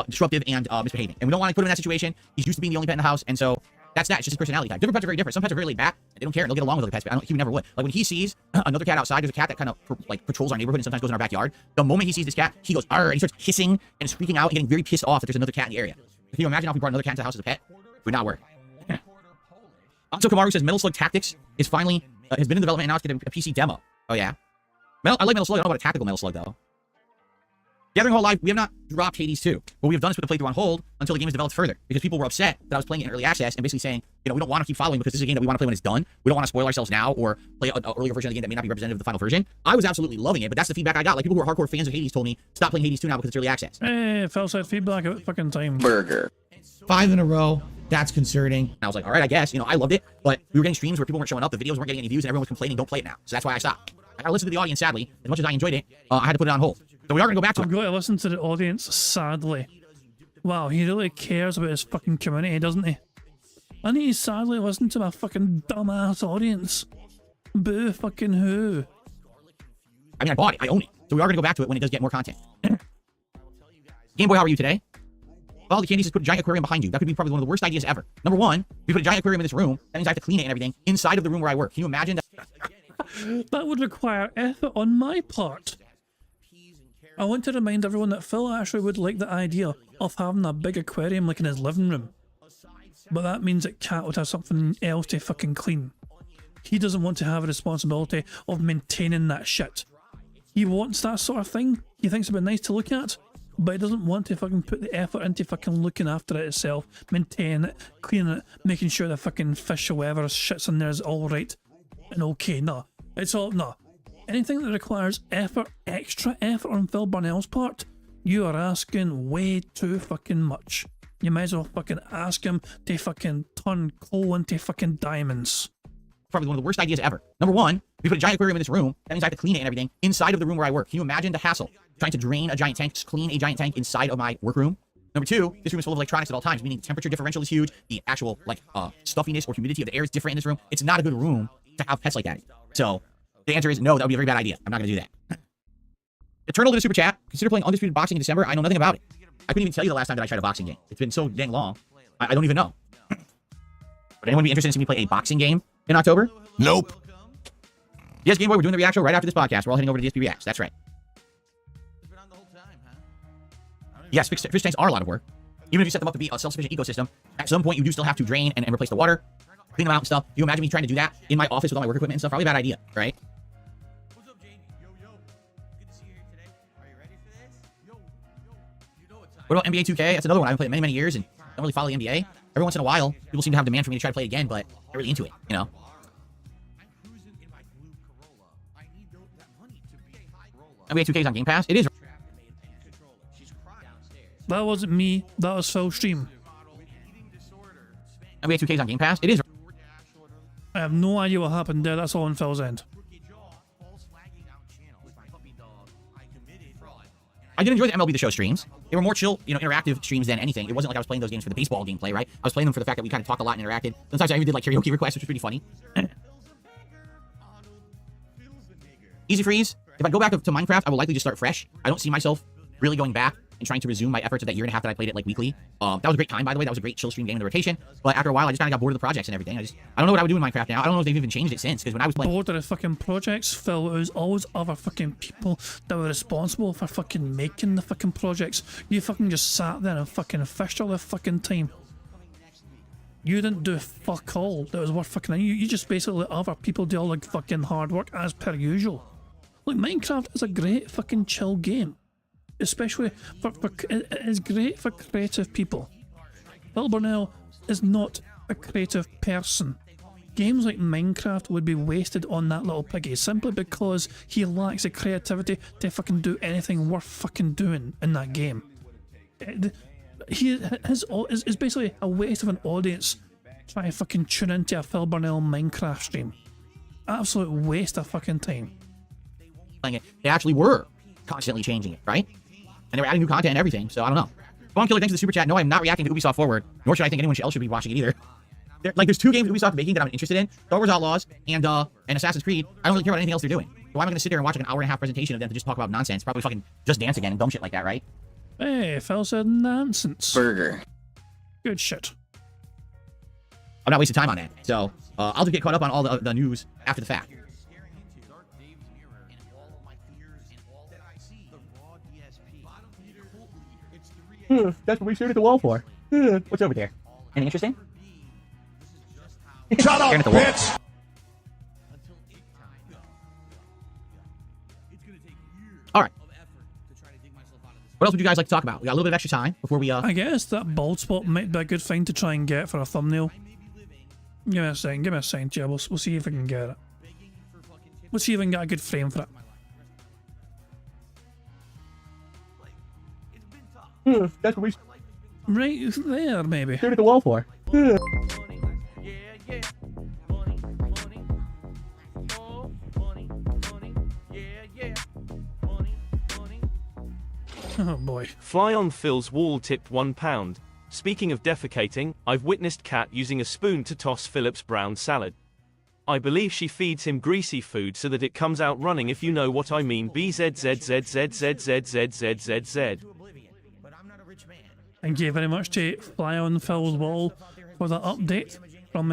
disruptive and, misbehaving. And we don't want to put him in that situation. He's used to being the only pet in the house, and so, that's that. It's just his personality type. Different pets are very different. Some pets are very laid back, and they don't care, and they'll get along with other pets, but he never would. Like, when he sees another cat outside, there's a cat that kind of, patrols our neighborhood and sometimes goes in our backyard. The moment he sees this cat, he goes, arr, and he starts hissing and freaking out and getting very pissed off that there's another cat in the area. Can you imagine if we brought another cat into the house as a pet? It would not work. Anso Kamaru says Metal Slug Tactics is finally has been in development and now it's getting a PC demo. Oh yeah, I like Metal Slug. I don't know about a tactical Metal Slug though. Gathering Hall Live, we have not dropped Hades 2. What we have done is put the playthrough on hold until the game is developed further. Because people were upset that I was playing it in early access and basically saying, you know, we don't want to keep following because this is a game that we want to play when it's done. We don't want to spoil ourselves now or play an earlier version of the game that may not be representative of the final version. I was absolutely loving it, but that's the feedback I got. Like, people who are hardcore fans of Hades told me, stop playing Hades 2 now because it's early access. Hey, Phil said feedback at fucking time. Burger. 5 in a row. That's concerning. And I was like, all right, I guess. You know, I loved it, but we were getting streams where people weren't showing up, the videos weren't getting any views, and everyone was complaining, don't play it now. So that's why I stopped. I gotta listen to the audience, sadly. As much as I enjoyed it, I had to put it on hold. So we are gonna go back to it. I've got to listen to the audience, sadly. Wow, he really cares about his fucking community, doesn't he? I need to sadly listen to my fucking dumbass audience. Boo fucking who? I mean, I bought it. I own it. So we are gonna go back to it when it does get more content. Game Boy, how are you today? Well, the candy says put a giant aquarium behind you. That could be probably one of the worst ideas ever. Number one, we put a giant aquarium in this room. That means I have to clean it and everything inside of the room where I work. Can you imagine that? That would require effort on my part. I want to remind everyone that Phil actually would like the idea of having a big aquarium like in his living room. But that means that Cat would have something else to fucking clean. He doesn't want to have a responsibility of maintaining that shit. He wants that sort of thing. He thinks it'd be nice to look at, but he doesn't want to fucking put the effort into fucking looking after it itself, maintaining it, cleaning it, making sure the fucking fish or whatever shit's in there is all right and okay. No, it's all, no. Anything that requires effort, extra effort on Phil Burnell's part, you are asking way too fucking much. You might as well fucking ask him to fucking turn coal into fucking diamonds. Probably one of the worst ideas ever. Number one, we put a giant aquarium in this room. That means I have to clean it and everything inside of the room where I work. Can you imagine the hassle? Trying to drain a giant tank, clean a giant tank inside of my workroom. Number two, this room is full of electronics at all times, meaning the temperature differential is huge. The actual, like, stuffiness or humidity of the air is different in this room. It's not a good room to have pets like that in. So, the answer is no, that would be a very bad idea. I'm not going to do that. Eternal to the super chat. Consider playing Undisputed Boxing in December. I know nothing about it. I couldn't even tell you the last time that I tried a boxing game. It's been so dang long. I don't even know. Would anyone be interested in seeing me play a boxing game in October? Nope. Yes, Game Boy, we're doing the React show right after this podcast. We're all heading over to DSP Reacts. That's right. Yes, fish tanks are a lot of work. Even if you set them up to be a self-sufficient ecosystem, at some point you do still have to drain and replace the water, clean them out and stuff. You imagine me trying to do that in my office with all my work equipment and stuff? Probably a bad idea, right? What about NBA 2K? That's another one. I haven't played it many, many years and don't really follow the NBA. Every once in a while, people seem to have demand for me to try to play it again, but I'm really into it, you know? NBA 2K is on Game Pass? It is. That wasn't me. That was Phil's stream. NBA 2K is on Game Pass? It is. I have no idea what happened there. That's all on Phil's end. I did enjoy the MLB The Show streams. They were more chill, you know, interactive streams than anything. It wasn't like I was playing those games for the baseball gameplay, right? I was playing them for the fact that we kind of talked a lot and interacted. Sometimes I even did like karaoke requests, which was pretty funny. Easy freeze. If I go back to Minecraft, I will likely just start fresh. I don't see myself really going back and trying to resume my efforts of that year and a half that I played it like weekly. That was a great time, by the way. That was a great chill stream game in the rotation. But after a while, I just kind of got bored of the projects and everything. I don't know what I would do in Minecraft now. I don't know if they've even changed it since. Because when I was playing, bored of the fucking projects, Phil, it was always other fucking people that were responsible for fucking making the fucking projects. You fucking just sat there and fucking fished all the fucking time. You didn't do fuck all that was worth fucking. You just basically let other people do all the fucking hard work as per usual. Like, Minecraft is a great fucking chill game. Especially for it's great for creative people. Phil Burnell is not a creative person. Games like Minecraft would be wasted on that little piggy simply because he lacks the creativity to fucking do anything worth fucking doing in that game. Is basically a waste of an audience trying to fucking tune into a Phil Burnell Minecraft stream. Absolute waste of fucking time. They actually were constantly changing it, right? And they were adding new content and everything, so I don't know. Spawn Killer, thanks for the super chat. No, I'm not reacting to Ubisoft Forward, nor should I think anyone else should be watching it either. There's two games Ubisoft making that I'm interested in: Star Wars Outlaws and Assassin's Creed. I don't really care about anything else they're doing. So why am I going to sit there and watch like an hour and a half presentation of them to just talk about nonsense? Probably fucking Just Dance again and dumb shit like that, right? Hey, Phil said nonsense. Burger. Good shit. I'm not wasting time on that. So I'll just get caught up on all the news after the fact. That's what we stared at the wall for. What's over there? Anything interesting? Shut up, bitch! Alright. What else would you guys like to talk about? We got a little bit of extra time before we I guess that bald spot might be a good thing to try and get for a thumbnail. Give me a second, yeah, we'll see if we can get it. We'll see if we can get a good frame for it. That's what we Right there, maybe. stared at the wall for. Oh boy. Fly on Phil's wall tipped £1. Speaking of defecating, I've witnessed Kat using a spoon to toss Philip's brown salad. I believe she feeds him greasy food so that it comes out running, if you know what I mean. BZZZZZZZZZZZ. Thank you very much to Fly on Phil's wall for that update from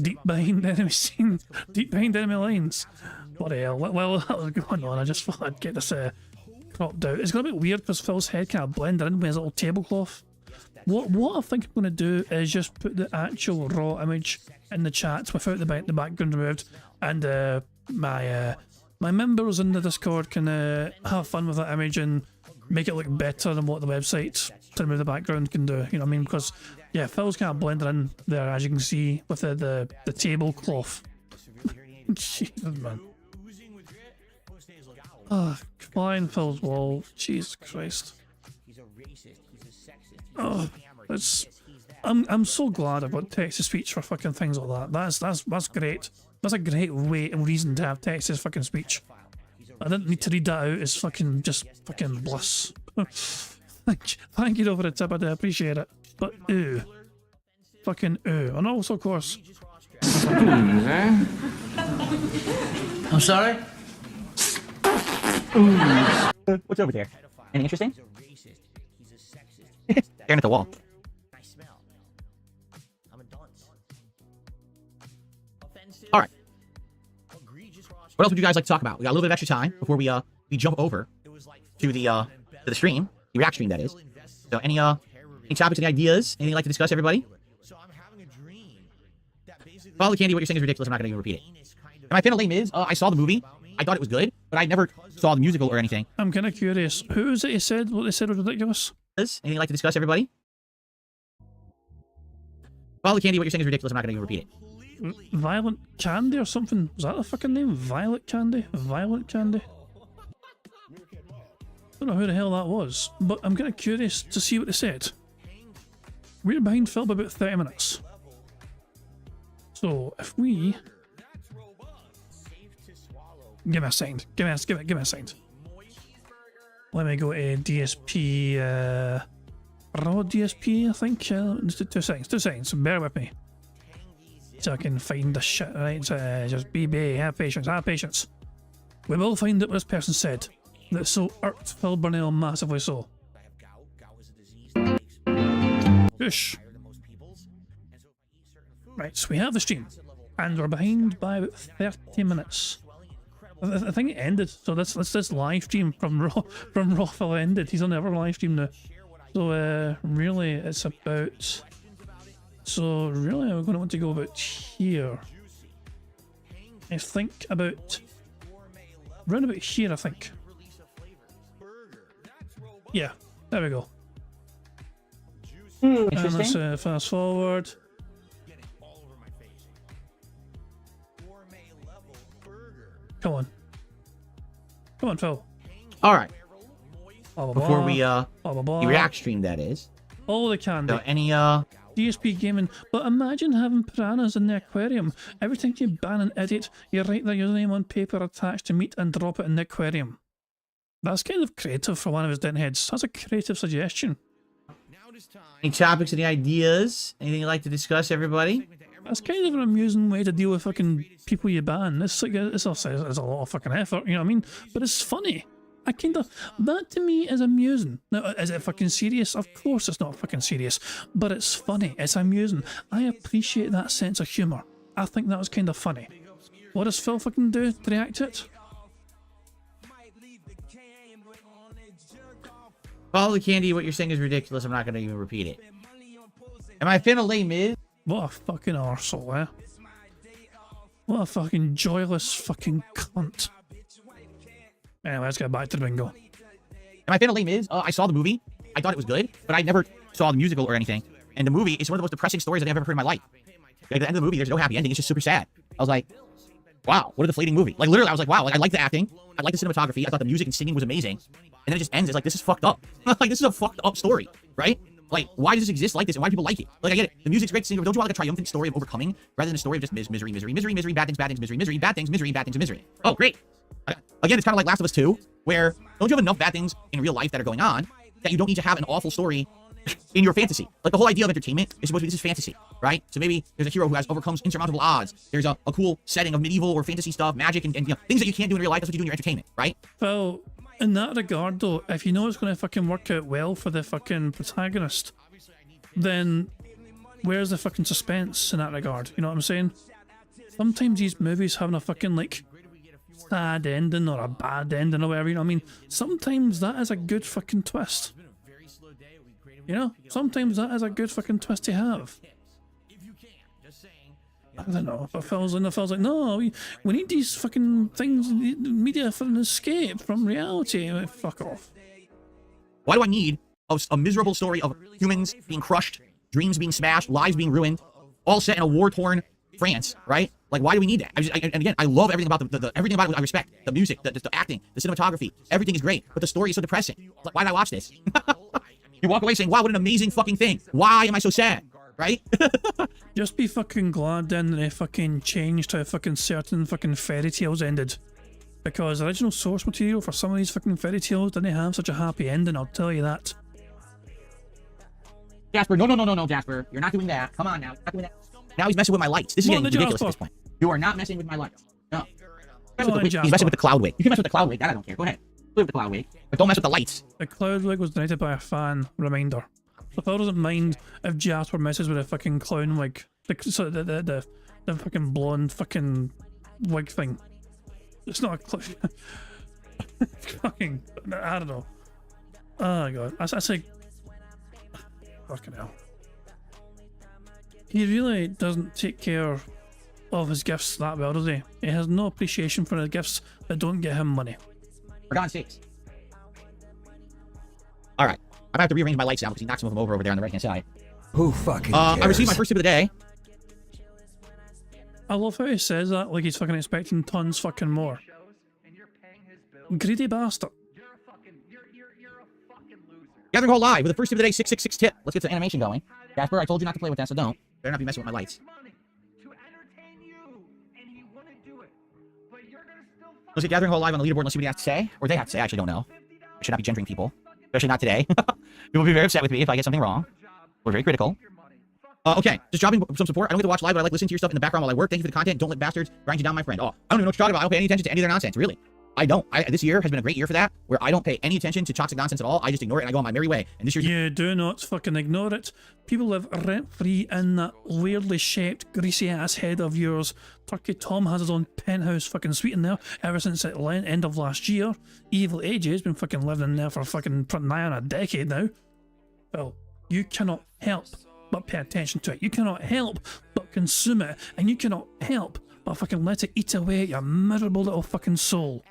deep behind enemy scene, deep behind enemy lines. Bloody hell, well that was going on, I just thought I'd get this cropped out. It's gonna be weird because Phil's head kind of blended in with his little tablecloth. What I think I'm gonna do is just put the actual raw image in the chat without the background removed, and my members in the Discord can have fun with that image and make it look better than what the website to remove the background can do. You know what I mean? Because yeah, Phil's kind of blended in there, as you can see, with the tablecloth. Jesus, man. Oh, flying Phil's wall. Jesus Christ. Oh, it's. I'm so glad I've got text-to-speech for fucking things like that. That's great. That's a great way and reason to have text-to-fucking speech. I didn't need to read that out. It's fucking just fucking bliss. Thank you though for the tip. I do appreciate it. But ooh, fucking ooh, and also of course. I'm sorry? What's over there? Anything interesting? Staring at the wall. All right. What else would you guys like to talk about? We got a little bit of extra time before we jump over to the stream, the react stream, that is. So any topics, any ideas, anything you'd like to discuss, everybody? Follow the candy. What you're saying is ridiculous. I'm not going to even repeat it. And my final name is I saw the movie. I thought it was good, but I never saw the musical or anything. I'm kind of curious. Who is it you said what they said was ridiculous? Anything you'd like to discuss, everybody? Follow the candy. What you're saying is ridiculous. I'm not going to even repeat it. Violent Candy or something? Was that the fucking name? Violet Candy? Violent Candy? Don't know who the hell that was, but I'm kind of curious to see what they said. We're behind Phil by about 30 minutes. So if we... Give me a second. Give me a second. Let me go to DSP, raw DSP, I think. 2 seconds. Bear with me. So I can find the shit, right? Just be, have patience. We will find out what this person said that so irked Phil Burnell massively so. Shush. Right, so we have the stream, and we're behind by about 30 minutes. I think it ended, so this live stream from Raw Phil ended. He's on the other live stream now. So really, it's about. So really, we're going to want to go about here. I think about round about here. I think. Yeah, there we go. And let's fast forward. Come on, Phil. All right. Blah, blah, before we blah, blah, blah. the react stream, that is. All the candy. So any DSP gaming, but imagine having piranhas in the aquarium. Every time you ban an idiot, you write their username on paper attached to meat and drop it in the aquarium. That's kind of creative for one of his heads. That's a creative suggestion. Any topics, any ideas, anything you'd like to discuss, everybody? That's kind of an amusing way to deal with fucking people you ban. It's like it's a lot of fucking effort, you know what I mean? But it's funny. That to me is amusing. Now, is it fucking serious? Of course it's not fucking serious, but it's funny, it's amusing. I appreciate that sense of humour. I think that was kind of funny. What does Phil fucking do to react to it? Follow the candy, what you're saying is ridiculous. I'm not going to even repeat it. And my final name is... What a fucking arsehole, eh? What a fucking joyless fucking cunt. Anyway, let's get back to the bingo. Am I a fan of Les Mis? I saw the movie. I thought it was good, but I never saw the musical or anything. And the movie is one of the most depressing stories I've ever heard in my life. Like, at the end of the movie, there's no happy ending. It's just super sad. I was like, wow, what a deflating movie. Like, literally, I was like, wow, like, I like the acting. I like the cinematography. I thought the music and singing was amazing. And then it just ends. It's like, this is fucked up. Like, this is a fucked up story, right? Like, why does this exist like this? And why do people like it? Like, I get it. The music's great to sing, but don't you want like a triumphant story of overcoming rather than a story of just misery, bad things, misery, bad things, misery, bad things, misery. Oh, great. Again, it's kind of like Last of Us 2, where don't you have enough bad things in real life that are going on that you don't need to have an awful story in your fantasy? Like, the whole idea of entertainment is supposed to be, this is fantasy, right? So maybe there's a hero who has overcomes insurmountable odds. There's a cool setting of medieval or fantasy stuff, magic, and you know, things that you can't do in real life. That's what you do in your entertainment, right? Well, in that regard, though, if you know it's going to fucking work out well for the fucking protagonist, then where's the fucking suspense in that regard? You know what I'm saying? Sometimes these movies having a fucking, like, sad ending or a bad ending or whatever, you know what I mean? Sometimes that is a good fucking twist. You know? Sometimes that is a good fucking twist to have. I don't know, if it feels like, no, we need these fucking things in the media for an escape from reality. Fuck off. Why do I need a miserable story of humans being crushed, dreams being smashed, lives being ruined, all set in a war-torn France, right? Like, why do we need that? And again, I love everything about everything about it. I respect the music, the acting, the cinematography. Everything is great, but the story is so depressing. Like, why did I watch this? You walk away saying, wow, what an amazing fucking thing. Why am I so sad? Right? Just be fucking glad then that they fucking changed how fucking certain fucking fairy tales ended. Because the original source material for some of these fucking fairy tales didn't have such a happy ending, I'll tell you that. Jasper, no, Jasper. You're not doing that. Come on now. Not doing that. Now he's messing with my lights. This is getting ridiculous at this point. You are not messing with my lights. No. He's messing with the cloud wig. You can mess with the cloud wig. That I don't care. Go ahead. Play with the cloud wig. But don't mess with the lights. The cloud wig was donated by a fan. Reminder. The fellow doesn't mind if Jasper messes with a fucking clown wig. The fucking blonde fucking wig thing. It's not a clown. Fucking, I don't know. Oh my god. I say, fucking hell. He really doesn't take care of his gifts that well, does he? He has no appreciation for his gifts that don't get him money. For God's sakes. Alright. I'm gonna have to rearrange my lights now because he knocked some of them over there on the right hand side. Who fucking cares? I received my first tip of the day. I love how he says that like he's fucking expecting tons fucking more. Greedy bastard. Gathering Hall Live with the first tip of the day, 666 tip. Let's get the animation going. Jasper, I told you not to play with that, so don't. Better not be messing with my lights. Let's get Gathering Hall Live on the leaderboard. Let's see what he has to say. Or they have to say. I actually don't know. I should not be gendering people. Especially not today. People will be very upset with me if I get something wrong. We're very critical. Okay, just dropping some support. I don't get to watch live, but I like listening to your stuff in the background while I work. Thank you for the content. Don't let bastards grind you down, my friend. Oh, I don't even know what you're talking about. I don't pay any attention to any of their nonsense, really. I don't. This year has been a great year for that, where I don't pay any attention to toxic nonsense at all. I just ignore it and I go on my merry way. And this year, you do not fucking ignore it. People live rent-free in that weirdly shaped, greasy-ass head of yours. Turkey Tom has his own penthouse fucking suite in there ever since the end of last year. Evil AJ has been fucking living in there for fucking nigh on a decade now. Well, you cannot help but pay attention to it. You cannot help but consume it. And you cannot help but fucking let it eat away at your miserable little fucking soul.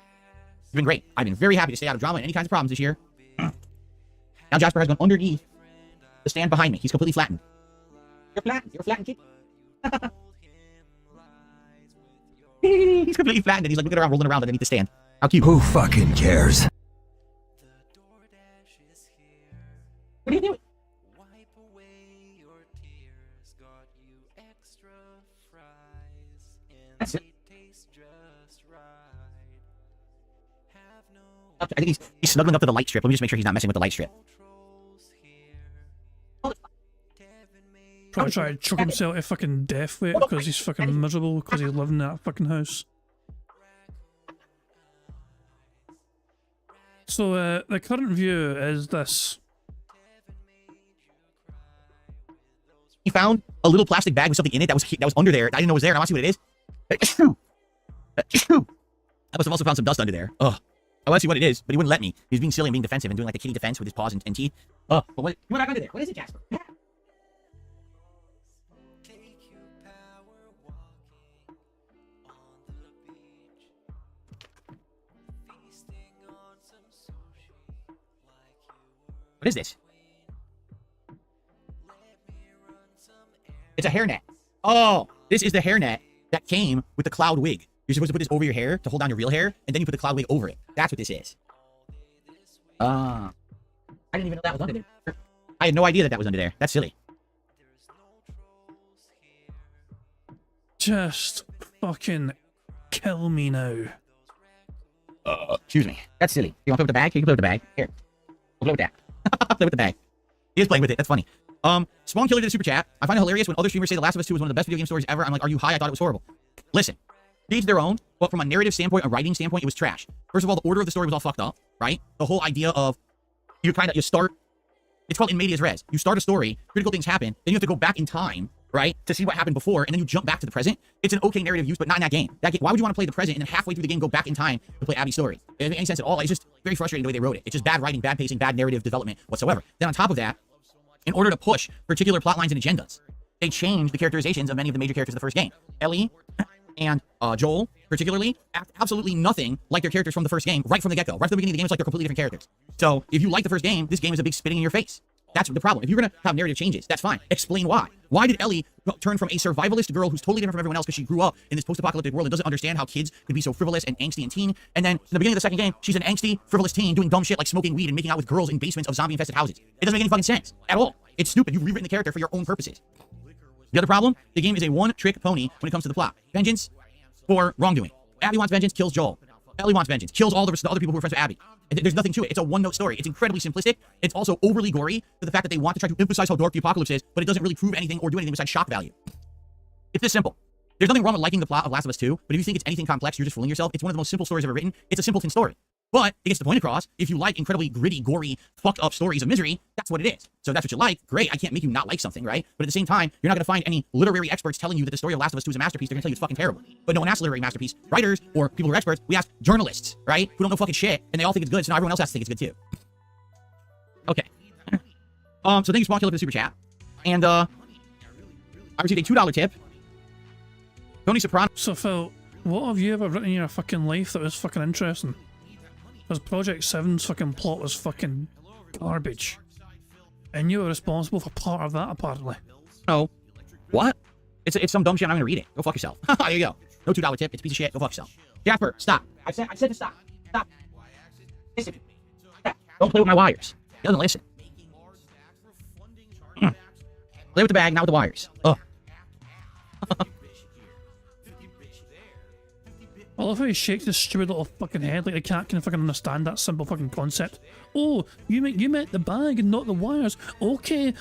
It's been great. I've been very happy to stay out of drama and any kinds of problems this year. Now Jasper has gone underneath the stand behind me. He's completely flattened. You're flattened. You're a flattened kid. He's completely flattened and he's like looking around, rolling around underneath the stand. How cute. Who fucking cares? What are you doing? That's it. I think he's snuggling up to the light strip. Let me just make sure he's not messing with the light strip. Probably try to choke himself to fucking death with it because he's fucking miserable because he's living in that fucking house. So the current view is this. He found a little plastic bag with something in it that was under there. I didn't know it was there. And I want to see what it is. I must have also found some dust under there. Ugh. I want to see what it is, but he wouldn't let me. He was being silly and being defensive and doing like the kitty defense with his paws and teeth. But what? You went back under there. What is it, Jasper? What is this? It's a hairnet. Oh, this is the hairnet that came with the cloud wig. You're supposed to put this over your hair to hold down your real hair, and then you put the cloud wig over it. That's what this is. I didn't even know that was under there. I had no idea that that was under there. That's silly. Just fucking kill me now. Excuse me. That's silly. You want to play with the bag? You can play with the bag. Here. We'll play with that. Play with the bag. He is playing with it. That's funny. Spawn Killer did a super chat. I find it hilarious when other streamers say The Last of Us 2 is one of the best video game stories ever. I'm like, are you high? I thought it was horrible. Listen. Each their own, but from a narrative standpoint, a writing standpoint, it was trash. First of all, the order of the story was all fucked up, right? The whole idea of you start, it's called in medias res. You start a story, critical things happen, then you have to go back in time, right, to see what happened before, and then you jump back to the present. It's an okay narrative use, but not in that game. Why would you want to play the present and then halfway through the game go back in time to play Abby's story? It doesn't make any sense at all. It's just very frustrating the way they wrote it. It's just bad writing, bad pacing, bad narrative development whatsoever. Then on top of that, in order to push particular plot lines and agendas, they changed the characterizations of many of the major characters of the first game. Ellie and Joel, particularly, act absolutely nothing like their characters from the first game right from the get-go. Right from the beginning of the game, it's like they're completely different characters. So, if you like the first game, this game is a big spitting in your face. That's the problem. If you're going to have narrative changes, that's fine. Explain why. Why did Ellie turn from a survivalist girl who's totally different from everyone else because she grew up in this post-apocalyptic world and doesn't understand how kids could be so frivolous and angsty and teen, and then in the beginning of the second game, she's an angsty, frivolous teen doing dumb shit like smoking weed and making out with girls in basements of zombie-infested houses. It doesn't make any fucking sense at all. It's stupid. You've rewritten the character for your own purposes. The other problem, the game is a one-trick pony when it comes to the plot. Vengeance for wrongdoing. Abby wants vengeance, kills Joel. Ellie wants vengeance, kills all the other people who are friends with Abby. There's nothing to it. It's a one-note story. It's incredibly simplistic. It's also overly gory to the fact that they want to try to emphasize how dark the apocalypse is, but it doesn't really prove anything or do anything besides shock value. It's this simple. There's nothing wrong with liking the plot of Last of Us 2, but if you think it's anything complex, you're just fooling yourself. It's one of the most simple stories ever written. It's a simpleton story. But it gets the point across. If you like incredibly gritty, gory, fucked up stories of misery, that's what it is. So if that's what you like, great. I can't make you not like something, right? But at the same time, you're not going to find any literary experts telling you that the story of Last of Us 2 is a masterpiece. They're going to tell you it's fucking terrible. But no one asks literary masterpiece. Writers or people who are experts, we ask journalists, right? Who don't know fucking shit, and they all think it's good, so now everyone else has to think it's good too. Okay. So thank you, Spawn Killer, for the super chat. And I received a $2 tip. Tony Soprano. So Phil, what have you ever written in your fucking life that was fucking interesting? Because Project 7's fucking plot was fucking garbage. And you were responsible for part of that, apparently. Oh. What? It's some dumb shit. I'm gonna read it. Go fuck yourself. There you go. No $2 tip. It's a piece of shit. Go fuck yourself. Jasper, stop. I said to stop. Stop. Listen. Don't play with my wires. He doesn't listen. Play with the bag, not with the wires. Ugh. I love how he shakes his stupid little fucking head like the cat can fucking understand that simple fucking concept. Oh, you meant the bag and not the wires. Okay,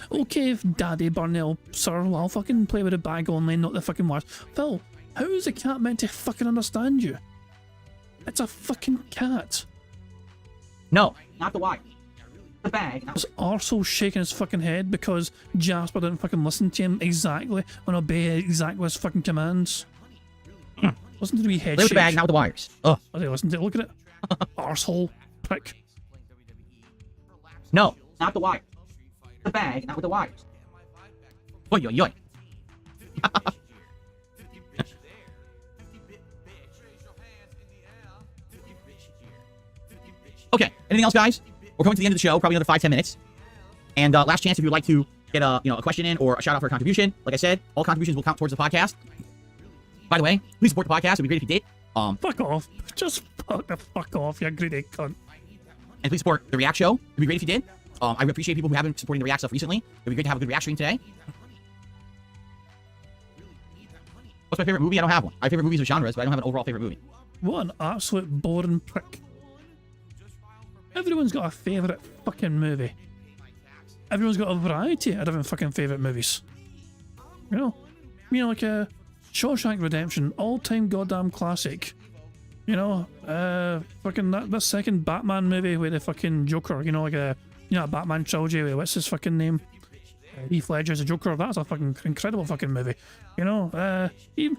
Daddy Burnell, sir, well, I'll fucking play with the bag only, not the fucking wires. Phil, how is a cat meant to fucking understand you? It's a fucking cat. No, not the wire. The bag. His arsehole shaking his fucking head because Jasper didn't fucking listen to him exactly and obey exactly his fucking commands. Listen to the wee head Play with shake. the bag, not with the wires. Ugh. I didn't listen to it. Look at it. Arsehole prick. No, not the wire. The bag, not with the wires. Oi, oi, oi. Okay, anything else, guys? We're coming to the end of the show, probably another 5-10 minutes. And last chance if you'd like to get a question in or a shout out for a contribution. Like I said, all contributions will count towards the podcast. By the way, please support the podcast. It'd be great if you did. Fuck off. Just fuck off, you greedy cunt. And please support the React show. It'd be great if you did. I appreciate people who have been supporting the React stuff recently. It'd be great to have a good React stream today. What's my favorite movie? I don't have one. My favorite movies are genres, but I don't have an overall favorite movie. What an absolute boring prick. Everyone's got a favourite fucking movie. Everyone's got a variety of different fucking favourite movies. You know, like a Shawshank Redemption, all-time goddamn classic. You know, fucking that second Batman movie with the fucking Joker, you know, like a Batman trilogy with what's his fucking name? Heath Ledger's a Joker. That's a fucking incredible fucking movie. You know, you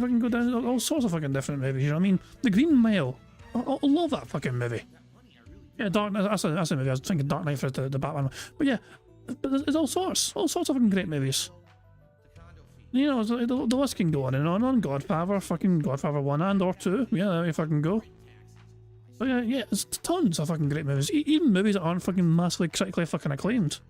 fucking go down all sorts of fucking different movies. You know what I mean? The Green Mile. I love that fucking movie. Yeah, Dark Knight. That's a movie. I was thinking Dark Knight for the Batman. But yeah, there's all sorts of fucking great movies. You know, the list can go on and on. Godfather, fucking Godfather 1 and or 2. Yeah, there you fucking go. But yeah, there's tons of fucking great movies. Even movies that aren't fucking massively critically fucking acclaimed.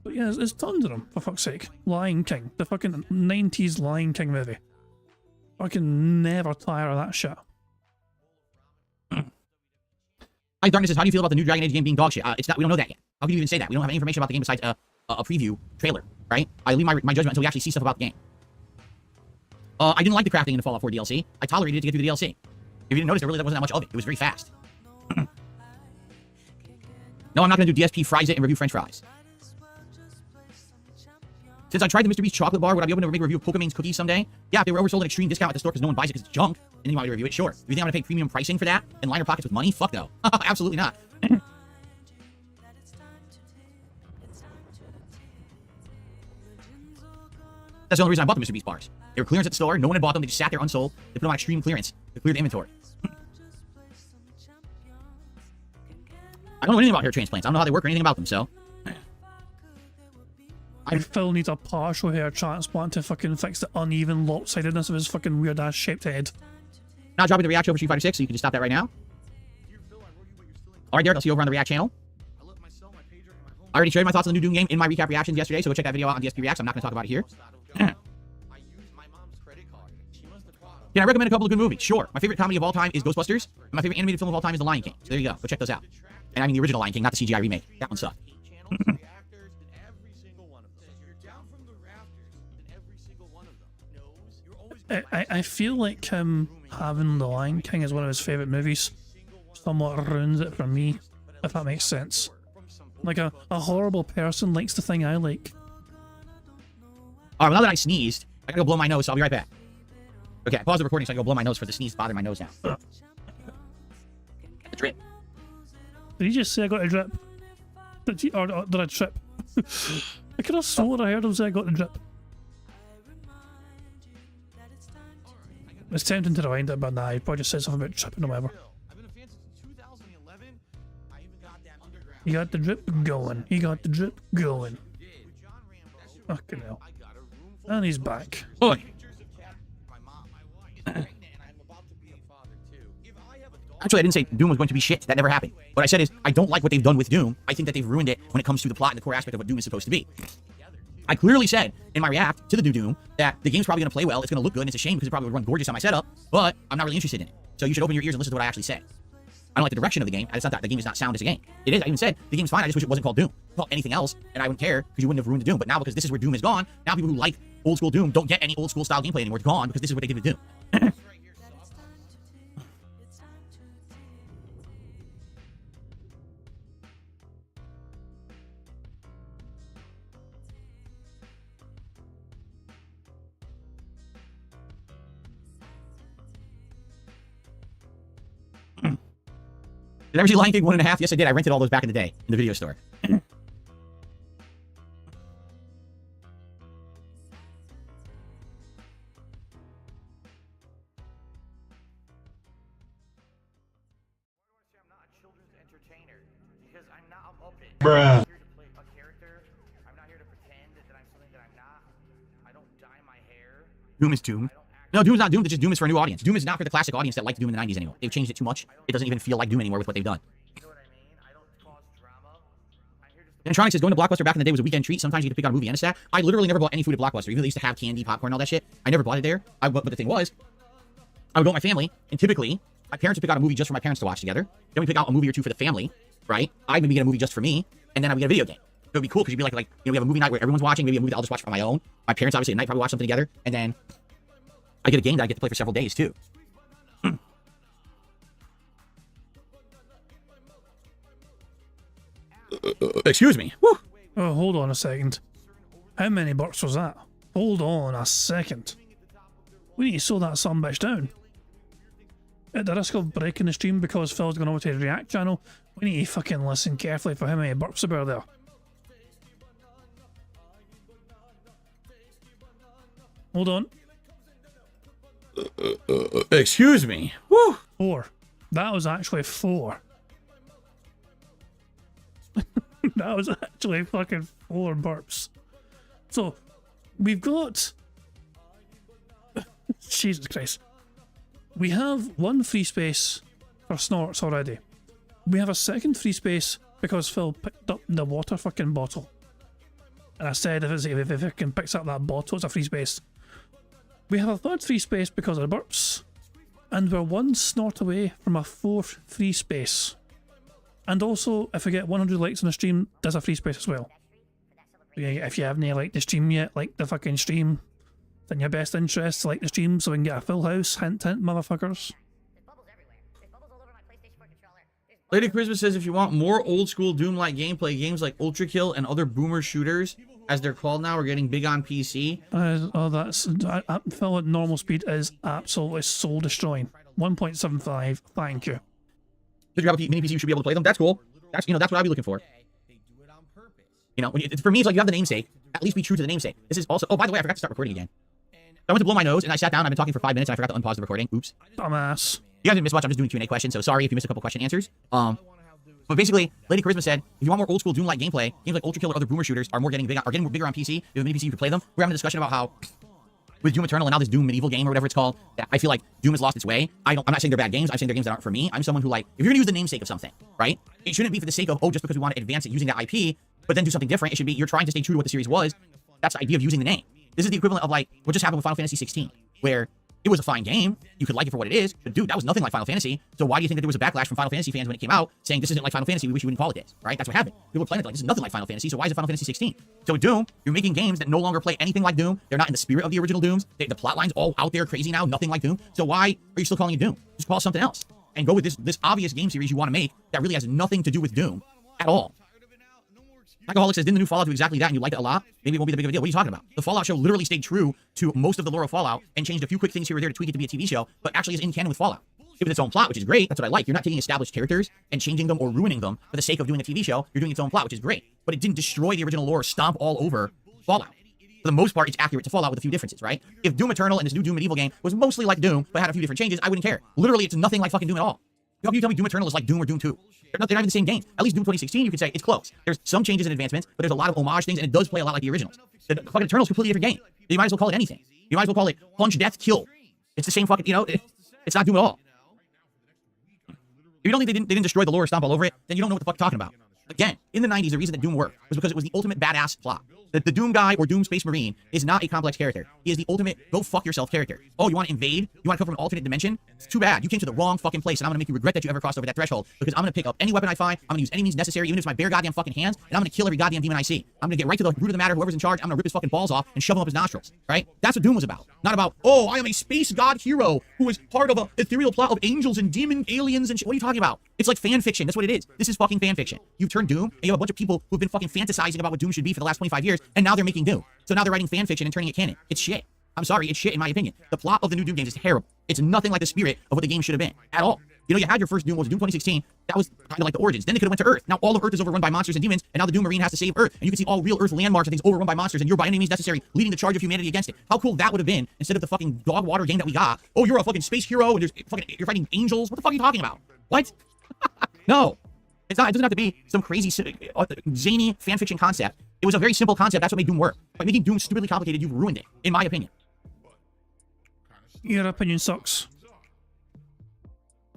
But yeah, there's tons of them, for fuck's sake. Lion King, the fucking 90s Lion King movie. I can never tire of that shit. Hi, Darkness says, how do you feel about the new Dragon Age game being dog shit? It's not. We don't know that yet. How can you even say that? We don't have any information about the game besides a preview trailer, right? I leave my judgment until we actually see stuff about the game. I didn't like the crafting in the Fallout 4 DLC. I tolerated it to get through the DLC. If you didn't notice, there really wasn't that much of it. It was very fast. No, I'm not going to do DSP fries it and review French fries. Since I tried the Mr. Beast chocolate bar, would I be open to make a review of Pokemon's cookies someday? Yeah, if they were oversold at extreme discount at the store because no one buys it because it's junk, and then you want me to review it, sure. Do you think I'm going to pay premium pricing for that and line your pockets with money? Fuck no. Absolutely not. That's the only reason I bought the Mr. Beast bars. They were clearance at the store. No one had bought them. They just sat there unsold. They put them on extreme clearance to clear the inventory. I don't know anything about hair transplants. I don't know how they work or anything about them, so... Phil needs a partial hair transplant to fucking fix the uneven lopsidedness of his fucking weird-ass shaped head. Not dropping the reaction over Street Fighter 6, so you can just stop that right now. Alright, Derek, I'll see you over on the React channel. I already shared my thoughts on the new Doom game in my recap reactions yesterday, so go check that video out on DSP Reacts. I'm not going to talk about it here. Can I recommend a couple of good movies? Sure. My favorite comedy of all time is Ghostbusters, and my favorite animated film of all time is The Lion King. So there you go. Go check those out. And I mean the original Lion King, not the CGI remake. That one sucked. I feel like him having The Lion King as one of his favourite movies somewhat ruins it for me, if that makes sense. Like a horrible person likes the thing I like. Alright, well now that I sneezed, I gotta go blow my nose, so I'll be right back. Okay, I paused the recording so I can go blow my nose for the sneeze bothering my nose now. The drip. Did you just say I got a drip? Or did I trip? I could have sworn I heard him say I got the drip. It's tempting to rewind it, but nah, he probably just said something about tripping or whatever. He got the drip going. He got the drip going. Fucking hell. And he's back. Oi! Actually, I didn't say Doom was going to be shit. That never happened. What I said is, I don't like what they've done with Doom. I think that they've ruined it when it comes to the plot and the core aspect of what Doom is supposed to be. I clearly said in my react to the new Doom that the game's probably going to play well, it's going to look good, and it's a shame because it probably would run gorgeous on my setup, but I'm not really interested in it. So you should open your ears and listen to what I actually said. I don't like the direction of the game. It's not that the game is not sound as a game. It is. I even said the game's fine. I just wish it wasn't called Doom. Called anything else, and I wouldn't care because you wouldn't have ruined the Doom. But now because this is where Doom is gone, now people who like old school Doom don't get any old school style gameplay anymore. It's gone because this is what they did with Doom. Did I ever see Lion King 1.5? Yes, I did. I rented all those back in the day in the video store. Bruh. Doom is Doom. No, Doom is not Doom. It's just Doom is for a new audience. Doom is not for the classic audience that liked Doom in the 90s anymore. They've changed it too much. It doesn't even feel like Doom anymore with what they've done. Animatronics says going to Blockbuster back in the day was a weekend treat. Sometimes you get to pick out a movie and a snack. I literally never bought any food at Blockbuster. Even though they used to have candy, popcorn, all that shit. I never bought it there. But the thing was, I would go with my family, and typically, my parents would pick out a movie just for my parents to watch together. Then we pick out a movie or two for the family, right? I'd maybe get a movie just for me, and then I would get a video game. It would be cool because you'd be like, you know, we have a movie night where everyone's watching, maybe a movie that I'll just watch for my own. My parents obviously at night probably watch something together, and then I get a game that I get to play for several days too. Excuse me. Woo. Oh, hold on a second. How many burps was that? Hold on a second. We need to slow that son bitch down. At the risk of breaking the stream because Phil's gone over to the React channel, we need to fucking listen carefully for how many burps there are there. Hold on. Excuse me. Woo. 4. That was actually 4. That was actually fucking 4 burps. So, we've got... Jesus Christ. We have one free space for snorts already. We have a second free space because Phil picked up the water fucking bottle. And I said if it fucking picks up that bottle, it's a free space. We have a third free space because of the burps. And we're one snort away from a fourth free space. And also, if we get 100 likes on the stream, there's a free space as well. If you haven't liked the stream yet, like the fucking stream. It's in your best interest to like the stream so we can get a full house. Hint, hint, motherfuckers. Lady Christmas says if you want more old school Doom-like gameplay, games like Ultra Kill and other boomer shooters, as they're called now, are getting big on PC. Phil at normal speed is absolutely soul destroying. 1.75, thank you. If you have a mini PC, you should be able to play them. That's cool. That's that's what I'd be looking for. For me, it's like you have the namesake. At least be true to the namesake. This is also. Oh, by the way, I forgot to start recording again. I went to blow my nose and I sat down. I've been talking for 5 minutes and I forgot to unpause the recording. Oops. Dumbass. You guys didn't miss much. I'm just doing Q&A questions, so sorry if you missed a couple question answers. But basically, Lady Charisma said, if you want more old school Doom-like gameplay, games like Ultra Kill or other boomer shooters are getting bigger on PC. You have a mini PC, you can play them. We're having a discussion about how with Doom Eternal and now this Doom Medieval game or whatever it's called, that I feel like Doom has lost its way. I'm not saying they're bad games. I'm saying they're games that aren't for me. I'm someone who, like, if you're gonna use the namesake of something, right? It shouldn't be for the sake of, just because we want to advance it using that IP, but then do something different. It should be you're trying to stay true to what the series was. That's the idea of using the name. This is the equivalent of like what just happened with Final Fantasy 16, where it was a fine game. You could like it for what it is, but dude, that was nothing like Final Fantasy. So why do you think that there was a backlash from Final Fantasy fans when it came out, saying this isn't like Final Fantasy, we wish you wouldn't call it this, right? That's what happened. People were playing it like, this is nothing like Final Fantasy, so why is it Final Fantasy 16? So with Doom, you're making games that no longer play anything like Doom. They're not in the spirit of the original Dooms. The plotline's all out there crazy now, nothing like Doom. So why are you still calling it Doom? Just call it something else. And go with this obvious game series you want to make that really has nothing to do with Doom at all. Alcoholic says, didn't the new Fallout do exactly that and you liked it a lot? Maybe it won't be that big of a deal. What are you talking about? The Fallout show literally stayed true to most of the lore of Fallout and changed a few quick things here or there to tweak it to be a TV show, but actually is in canon with Fallout. It was its own plot, which is great. That's what I like. You're not taking established characters and changing them or ruining them for the sake of doing a TV show. You're doing its own plot, which is great. But it didn't destroy the original lore or stomp all over Fallout. For the most part, it's accurate to Fallout with a few differences, right? If Doom Eternal and this new Doom Medieval game was mostly like Doom, but had a few different changes, I wouldn't care. Literally, it's nothing like fucking Doom at all. How can you tell me Doom Eternal is like Doom or Doom 2? They're not even the same games. At least Doom 2016, you could say it's close. There's some changes and advancements, but there's a lot of homage things, and it does play a lot like the originals. The fucking Eternal's a completely different game. You might as well call it anything. You might as well call it Punch, Death, Kill. It's the same fucking, it's not Doom at all. If you don't think they didn't destroy the lore or stomp all over it, then you don't know what the fuck you're talking about. Again, in the 90s, the reason that Doom worked was because it was the ultimate badass plot. The Doom guy or Doom Space Marine is not a complex character. He is the ultimate go fuck yourself character. Oh, you want to invade? You want to come from an alternate dimension? It's too bad. You came to the wrong fucking place, and I'm going to make you regret that you ever crossed over that threshold, because I'm going to pick up any weapon I find, I'm going to use any means necessary, even if it's my bare goddamn fucking hands, and I'm going to kill every goddamn demon I see. I'm going to get right to the root of the matter, whoever's in charge, I'm going to rip his fucking balls off and shove them up his nostrils, right? That's what Doom was about. Not about, oh, I am a space god hero who is part of an ethereal plot of angels and demon aliens and shit. What are you talking about? It's like fan fiction. That's what it is. This is fucking fan fiction. You've turned Doom, and you have a bunch of people who've been fucking fantasizing about what Doom should be for the last 25 years, and now they're making Doom. So now they're writing fan fiction and turning it canon. It's shit. I'm sorry, it's shit in my opinion. The plot of the new Doom games is terrible. It's nothing like the spirit of what the game should have been at all. You had your first Doom, was Doom 2016. That was kind of like the origins. Then they could have went to Earth. Now all of Earth is overrun by monsters and demons, and now the Doom Marine has to save Earth. And you can see all real Earth landmarks and things overrun by monsters, and you're by any means necessary leading the charge of humanity against it. How cool that would have been instead of the fucking dog water game that we got. Oh, you're a fucking space hero and you're fighting angels. What the fuck are you talking about? What? No. It's not. It doesn't have to be some crazy, zany fanfiction concept. It was a very simple concept. That's what made Doom work. By making Doom stupidly complicated, you've ruined it, in my opinion. Your opinion sucks.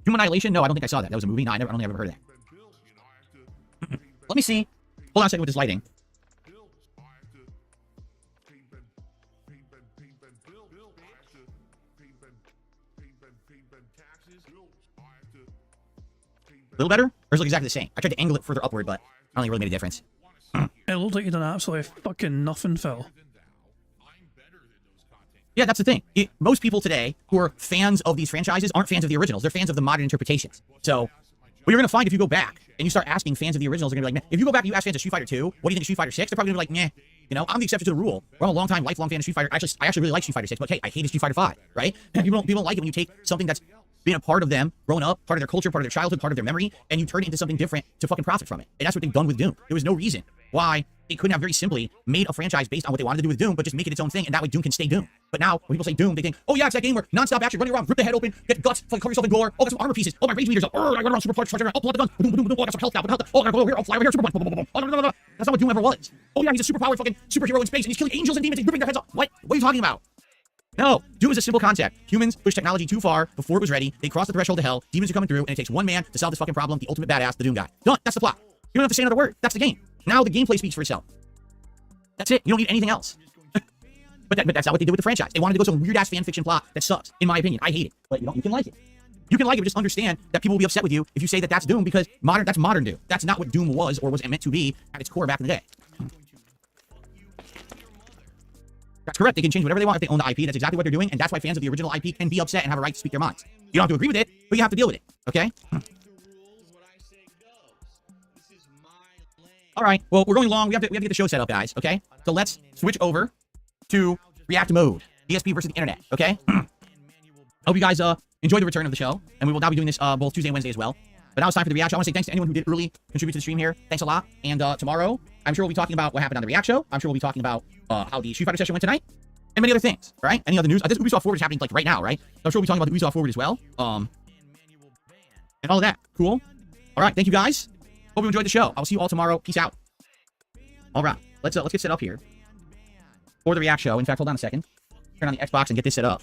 Doom Annihilation? No, I don't think I saw that. That was a movie? No, I don't think I've ever heard of that. Let me see. Hold on a second with this lighting. A little better? Or is it exactly the same? I tried to angle it further upward, but I don't think it really made a difference. It looked like you done absolutely fucking nothing, Phil. Yeah, that's the thing. Most people today who are fans of these franchises aren't fans of the originals. They're fans of the modern interpretations. So, what you're going to find if you go back and you start asking fans of the originals, they're going to be like, if you go back and you ask fans of Street Fighter 2, what do you think of Street Fighter 6? They're probably going to be like, nah. I'm the exception to the rule. I'm a long-time, lifelong fan of Street Fighter. I actually really like Street Fighter 6, but hey, I hated Street Fighter 5, right? And people don't like it when you take something that's been a part of them, growing up, part of their culture, part of their childhood, part of their memory, and you turn it into something different to fucking profit from it. And that's what they've done with Doom. There was no reason why they couldn't have very simply made a franchise based on what they wanted to do with Doom, but just make it its own thing, and that way Doom can stay Doom. But now, when people say Doom, they think, oh yeah, it's that game where non-stop action, running around, rip the head open, get guts, fucking cover yourself in gore, oh, got some armor pieces, oh, my rage meter's up, I run around super charged, oh, pull out the gun, boom, boom, boom, oh, I got some health now, oh, I gotta go over here, I'll fly over here, super, boom, boom, boom, oh, no. That's not what Doom ever was. Oh yeah, he's a superpowered fucking superhero in space, and he's killing angels and demons, and ripping their heads off. What are you talking about? No, Doom is a simple concept. Humans pushed technology too far before it was ready. They crossed the threshold to hell. Demons are coming through, and it takes one man to solve this fucking problem. The ultimate badass, the Doom guy. Done. That's the plot. You don't have to say another word. That's the game. Now the gameplay speaks for itself. That's it. You don't need anything else. but that's not what they did with the franchise. They wanted to go some weird ass fan fiction plot that sucks, in my opinion. I hate it, but you can like it. You can like it, but just understand that people will be upset with you if you say that that's Doom, because that's modern Doom. That's not what Doom was or was meant to be at its core back in the day. That's correct. They can change whatever they want if they own the IP. That's exactly what they're doing, and that's why fans of the original IP can be upset and have a right to speak their minds. You don't have to agree with it, but you have to deal with it. Okay? All right. Well, we're going long. We have to get the show set up, guys. Okay? So let's switch over to React mode. DSP versus the internet. Okay? I hope you guys enjoy the return of the show, and we will now be doing this both Tuesday and Wednesday as well. But now it's time for the reaction. I want to say thanks to anyone who did early contribute to the stream here. Thanks a lot. And tomorrow, I'm sure we'll be talking about what happened on the React show. I'm sure we'll be talking about how the Street Fighter session went tonight, and many other things, right? Any other news? This Ubisoft Forward is happening like right now, right? So I'm sure we'll be talking about the Ubisoft Forward as well. And all of that. Cool. All right. Thank you guys. Hope you enjoyed the show. I'll see you all tomorrow. Peace out. All right. Let's get set up here for the React show. In fact, hold on a second. Turn on the Xbox and get this set up.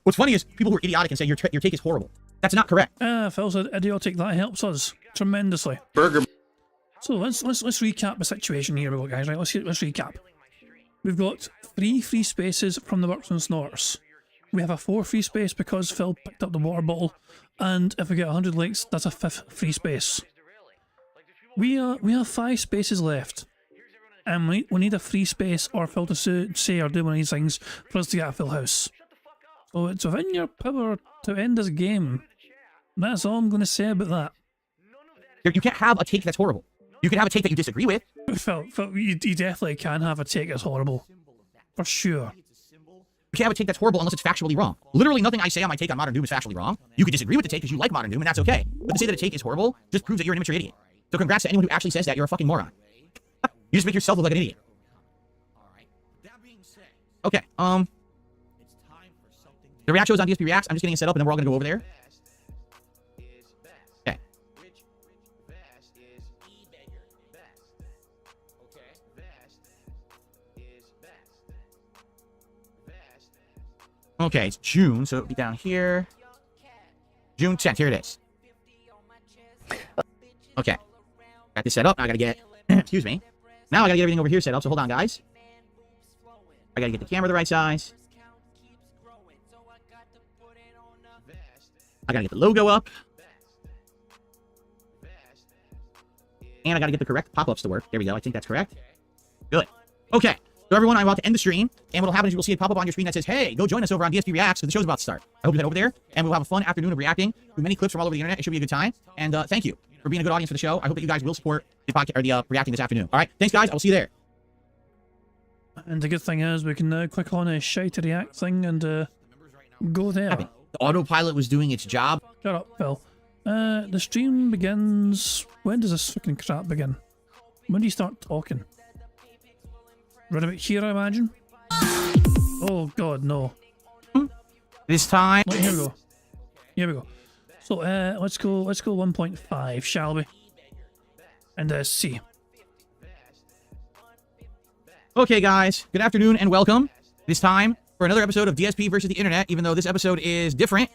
What's funny is people who are idiotic and say your take is horrible. That's not correct. Phil said idiotic. That helps us tremendously. Burger. So let's recap the situation here, guys. Right, let's recap. We've got 3 free spaces from the Works and Snorts. We have a 4th free space because Phil picked up the water bottle, and if we get 100 likes, that's a 5th free space. We have 5 spaces left, and we need a free space or Phil to say or do one of these things for us to get a full house. So it's within your power to end this game. That's all I'm going to say about that. You can't have a take that's horrible. You can have a take that you disagree with. Phil, you definitely can have a take that's horrible. For sure. You can't have a take that's horrible unless it's factually wrong. Literally nothing I say on my take on Modern Doom is factually wrong. You could disagree with the take because you like Modern Doom, and that's okay. But to say that a take is horrible just proves that you're an immature idiot. So congrats to anyone who actually says that. You're a fucking moron. You just make yourself look like an idiot. Okay, the React show is on DSP Reacts. I'm just getting it set up, and then we're all going to go over there. Okay. Okay, it's June, so it'll be down here. June 10th, here it is. Okay. Got this set up. Now I got to get, excuse me. Now I got to get everything over here set up, so hold on, guys. I got to get the camera the right size. I gotta get the logo up. And I gotta get the correct pop-ups to work. There we go. I think that's correct. Good. Okay. So everyone, I'm about to end the stream. And what'll happen is you will see a pop-up on your screen that says, hey, go join us over on DSP Reacts, because the show's about to start. I hope you head over there, and we'll have a fun afternoon of reacting to many clips from all over the internet. It should be a good time. And thank you for being a good audience for the show. I hope that you guys will support the podcast or the reacting this afternoon. All right. Thanks, guys. I will see you there. And the good thing is we can now click on a shy to react thing and go there. The autopilot was doing its job. Shut up, Phil. The stream begins... When does this fucking crap begin? When do you start talking? Right about here, I imagine? Oh god, no. This time... Right, here we go. Here we go. So, let's go 1.5, shall we? And, see. Okay, guys. Good afternoon and welcome. This time for another episode of DSP versus the Internet, even though this episode is different,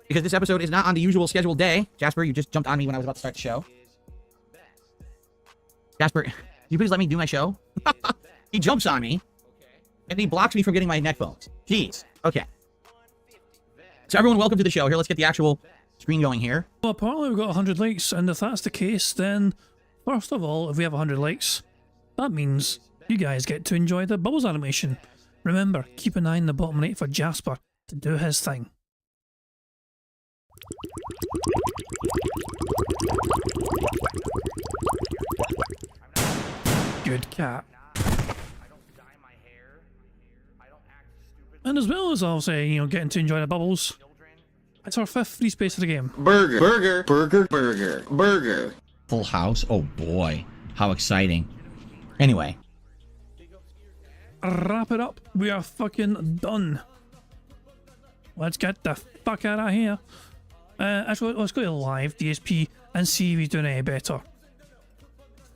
because this episode is not on the usual scheduled day. Jasper, you just jumped on me when I was about to start the show. Jasper, can you please let me do my show? He jumps on me, and he blocks me from getting my neckphones. Jeez. Okay. So everyone, welcome to the show. Here, let's get the actual screen going here. Well, apparently we've got 100 likes, and if that's the case, then, first of all, if we have 100 likes, that means you guys get to enjoy the bubbles animation. Remember, keep an eye on the bottom right for Jasper to do his thing. Good cat. And as well as I'll say, you know, getting to enjoy the bubbles, it's our 5th free space of the game. Burger. Burger. Burger. Burger. Burger. Full house? Oh boy. How exciting. Anyway. Wrap it up. We are fucking done. Let's get the fuck out of here. Actually, let's go to live DSP and see if he's doing any better.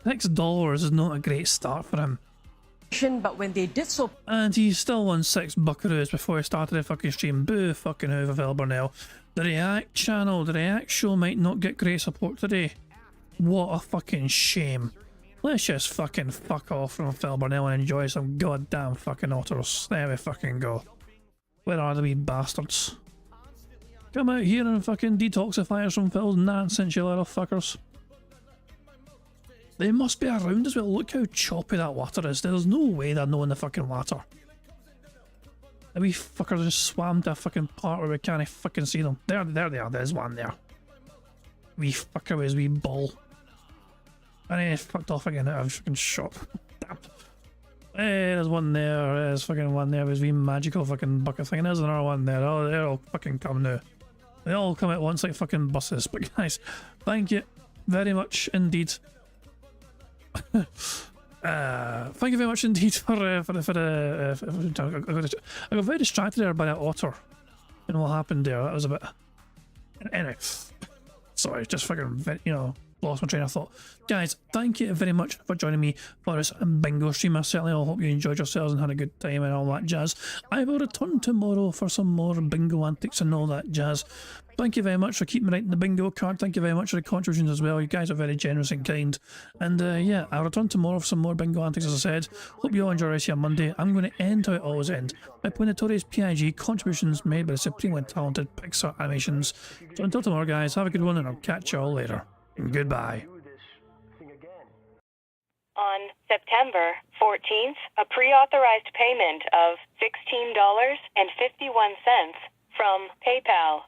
$6 is not a great start for him. But when they did so, and he still won 6 buckaroos before he started the fucking stream. Boo fucking who, Phil Burnell. The React channel, the React show might not get great support today. What a fucking shame. Let's just fucking fuck off from Phil Burnell and enjoy some goddamn fucking otters. There we fucking go. Where are the wee bastards? Come out here and fucking detoxify us from Phil's nonsense, you little fuckers. They must be around as well. Look how choppy that water is. There's no way they're not in the fucking water. The wee fuckers just swam to a fucking part where we can't fucking see them. There they are. There's one there. Wee fucker with his wee ball. And he fucked off again out of fucking shot. Damn. Hey, there's one there. There's fucking one there with his wee magical fucking bucket thing. And there's another one there. Oh, they're all fucking come now. They all come at once like fucking buses. But guys, thank you very much indeed. Thank you very much indeed for I got very distracted there by that otter and what happened there. That was a bit anyway. Sorry, just fucking, you know, lost my train of thought. Guys, thank you very much for joining me for this bingo stream. I certainly all hope you enjoyed yourselves and had a good time and all that jazz. I will return tomorrow for some more bingo antics and all that jazz. Thank you very much for keeping me writing the bingo card. Thank you very much for the contributions as well. You guys are very generous and kind. And yeah, I'll return tomorrow for some more bingo antics, as I said. Hope you all enjoy the rest of your Monday. I'm going to end how it always ends, by playing Notorious PIG contributions made by the supremely talented Pixar Animations. So until tomorrow, guys, have a good one, and I'll catch you all later. Goodbye. On September 14th, a pre-authorized payment of $16.51 from PayPal.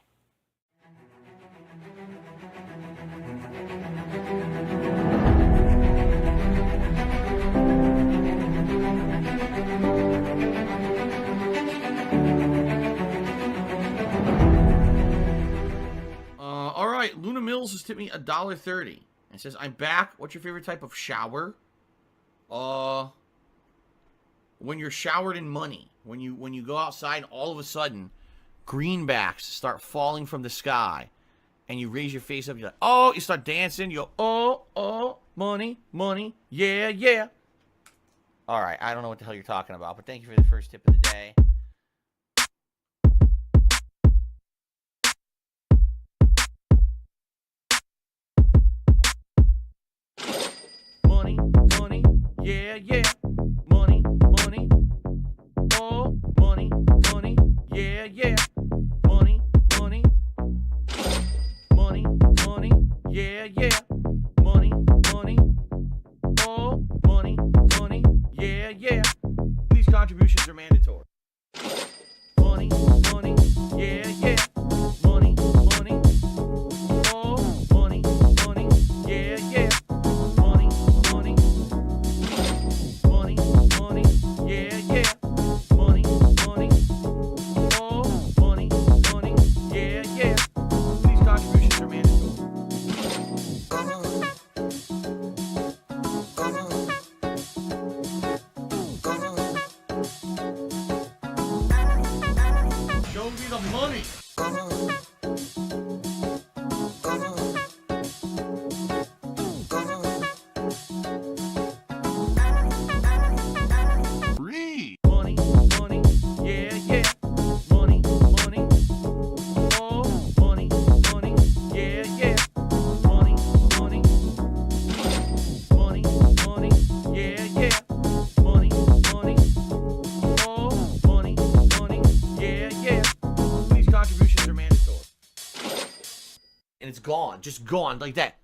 All right, Luna Mills has tipped me $1.30. It says, "I'm back. What's your favorite type of shower?" When you're showered in money. When you go outside and all of a sudden greenbacks start falling from the sky and you raise your face up, you're like, oh, you start dancing, you go, oh, money, money, yeah, yeah. All right, I don't know what the hell you're talking about, but thank you for the first tip of the day. Money, money, yeah, yeah. Money, money, oh, money, money, yeah, yeah. Money, money, money, money, yeah, yeah. Money, money, oh, money, money, yeah, yeah. These contributions are mandatory. Money, money, yeah, yeah. Money, money, oh, money, money, yeah, yeah. Money, money, money, money, yeah, yeah. Money, money, oh, money, money, yeah, yeah. These contributions are mandatory. Show me the money. Free. Money, money, yeah, yeah. Money, money, oh, money, money, yeah, yeah. Money, money, money, money, yeah, yeah. Money, money, oh, money, money, yeah, yeah. These contributions are mandatory. And it's gone, just gone like that.